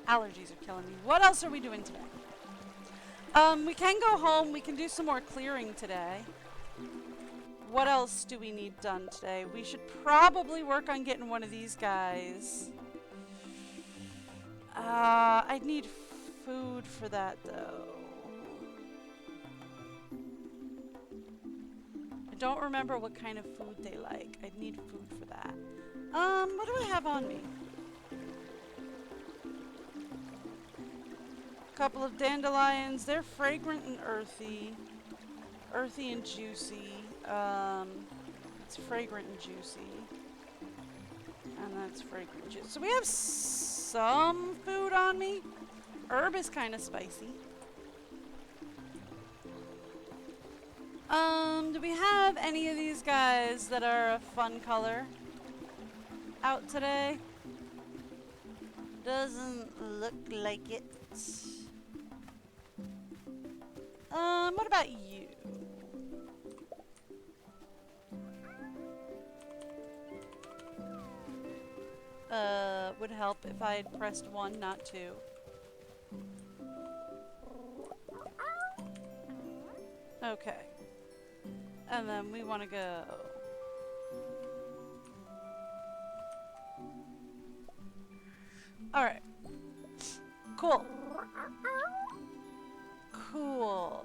Allergies are killing me. What else are we doing today? We can go home. We can do some more clearing today. What else do we need done today? We should probably work on getting one of these guys. I'd need food for that, though. I don't remember what kind of food they like. I'd need food for that. What do I have on me? Couple of dandelions. They're fragrant and earthy. Earthy and juicy. It's fragrant and juicy. And that's fragrant juice. So we have some food on me. Herb is kind of spicy. Do we have any of these guys that are a fun color out today? Doesn't look like it. What about you? Would help if I had pressed 1, not 2. Okay. And then we want to go. Alright. Cool. Cool.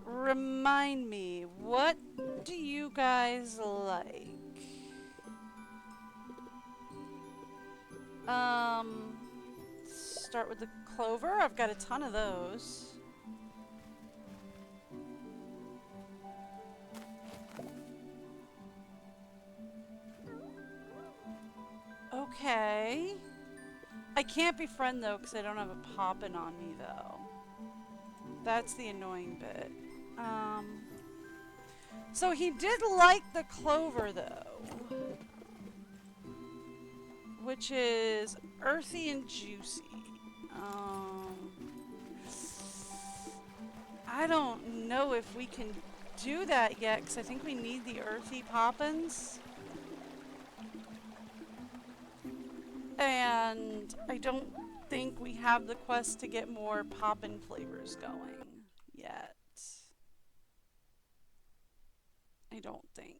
Remind me, what do you guys like? Start with the clover. I've got a ton of those. Okay. I can't befriend though because I don't have a poppin' on me though. That's the annoying bit. So he did like the clover though, which is earthy and juicy. I don't know if we can do that yet because I think we need the earthy poppins. And I don't think we have the quest to get more poppin' flavors going yet. I don't think.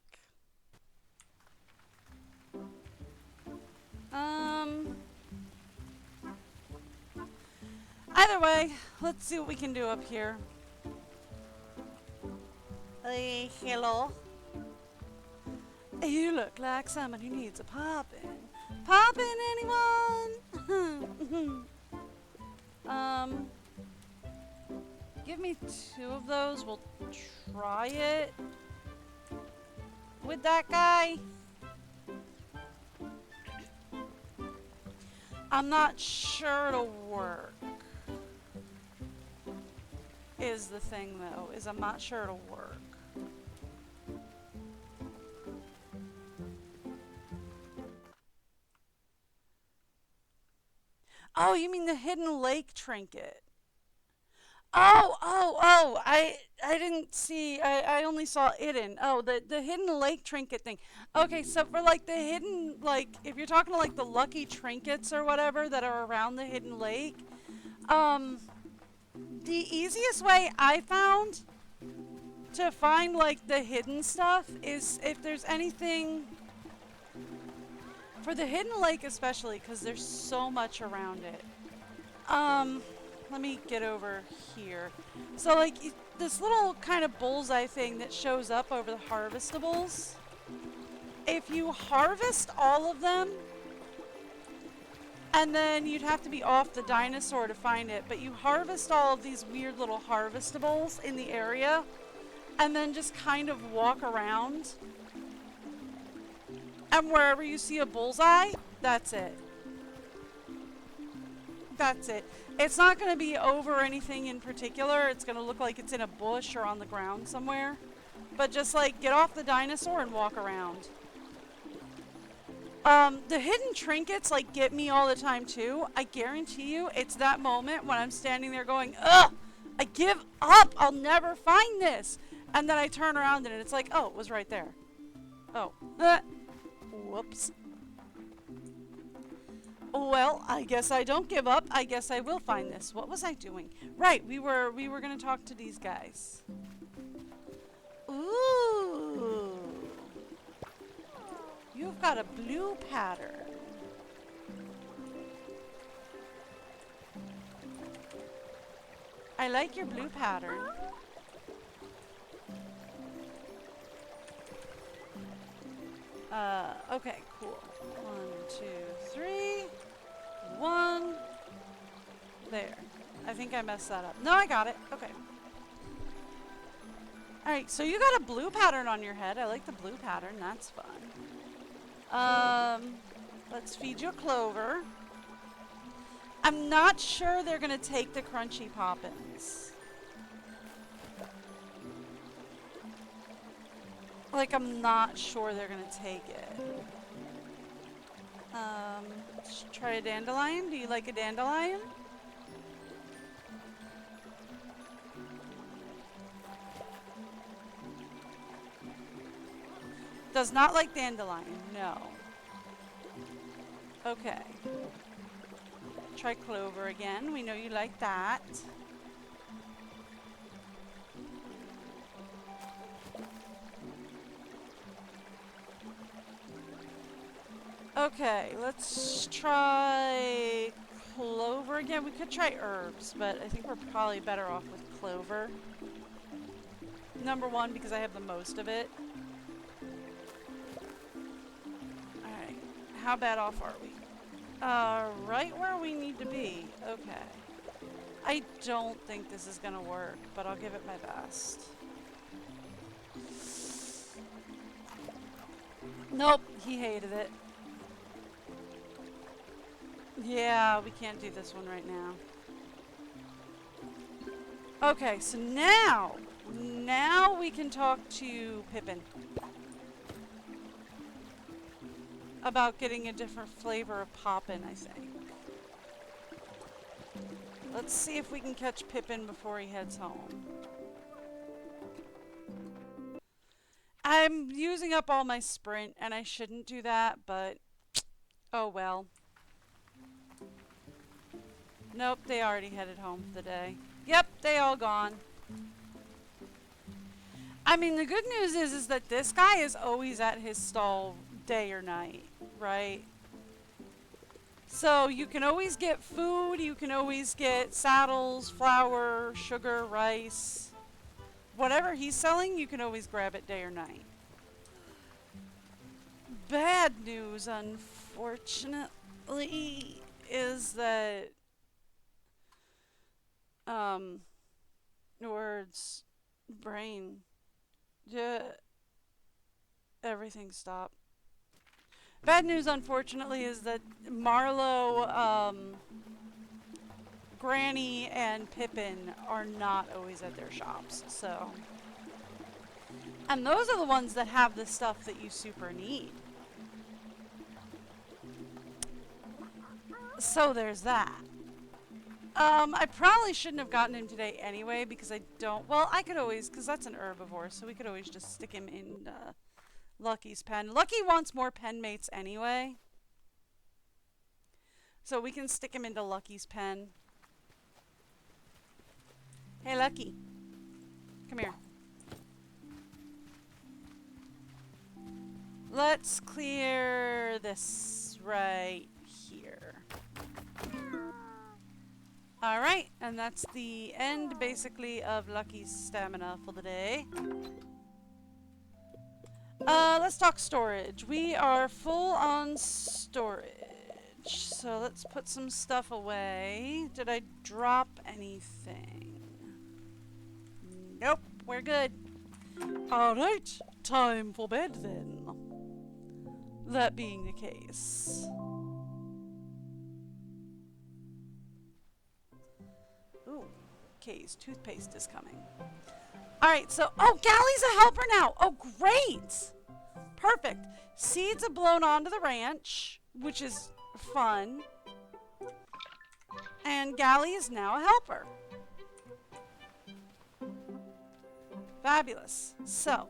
Either way, let's see what we can do up here. Hello. You look like someone who needs a poppin'. Poppin', anyone? Give me 2 of those. We'll try it with that guy. I'm not sure it'll work. Is the thing though, is I'm not sure it'll work. Oh, you mean the hidden lake trinket? Oh, I didn't see, I only saw Iden. Oh, the hidden lake trinket thing. Okay, so for like the hidden, like, if you're talking to like the lucky trinkets or whatever that are around the hidden lake, the easiest way I found to find like the hidden stuff is if there's anything, for the hidden lake especially, because there's so much around it. Let me get over here. So like this little kind of bullseye thing that shows up over the harvestables, if you harvest all of them, and then you'd have to be off the dinosaur to find it, but you harvest all of these weird little harvestables in the area, and then just kind of walk around, and wherever you see a bullseye, that's it. That's it. It's not going to be over anything in particular. It's going to look like it's in a bush or on the ground somewhere. But just like get off the dinosaur and walk around. The hidden trinkets like get me all the time too. I guarantee you it's that moment when I'm standing there going, ugh, I give up. I'll never find this. And then I turn around and it's like, oh, it was right there. Oh, whoops. Well, I guess I don't give up. I guess I will find this. What was I doing? Right, we were going to talk to these guys. Ooh. You've got a blue pattern. I like your blue pattern. Okay, cool. 1, 2, 3. 1, There. I think I messed that up. No, I got it. Okay. Alright, so you got a blue pattern on your head. I like the blue pattern. That's fun. Let's feed you a clover. I'm not sure they're going to take the crunchy poppins. Like, I'm not sure they're going to take it. Let's try a dandelion. Do you like a dandelion? Does not like dandelion, no. Okay. Try clover again. We know you like that. Okay, let's try clover again. We could try herbs, but I think we're probably better off with clover. Number one, because I have the most of it. Alright, how bad off are we? Right where we need to be. Okay. I don't think this is gonna work, but I'll give it my best. Nope, he hated it. Yeah, we can't do this one right now. Okay, so now we can talk to Pippin about getting a different flavor of poppin', I think. Let's see if we can catch Pippin before he heads home. I'm using up all my sprint, and I shouldn't do that, but oh well. Nope, they already headed home for the day. Yep, they all gone. I mean, the good news is that this guy is always at his stall day or night, right? So you can always get food, you can always get saddles, flour, sugar, rice. Whatever he's selling, you can always grab it day or night. Bad news, unfortunately, is that words, brain, everything stopped. Bad news, unfortunately, is that Marlowe, Granny, and Pippin are not always at their shops, so. And those are the ones that have the stuff that you super need. So there's that. I probably shouldn't have gotten him today anyway, because I don't, well, I could always, because that's an herbivore, so we could always just stick him in, Lucky's pen. Lucky wants more pen mates anyway. So we can stick him into Lucky's pen. Hey, Lucky. Come here. Let's clear this right here. Alright, and that's the end, basically, of Lucky's stamina for the day. Let's talk storage. We are full on storage. So let's put some stuff away. Did I drop anything? Nope, we're good. Alright, time for bed then. That being the case. Ooh, Kay's toothpaste is coming. Alright, so, oh, Gally's a helper now. Oh, great. Perfect. Seeds have blown onto the ranch, which is fun. And Gally is now a helper. Fabulous. So,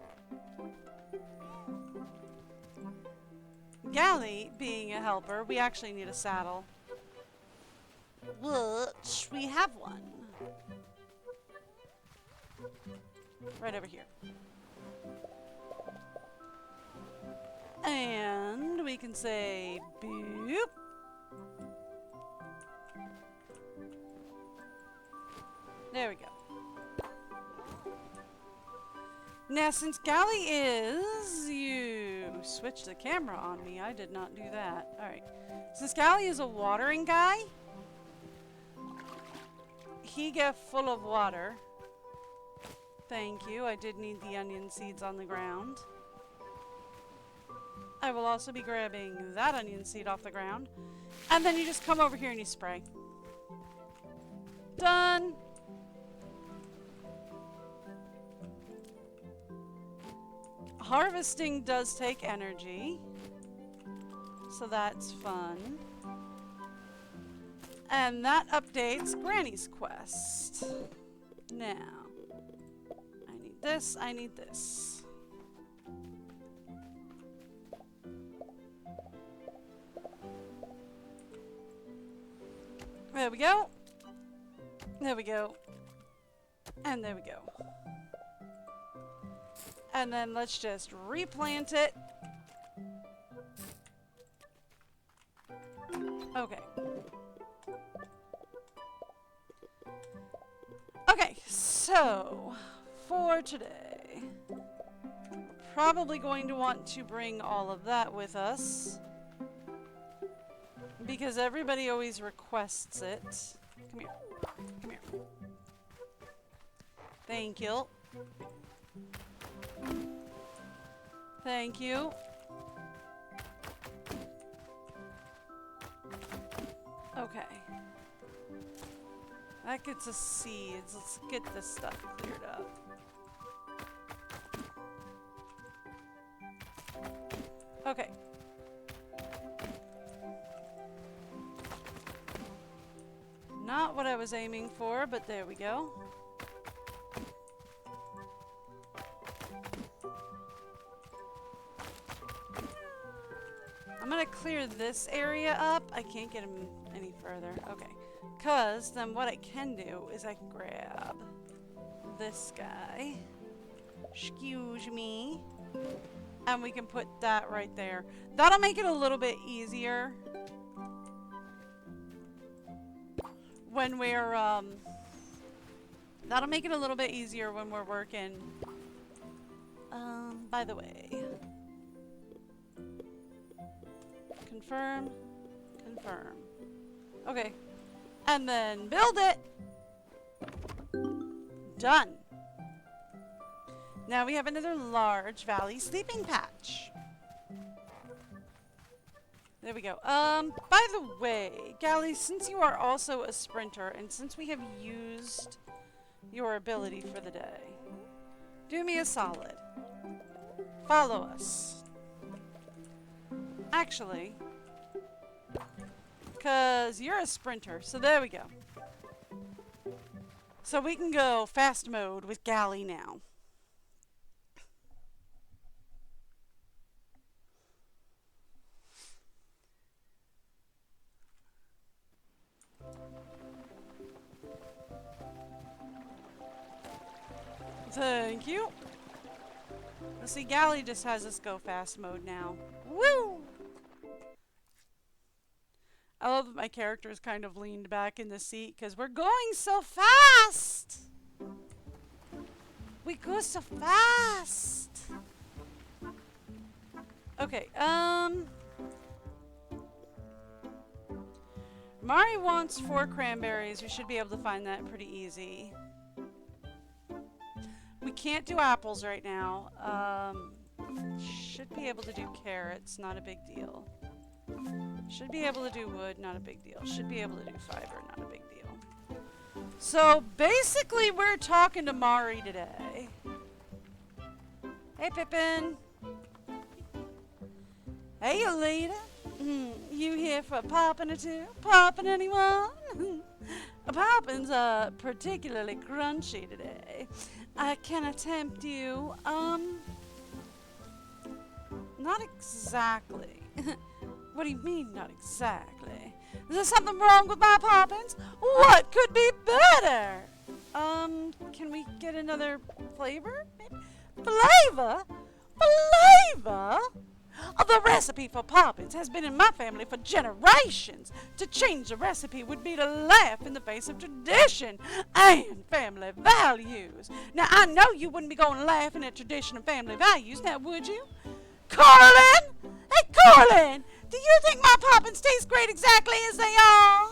Gally being a helper, we actually need a saddle. Which we have one. Right over here. And we can say boop. There we go. Now, since Gally is... You switched the camera on me. I did not do that. Alright. Since Gally is a watering guy, he get full of water. Thank you. I did need the onion seeds on the ground. I will also be grabbing that onion seed off the ground. And then you just come over here and you spray. Done. Harvesting does take energy. So that's fun. And that updates Granny's quest. Now, I need this, I need this. There we go. There we go. And there we go. And then let's just replant it. Okay. Okay, so for today, probably going to want to bring all of that with us because everybody always requests it. Come here. Come here. Thank you. Thank you. Okay. That gets us seeds. Let's get this stuff cleared up. Okay. Not what I was aiming for, but there we go. I'm gonna clear this area up. I can't get him any further. Okay. Because then what I can do is I can grab this guy. Excuse me. And we can put that right there. That'll make it a little bit easier when we're, that'll make it a little bit easier when we're working. By the way. Confirm. Confirm. Okay. And then build it. Done. Now we have another large valley sleeping patch. There we go. By the way, Gally, since you are also a sprinter, and since we have used your ability for the day, do me a solid. Follow us. Actually, because you're a sprinter, so there we go. So we can go fast mode with Gally now. Thank you. Let's see, Gally just has us go fast mode now. Woo! I love that my character is kind of leaned back in the seat because we're going so fast! We go so fast! Okay, Mari wants 4 cranberries. We should be able to find that pretty easy. We can't do apples right now. Should be able to do carrots, not a big deal. Should be able to do wood, not a big deal. Should be able to do fiber, not a big deal. So basically we're talking to Mari today. Hey Pippin. Hey Alita. You here for popping or two? Popping anyone? Poppin's particularly crunchy today. Can I tempt you? Not exactly. What do you mean, not exactly? Is there something wrong with my poppins? What could be better? Can we get another flavor? Flavor? Flavor? The recipe for poppins has been in my family for generations. To change the recipe would be to laugh in the face of tradition and family values. Now, I know you wouldn't be going laughing at tradition and family values, now would you? Carlin! Hey, Carlin! Do you think my poppins taste great exactly as they are?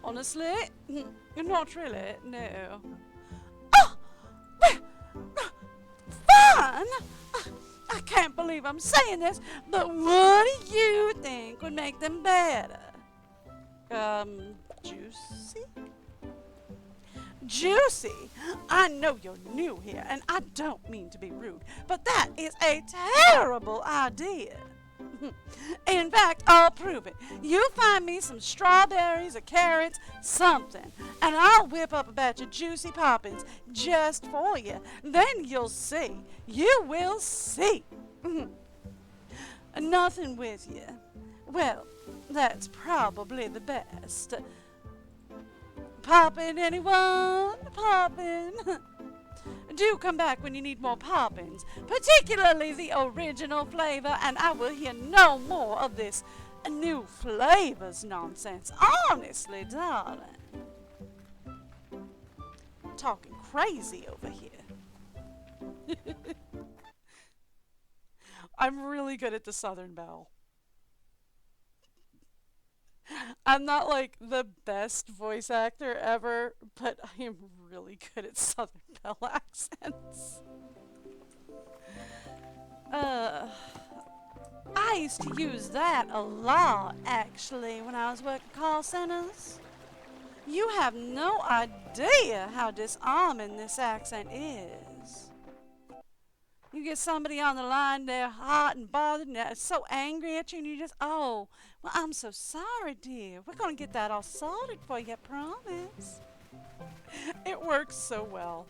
Honestly, not really, no. Oh! Fun! I can't believe I'm saying this, but what do you think would make them better? Juicy? Juicy? I know you're new here, and I don't mean to be rude, but that is a terrible idea. In fact, I'll prove it. You find me some strawberries or carrots, something, and I'll whip up a batch of juicy poppins just for you. Then you'll see. You will see. Nothing with you. Well, that's probably the best. Poppin', anyone? Poppin'? Do come back when you need more poppins, particularly the original flavor, and I will hear no more of this new flavors nonsense. Honestly, darling. Talking crazy over here. I'm really good at the Southern Belle. I'm not like the best voice actor ever, but I am really good at Southern Belle accents. I used to use that a lot, actually, when I was working call centers. You have no idea how disarming this accent is. You get somebody on the line, they're hot and bothered, and they're so angry at you, and you just, oh, well, I'm so sorry, dear. We're going to get that all sorted for you, I promise. It works so well.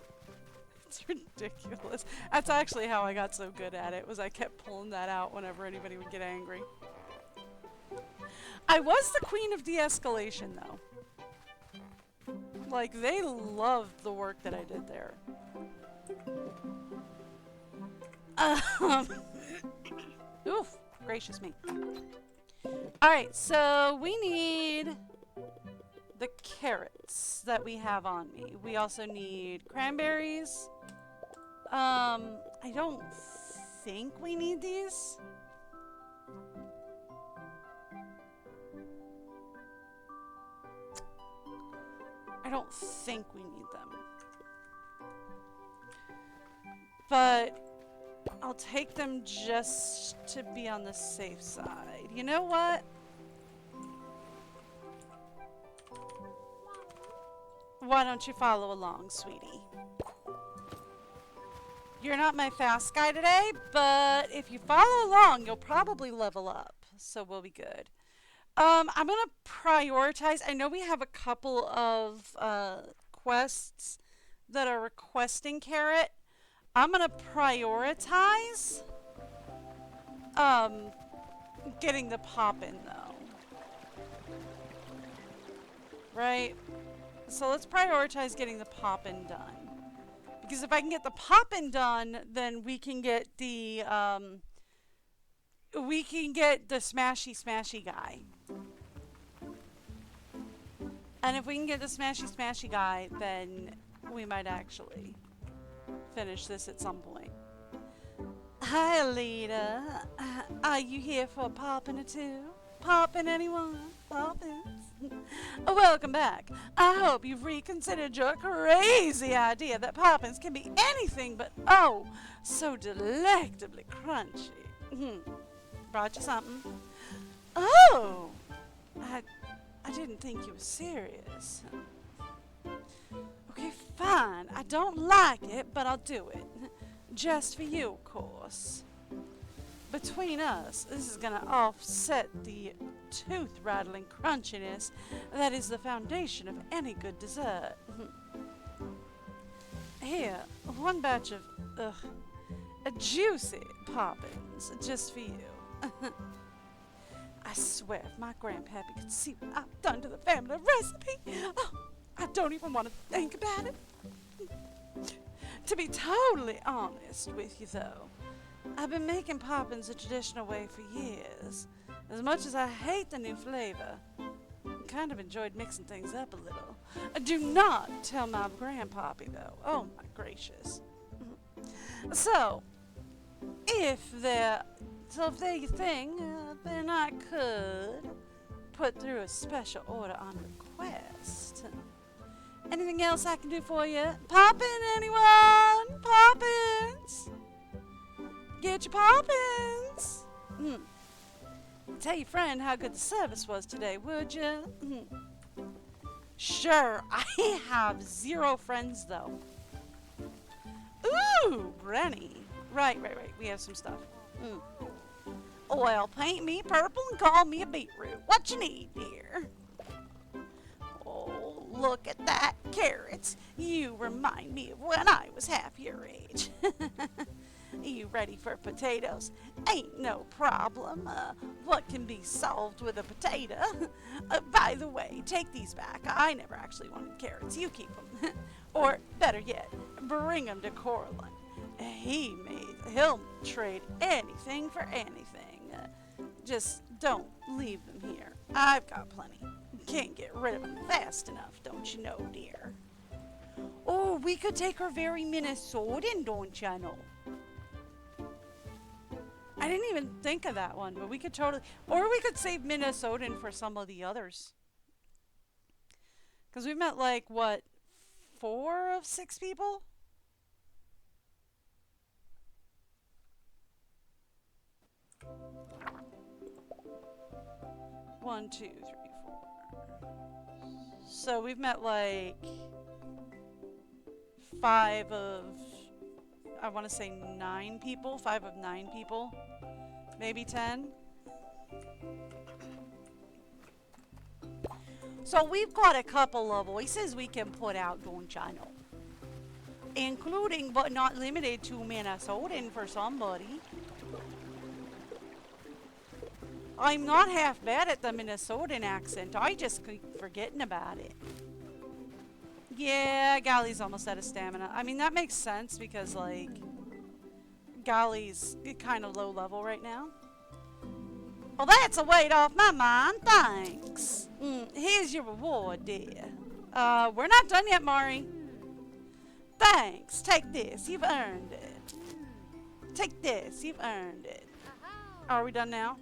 It's ridiculous. That's actually how I got so good at it, was I kept pulling that out whenever anybody would get angry. I was the queen of de-escalation, though. Like, they loved the work that I did there. Oof, gracious me. Alright, so we need the carrots that we have on me. We also need cranberries. I don't think we need these. I don't think we need them. But I'll take them just to be on the safe side. You know what? Why don't you follow along, sweetie? You're not my fast guy today, but if you follow along, you'll probably level up. So we'll be good. I'm going to prioritize. I know we have a couple of quests that are requesting carrot. I'm going to prioritize getting the poppin', though. Right? So let's prioritize getting the poppin' done. Because if I can get the poppin' done, then we can get the smashy guy. And if we can get the smashy guy, then we might actually finish this at some point. Hi, Alita. Are you here for a poppin' or two? Poppin', anyone? Poppins? Welcome back. I hope you've reconsidered your crazy idea that poppins can be anything but, oh, so delectably crunchy. Brought you something. Oh! I didn't think you were serious. Okay, fine. I don't like it, but I'll do it. Just for you, of course. Between us, this is gonna offset the tooth-rattling crunchiness that is the foundation of any good dessert. Here, one batch of, juicy poppins, just for you. I swear, if my grandpappy could see what I've done to the family recipe, oh, I don't even want to think about it. To be totally honest with you, though, I've been making poppins the traditional way for years. As much as I hate the new flavor, I kind of enjoyed mixing things up a little. Do not tell my grandpappy, though. Oh, my gracious. So, if they're your thing, then I could put through a special order on request. Anything else I can do for you? Poppin', anyone? Poppins? Get your poppins. Tell your friend how good the service was today, would you? Sure, I have 0 friends though. Ooh, Brenny. Right. We have some stuff. Well, paint me purple and call me a beetroot. What you need, dear? Oh, look at that, carrots. You remind me of when I was half your age. You ready for potatoes? Ain't no problem. What can be solved with a potato? By the way, take these back. I never actually wanted carrots. You keep them. Or, better yet, bring them to Corlin. He'll trade anything for anything. Just don't leave them here. I've got plenty. Can't get rid of them fast enough, don't you know, dear? Oh, we could take her very Minnesotan, don't you know? I didn't even think of that one, but we could totally... Or we could save Minnesotan for some of the others. Because we've met, like, what, 4 of 6 people? One, 2, 3, 4. So we've met, like, 5 of... I want to say 9 people. 5 of 9 people. Maybe 10. So we've got a couple of voices we can put out, don't you know? Including, but not limited to, Minnesotan for somebody. I'm not half bad at the Minnesotan accent. I just keep forgetting about it. Yeah, Golly's almost out of stamina. I mean, that makes sense because, like, Golly's kind of low level right now. Well, that's a weight off my mind. Thanks. Here's your reward, dear. We're not done yet, Mari. Thanks. Take this. You've earned it. Take this. You've earned it. Are we done now?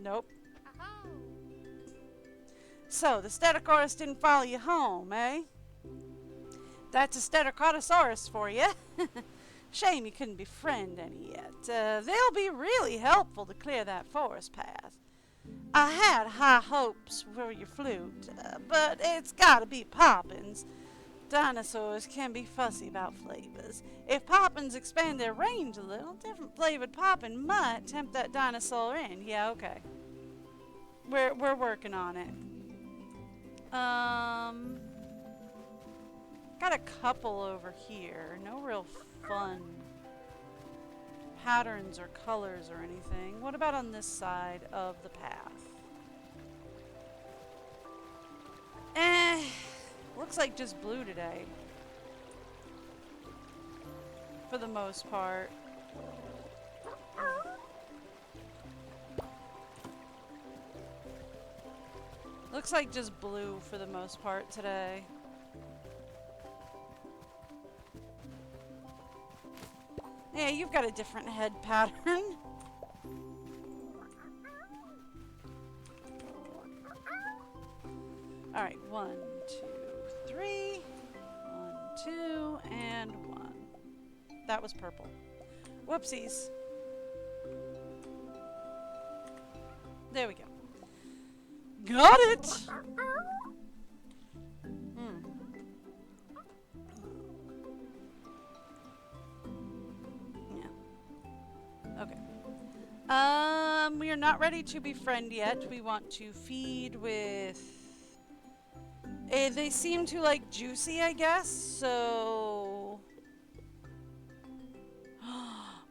Nope. So, the Stegosaurus didn't follow you home, eh? That's a Stegosaurus for you. Shame you couldn't befriend any yet. They'll be really helpful to clear that forest path. I had high hopes for your flute, but it's gotta be Poppins. Dinosaurs can be fussy about flavors. If Poppins expand their range a little, different flavored Poppin might tempt that dinosaur in. Yeah, okay. We're working on it. Got a couple over here. No real fun patterns or colors or anything. What about on this side of the path? Looks like just blue today. For the most part. Looks like just blue for the most part today. Yeah, you've got a different head pattern. Alright, 1, 2, 3. 1, 2, and 1. That was purple. Whoopsies. There we go. Got it! Yeah. Okay. We are not ready to befriend yet. We want to feed with... they seem to like juicy, I guess, so...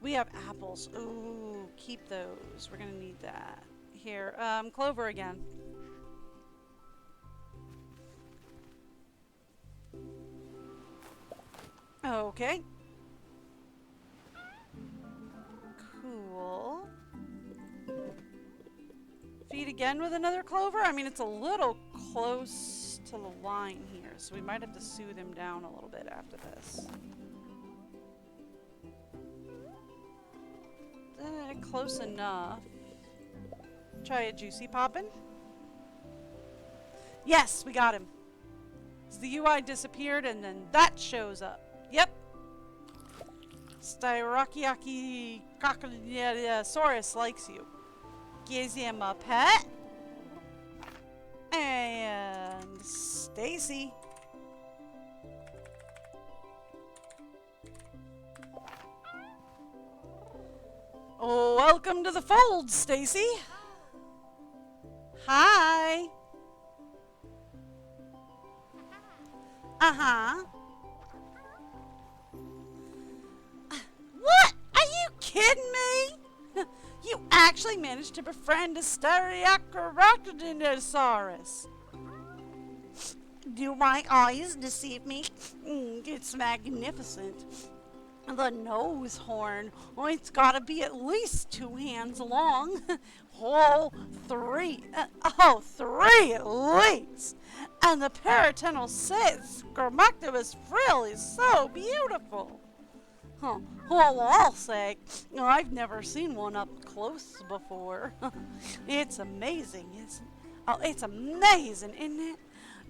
We have apples. Ooh, keep those. We're gonna need that. Here, clover again. Okay. Cool. Feed again with another clover? I mean, it's a little close to the line here, so we might have to soothe him down a little bit after this. Close enough. Try a juicy poppin'. Yes, we got him. So the UI disappeared and then that shows up. Yep. Styrachiaki Crocodilisaurus likes you. Gives him a pet. And Stacy. Oh, welcome to the fold, Stacy. Hi. Uh-huh. What? Are you kidding me? You actually managed to befriend a Styrachisaurus. Do my eyes deceive me? It's magnificent. The nose horn. Oh, it's gotta be at least 2 hands long. Oh, 3. Three at least. And the peritoneal skermactibus frill is so beautiful. Huh. Well, I'll say, I've never seen one up close before. It's amazing, isn't it? Oh, it's amazing, isn't it?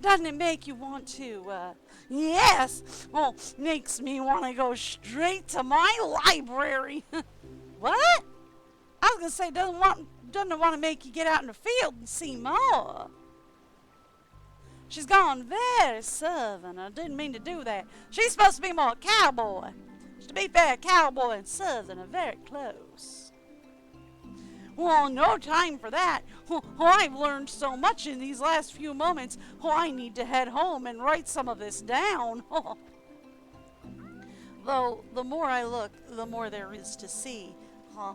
Doesn't it make you want to, yes! Oh, makes me want to go straight to my library. What? I was gonna say, doesn't it want to make you get out in the field and see more? She's gone very southern. I didn't mean to do that. She's supposed to be more cowboy. To be fair, cowboy and southern are very close. Well, no time for that. Oh, I've learned so much in these last few moments. Oh, I need to head home and write some of this down. Oh. Though, the more I look, the more there is to see. Huh.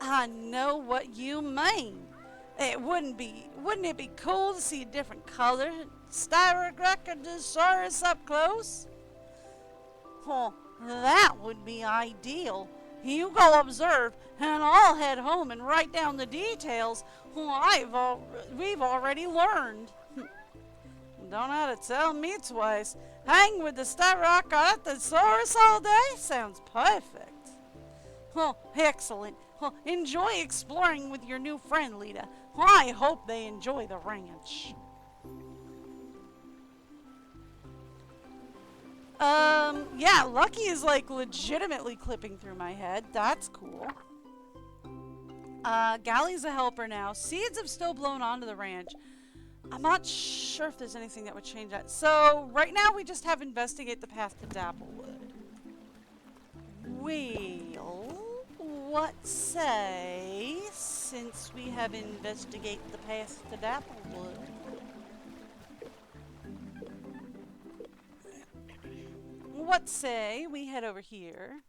I know what you mean. Wouldn't it be cool to see a different color Styrachisaurus up close? Oh, that would be ideal. You go observe, and I'll head home and write down the details we've already learned. Don't have to tell me twice. Hang with the Styrachisaurus all day? Sounds perfect. Oh, excellent. Oh, enjoy exploring with your new friend, Lita. I hope they enjoy the ranch. Yeah, Lucky is like legitimately clipping through my head. That's cool. Gally's a helper now. Seeds have still blown onto the ranch. I'm not sure if there's anything that would change that. So, right now we just have investigate the path to Dapplewood. Well, what say, since we have investigate the path to Dapplewood? What say we head over here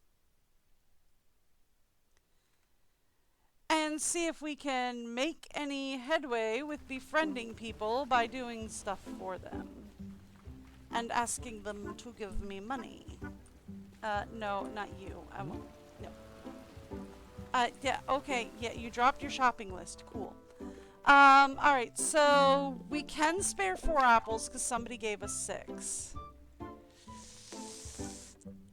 and see if we can make any headway with befriending people by doing stuff for them and asking them to give me money. No, not you. I won't. No. Yeah, okay. Yeah, you dropped your shopping list. Cool. Alright, so we can spare 4 apples because somebody gave us 6.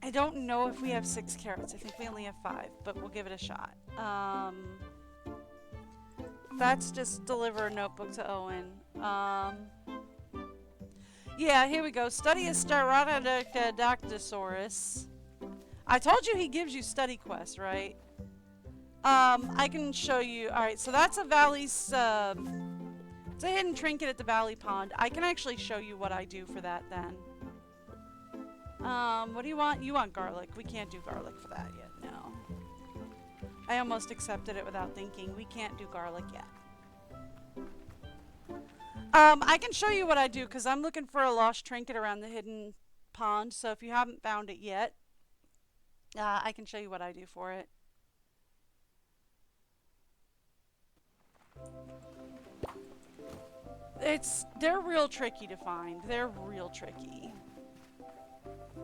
I don't know if we have 6 carrots. I think we only have 5, but we'll give it a shot. Let's just deliver a notebook to Owen. Yeah, here we go. Study a Styrachisaurus. I told you he gives you study quests, right? I can show you. Alright, so that's a valley's, it's a hidden trinket at the valley pond. I can actually show you what I do for that then. What do you want? You want garlic. We can't do garlic for that yet, no. I almost accepted it without thinking. We can't do garlic yet. I can show you what I do, because I'm looking for a lost trinket around the hidden pond, so if you haven't found it yet, I can show you what I do for it. They're real tricky to find. They're real tricky.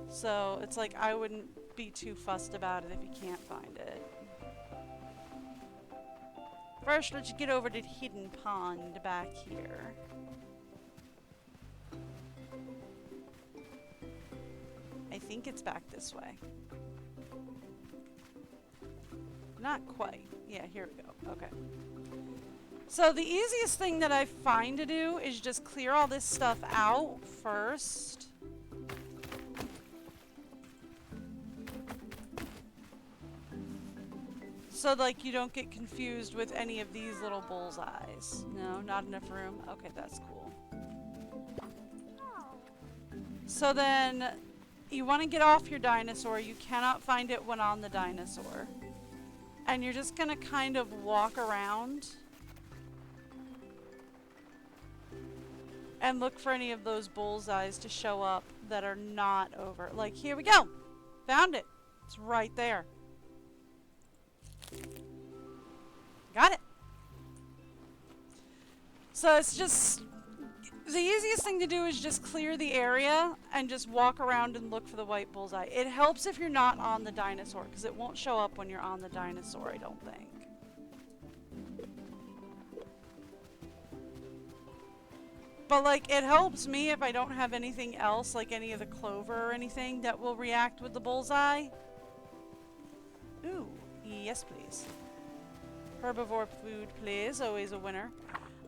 So, it's like, I wouldn't be too fussed about it if you can't find it. First, let's get over to the hidden pond back here. I think it's back this way. Not quite. Yeah, here we go. Okay. So the easiest thing that I find to do is just clear all this stuff out first. So like you don't get confused with any of these little bullseyes. No, not enough room. Okay, that's cool. So then you want to get off your dinosaur. You cannot find it when on the dinosaur. And you're just going to kind of walk around and look for any of those bullseyes to show up that are not over. Like, here we go. Found it. It's right there. Got it. So it's just, the easiest thing to do is just clear the area and just walk around and look for the white bullseye. It helps if you're not on the dinosaur, because it won't show up when you're on the dinosaur, I don't think. But like, it helps me if I don't have anything else, like any of the clover or anything that will react with the bullseye. Ooh, yes please. Herbivore food, please. Always a winner.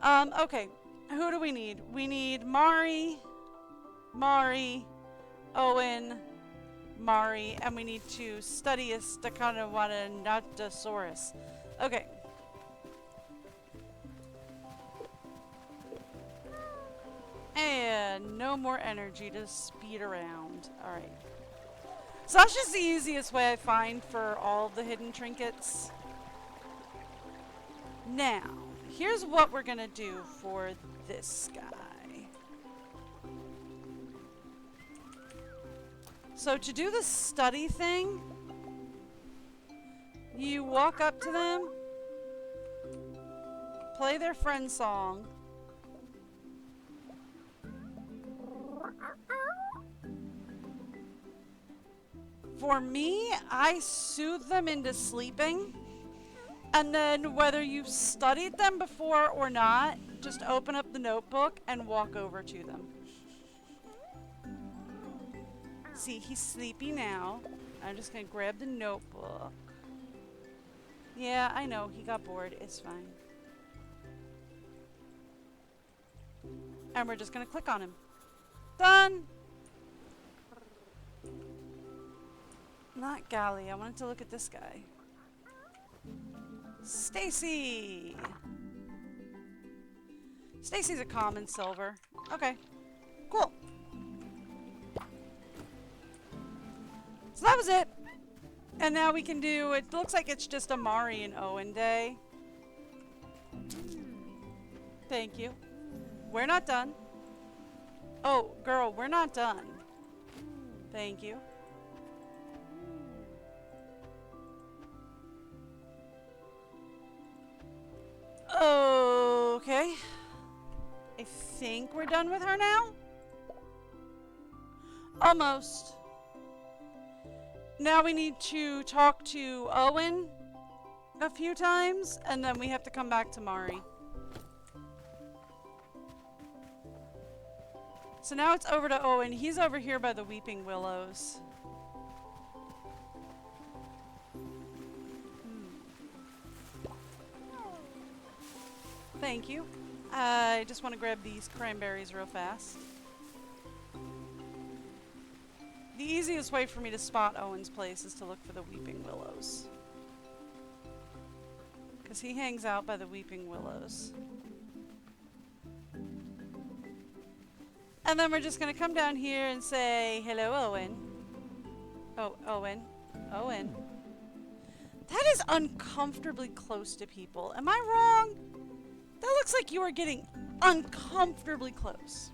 Okay. Who do we need? We need Mari, Owen, Mari, and we need to study a Stacanowanatosaurus. Okay. And no more energy to speed around. Alright. So that's just the easiest way I find for all of the hidden trinkets. Now, here's what we're gonna do for this guy. So to do the study thing, you walk up to them, play their friend song, for me, I soothe them into sleeping. And then whether you've studied them before or not, just open up the notebook and walk over to them. See, he's sleepy now. I'm just going to grab the notebook. Yeah, I know. He got bored. It's fine. And we're just going to click on him. Done! Not Gally. I wanted to look at this guy. Stacy! Stacy's a common silver. Okay. Cool. So that was it. And now we can do, it looks like it's just a Mari and Owen day. Thank you. We're not done. Oh, girl, we're not done. Thank you. Okay. I think we're done with her now. Almost. Now we need to talk to Owen a few times, and then we have to come back to Mari. So now it's over to Owen. He's over here by the Weeping Willows. Thank you. I just want to grab these cranberries real fast. The easiest way for me to spot Owen's place is to look for the Weeping Willows. Because he hangs out by the Weeping Willows. And then we're just going to come down here and say, hello, Owen. Oh, Owen. Owen. That is uncomfortably close to people. Am I wrong? That looks like you are getting uncomfortably close.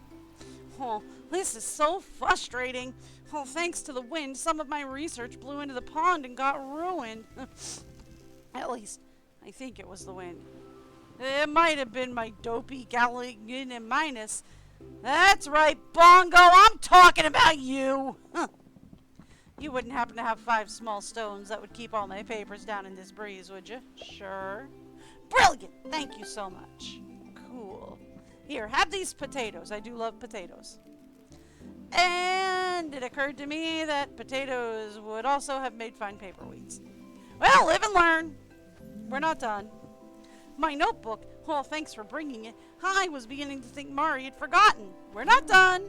Oh, this is so frustrating. Oh, thanks to the wind, some of my research blew into the pond and got ruined. At least, I think it was the wind. It might have been my dopey Galligan and minus. That's right, Bongo, I'm talking about you. Huh. You wouldn't happen to have 5 small stones that would keep all my papers down in this breeze, would you? Sure. Brilliant! Thank you so much. Cool. Here, have these potatoes. I do love potatoes. And it occurred to me that potatoes would also have made fine paperweights. Well, live and learn. We're not done. My notebook. Oh, thanks for bringing it. I was beginning to think Mari had forgotten. We're not done.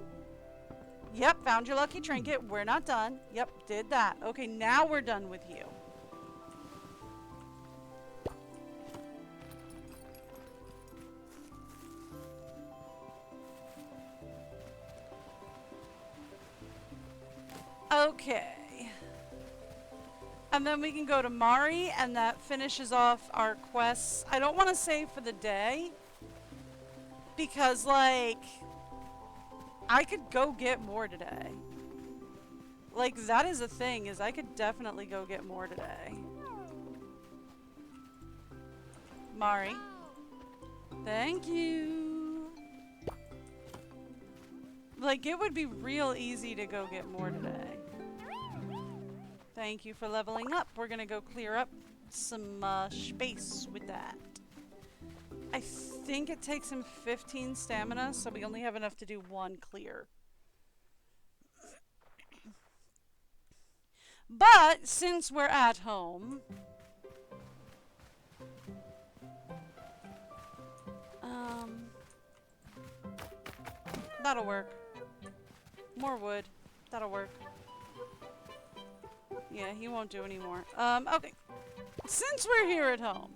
Yep, found your lucky trinket. We're not done. Yep, did that. Okay, now we're done with you. Okay. And then we can go to Mari, and that finishes off our quests. I don't want to save for the day, because, like, I could go get more today. Like, that is a thing, is I could definitely go get more today. Mari. Thank you. Like, it would be real easy to go get more today. Thank you for leveling up. We're gonna go clear up some space with that. I think it takes him 15 stamina, so we only have enough to do one clear. But since we're at home, that'll work. More wood. That'll work. Yeah, he won't do any more. Okay. Since we're here at home,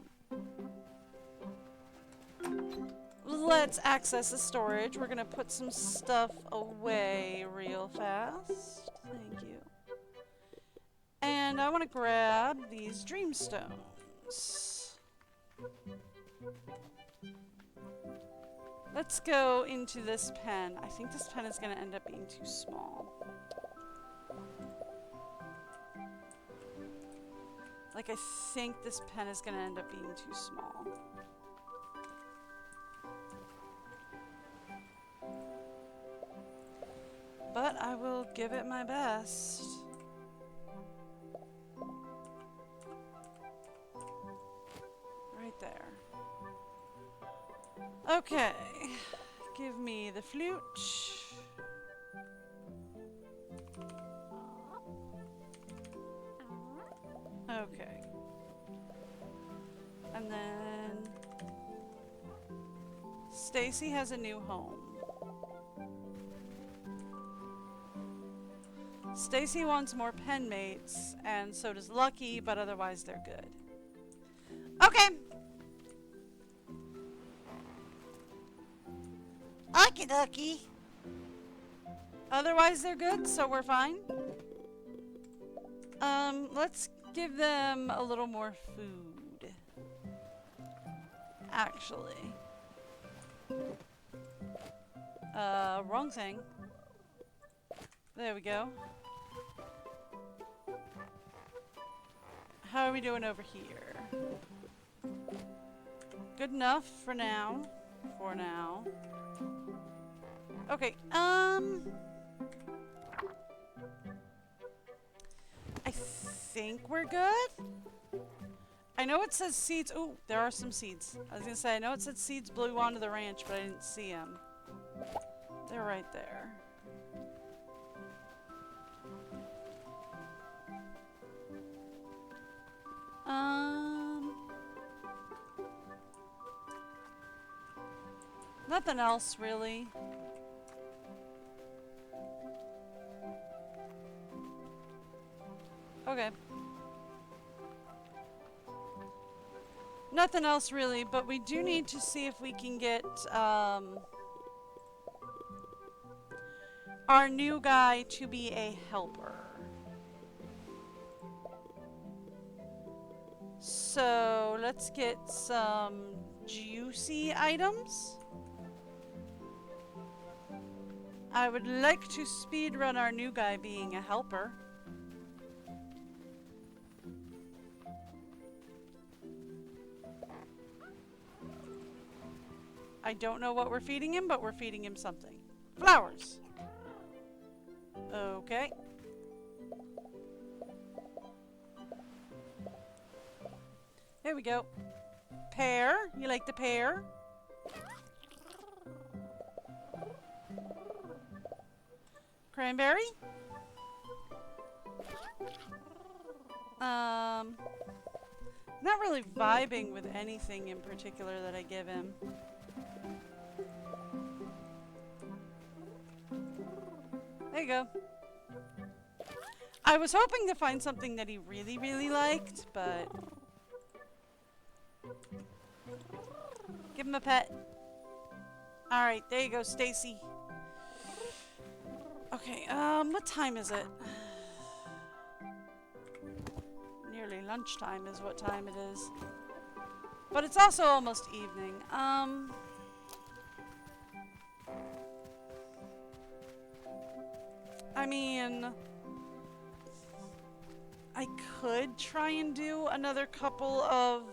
let's access the storage. We're gonna put some stuff away real fast. Thank you. And I want to grab these dreamstones. Let's go into this pen. I think this pen is going to end up being too small. Like, I think this pen is going to end up being too small. But I will give it my best. Right there. Okay. Give me the flute. Okay. And then Stacy has a new home. Stacy wants more pen mates, and so does Lucky, but otherwise they're good. Okay. Okie dokie. Otherwise they're good, so we're fine. Let's give them a little more food. Actually. Wrong thing. There we go. How are we doing over here? Good enough for now. For now. Okay, I think we're good. I know it says seeds. Ooh, there are some seeds. I was gonna say, I know it said seeds blew onto the ranch, but I didn't see them. They're right there. Nothing else, really. Okay. Nothing else, really, but we do need to see if we can get, our new guy to be a helper. So, let's get some juicy items. I would like to speedrun our new guy being a helper. I don't know what we're feeding him, but we're feeding him something. Flowers. Okay. There we go. Pear. You like the pear? Cranberry? Not really vibing with anything in particular that I give him. There you go. I was hoping to find something that he really, really liked, but... Give him a pet. Alright, there you go, Stacy. Okay, what time is it? Nearly lunchtime is what time it is. But it's also almost evening. I mean... I could try and do another couple of...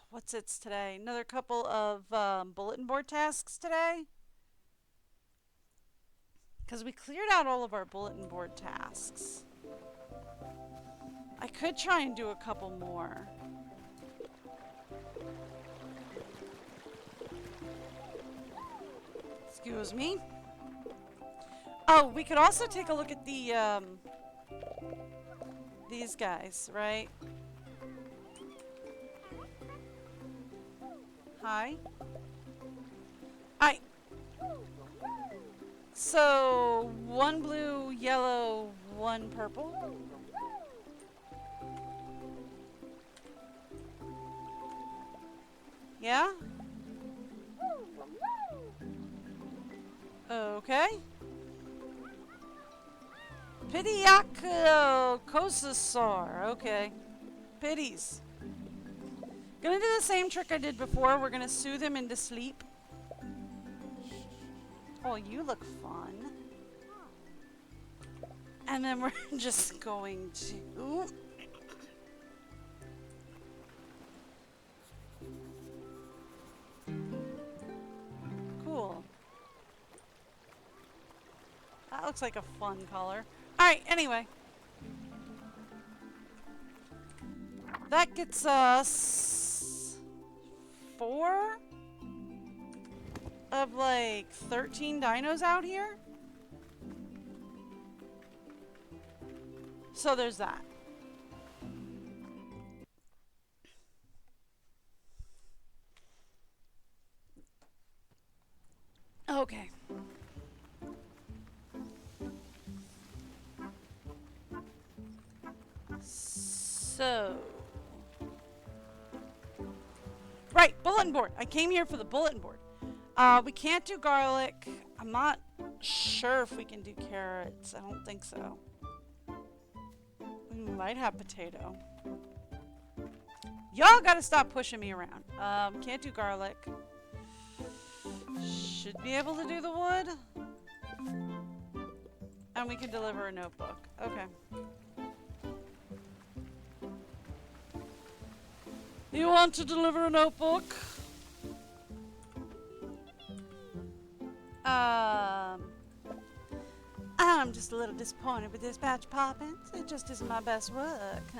What's it's today? Another couple of bulletin board tasks today. Because we cleared out all of our bulletin board tasks. I could try and do a couple more. Excuse me. Oh, we could also take a look at the, these guys, right? Hi. Hi. So, one blue, yellow, one purple. Yeah? Okay. Pidiaco Cosasaur. Okay. Pities. Gonna do the same trick I did before. We're gonna soothe him into sleep. Oh, you look fun. And then we're just going to... Cool. That looks like a fun color. Alright, anyway. That gets us 4 of like 13 dinos out here. So there's that. Okay. So... Right, bulletin board. I came here for the bulletin board. We can't do garlic. I'm not sure if we can do carrots. I don't think so. We might have potato. Y'all gotta stop pushing me around. Can't do garlic. Should be able to do the wood. And we can deliver a notebook. Okay. You want to deliver a notebook? I'm just a little disappointed with this batch of poppins. It just isn't my best work.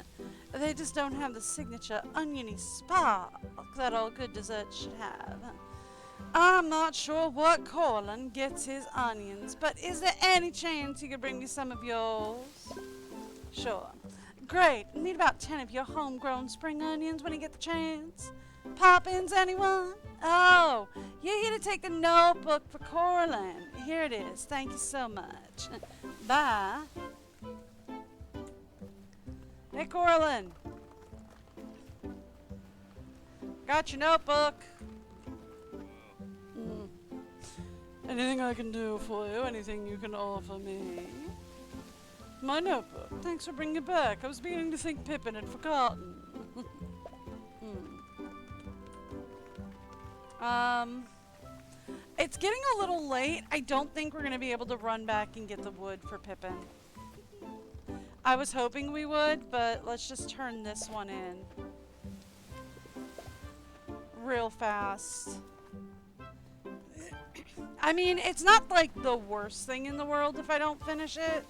They just don't have the signature oniony spark that all good desserts should have. I'm not sure what Corlin gets his onions, but is there any chance you could bring me some of yours? Sure. Great. Need about 10 of your homegrown spring onions when you get the chance. Poppins, anyone? Oh, you're here to take the notebook for Corlin. Here it is. Thank you so much. Bye. Hey, Corlin. Got your notebook. Anything I can do for you? Anything you can offer me? My notebook. Thanks for bringing it back. I was beginning to think Pippin had forgotten. It's getting a little late. I don't think we're going to be able to run back and get the wood for Pippin. I was hoping we would, but let's just turn this one in. Real fast. I mean, it's not like the worst thing in the world if I don't finish it.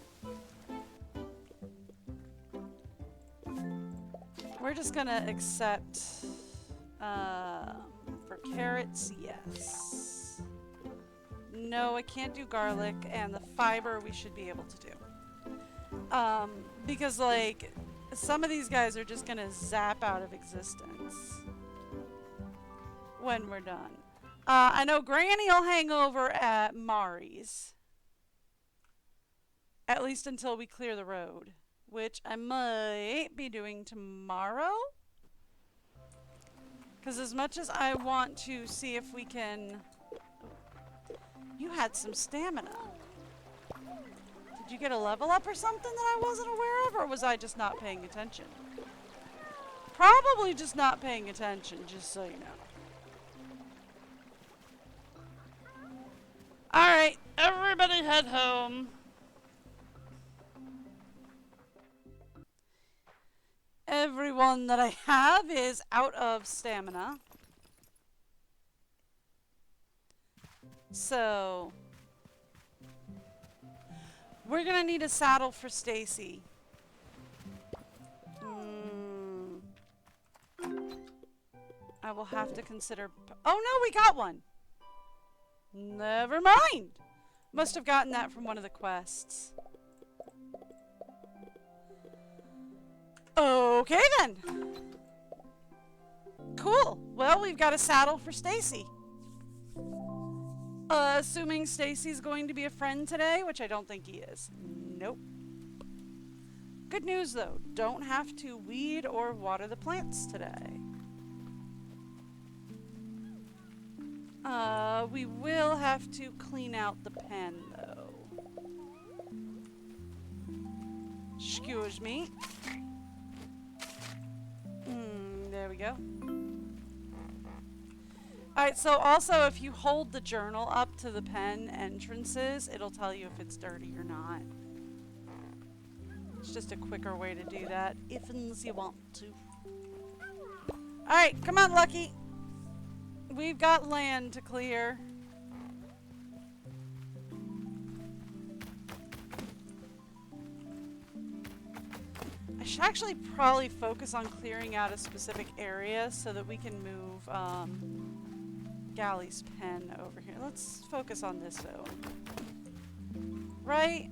We're just gonna accept, for carrots, yes. No, I can't do garlic, and the fiber we should be able to do. Because, like, some of these guys are just gonna zap out of existence when we're done. I know Granny will hang over at Mari's. At least until we clear the road. Which I might be doing tomorrow. Because as much as I want to see if we can... You had some stamina. Did you get a level up or something that I wasn't aware of? Or was I just not paying attention? Probably just not paying attention, just so you know. Alright, everybody head home. Everyone that I have is out of stamina. So we're gonna need a saddle for Stacy. I will have to consider... Oh no, we got one! Never mind! Must have gotten that from one of the quests. Okay then! Cool! Well, we've got a saddle for Stacy. Assuming Stacy's going to be a friend today, which I don't think he is. Nope. Good news though, don't have to weed or water the plants today. We will have to clean out the pen though. Excuse me. There we go. Alright, so also if you hold the journal up to the pen entrances, it'll tell you if it's dirty or not. It's just a quicker way to do that, if you want to. Alright, come on, Lucky. We've got land to clear. I should actually probably focus on clearing out a specific area so that we can move Galley's pen over here. Let's focus on this though. Right?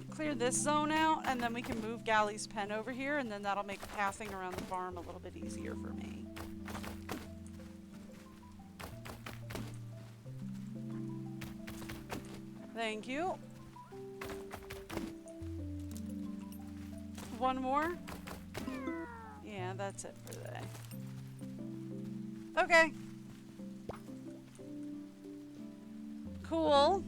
Clear this zone out and then we can move Galley's pen over here and then that'll make pathing around the farm a little bit easier for me. Thank you. One more? Yeah, that's it for today. Okay. Cool.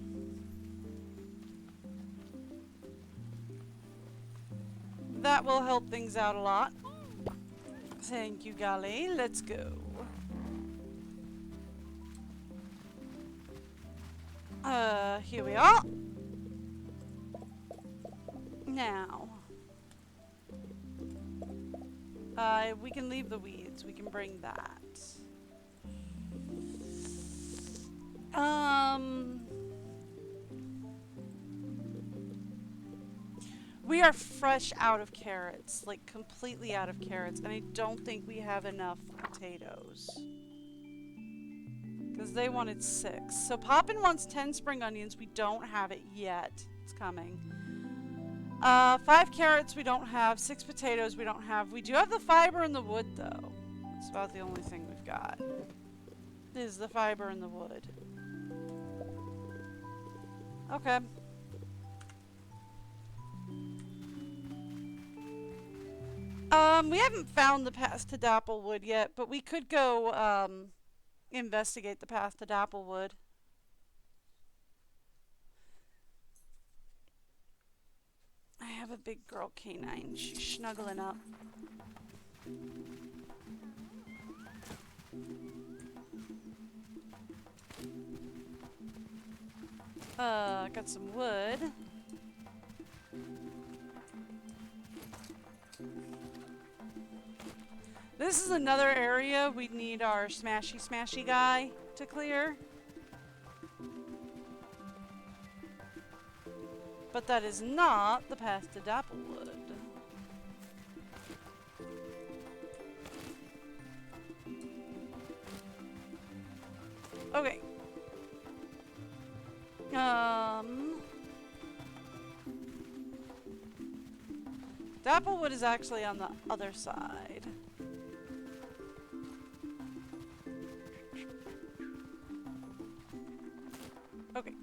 That will help things out a lot. Thank you, Golly. Let's go. Here we are. Now. We can leave the weeds. We can bring that. We are fresh out of carrots. Like, completely out of carrots. And I don't think we have enough potatoes. Because they wanted 6. So Poppin wants 10 spring onions. We don't have it yet. It's coming. 5 carrots we don't have. 6 potatoes we don't have. We do have the fiber and the wood, though. That's about the only thing we've got. Is the fiber and the wood. Okay. We haven't found the path to Dapplewood yet, but we could go, investigate the path to Dapplewood. I have a big girl canine. She's snuggling up. Got some wood. This is another area we need our smashy guy to clear. But that is not the path to Dapplewood. Okay. Dapplewood is actually on the other side. Okay.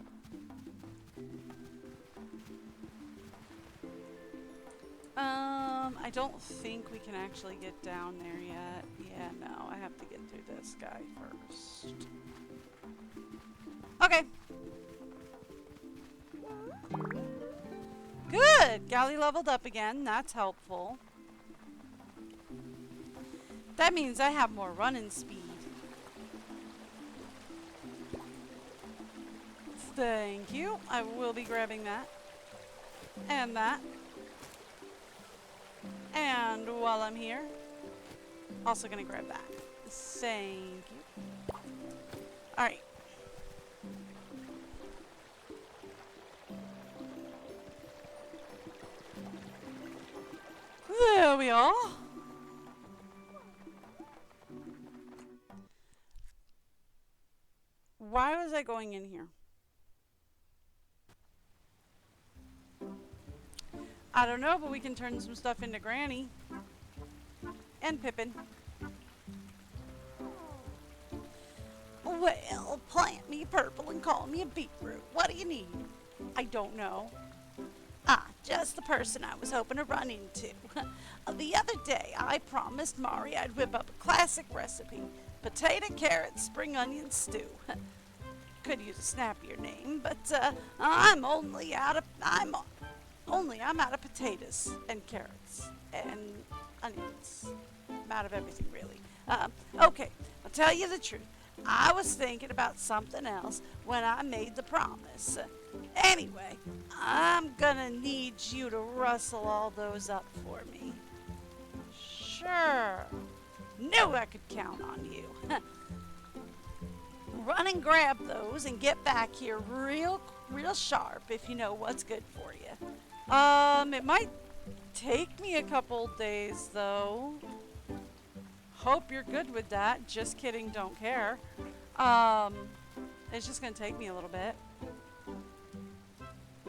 I don't think we can actually get down there yet. Yeah, no, I have to get through this guy first. Okay. Good! Galley leveled up again. That's helpful. That means I have more running speed. Thank you. I will be grabbing that. And that. And while I'm here, also gonna grab that. Thank you. Alright. There we are. Why was I going in here? I don't know, but we can turn some stuff into Granny. And Pippin. Well, plant me purple and call me a beetroot. What do you need? I don't know. Ah, just the person I was hoping to run into. The other day, I promised Mari I'd whip up a classic recipe. Potato, carrot, spring onion stew. Could use a snappier name, but I'm out of potatoes and carrots and onions. I'm out of everything, really. Okay, I'll tell you the truth. I was thinking about something else when I made the promise. Anyway, I'm gonna need you to rustle all those up for me. Sure. Knew I could count on you. Run and grab those and get back here real sharp if you know what's good for you. It might take me a couple days though. Hope you're good with that. Just kidding, don't care. It's just gonna take me a little bit.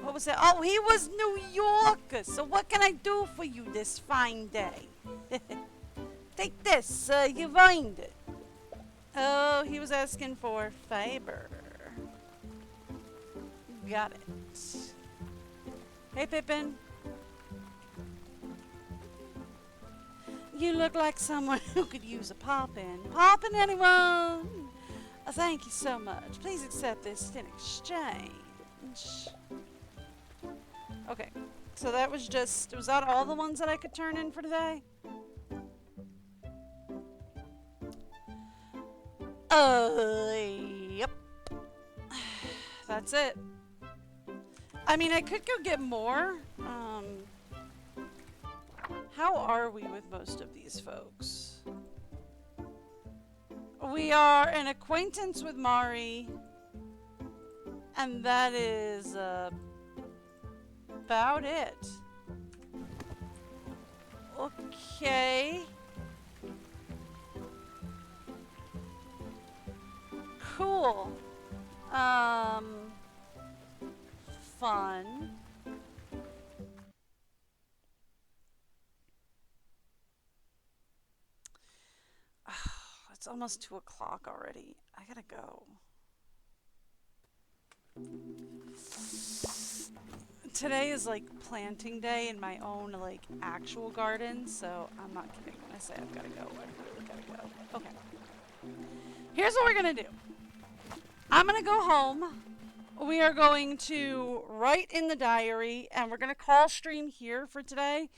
What was that? Oh, he was New York. So what can I do for you this fine day? Take this, you find it. Oh, he was asking for fiber. Got it. Hey, Pippin. You look like someone who could use a poppin'. Poppin', anyone? Thank you so much. Please accept this in exchange. Okay, so that was that all the ones that I could turn in for today? Yep. That's it. I mean, I could go get more. How are we with most of these folks? We are an acquaintance with Mari, and that is about it. Okay. Cool. Fun. It's almost 2 o'clock already. I gotta go. Today is like planting day in my own like actual garden, so I'm not kidding when I say I've gotta go. I really gotta go. Okay. Here's what we're gonna do. I'm gonna go home. We are going to write in the diary, and we're gonna call stream here for today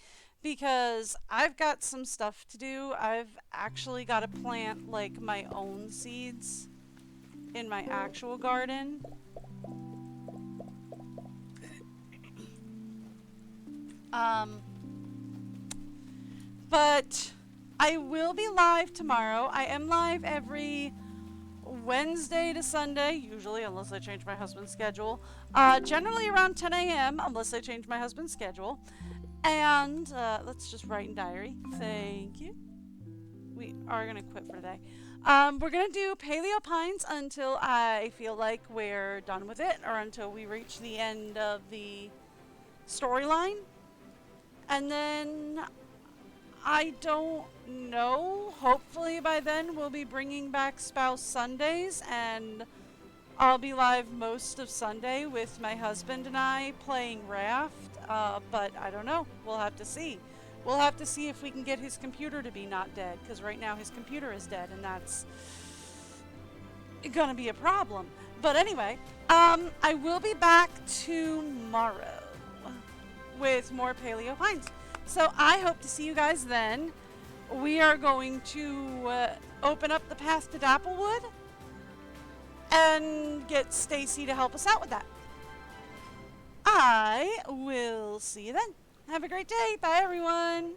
because I've got some stuff to do. I've actually got to plant like my own seeds in my actual garden. But I will be live tomorrow. I am live every Wednesday to Sunday, usually, unless I change my husband's schedule. Generally around 10 a.m., unless I change my husband's schedule. And let's just write in diary. Thank you. We are going to quit for today. We're going to do Paleo Pines until I feel like we're done with it, or until we reach the end of the storyline. And then I don't know. Hopefully by then we'll be bringing back Spouse Sundays, and I'll be live most of Sunday with my husband and I playing Raft. But I don't know. We'll have to see. We'll have to see if we can get his computer to be not dead, because right now his computer is dead, and that's gonna be a problem. But anyway, I will be back tomorrow with more Paleo Pines. So I hope to see you guys then. We are going to open up the path to Dapplewood and get Stacy to help us out with that. I will see you then. Have a great day. Bye, everyone.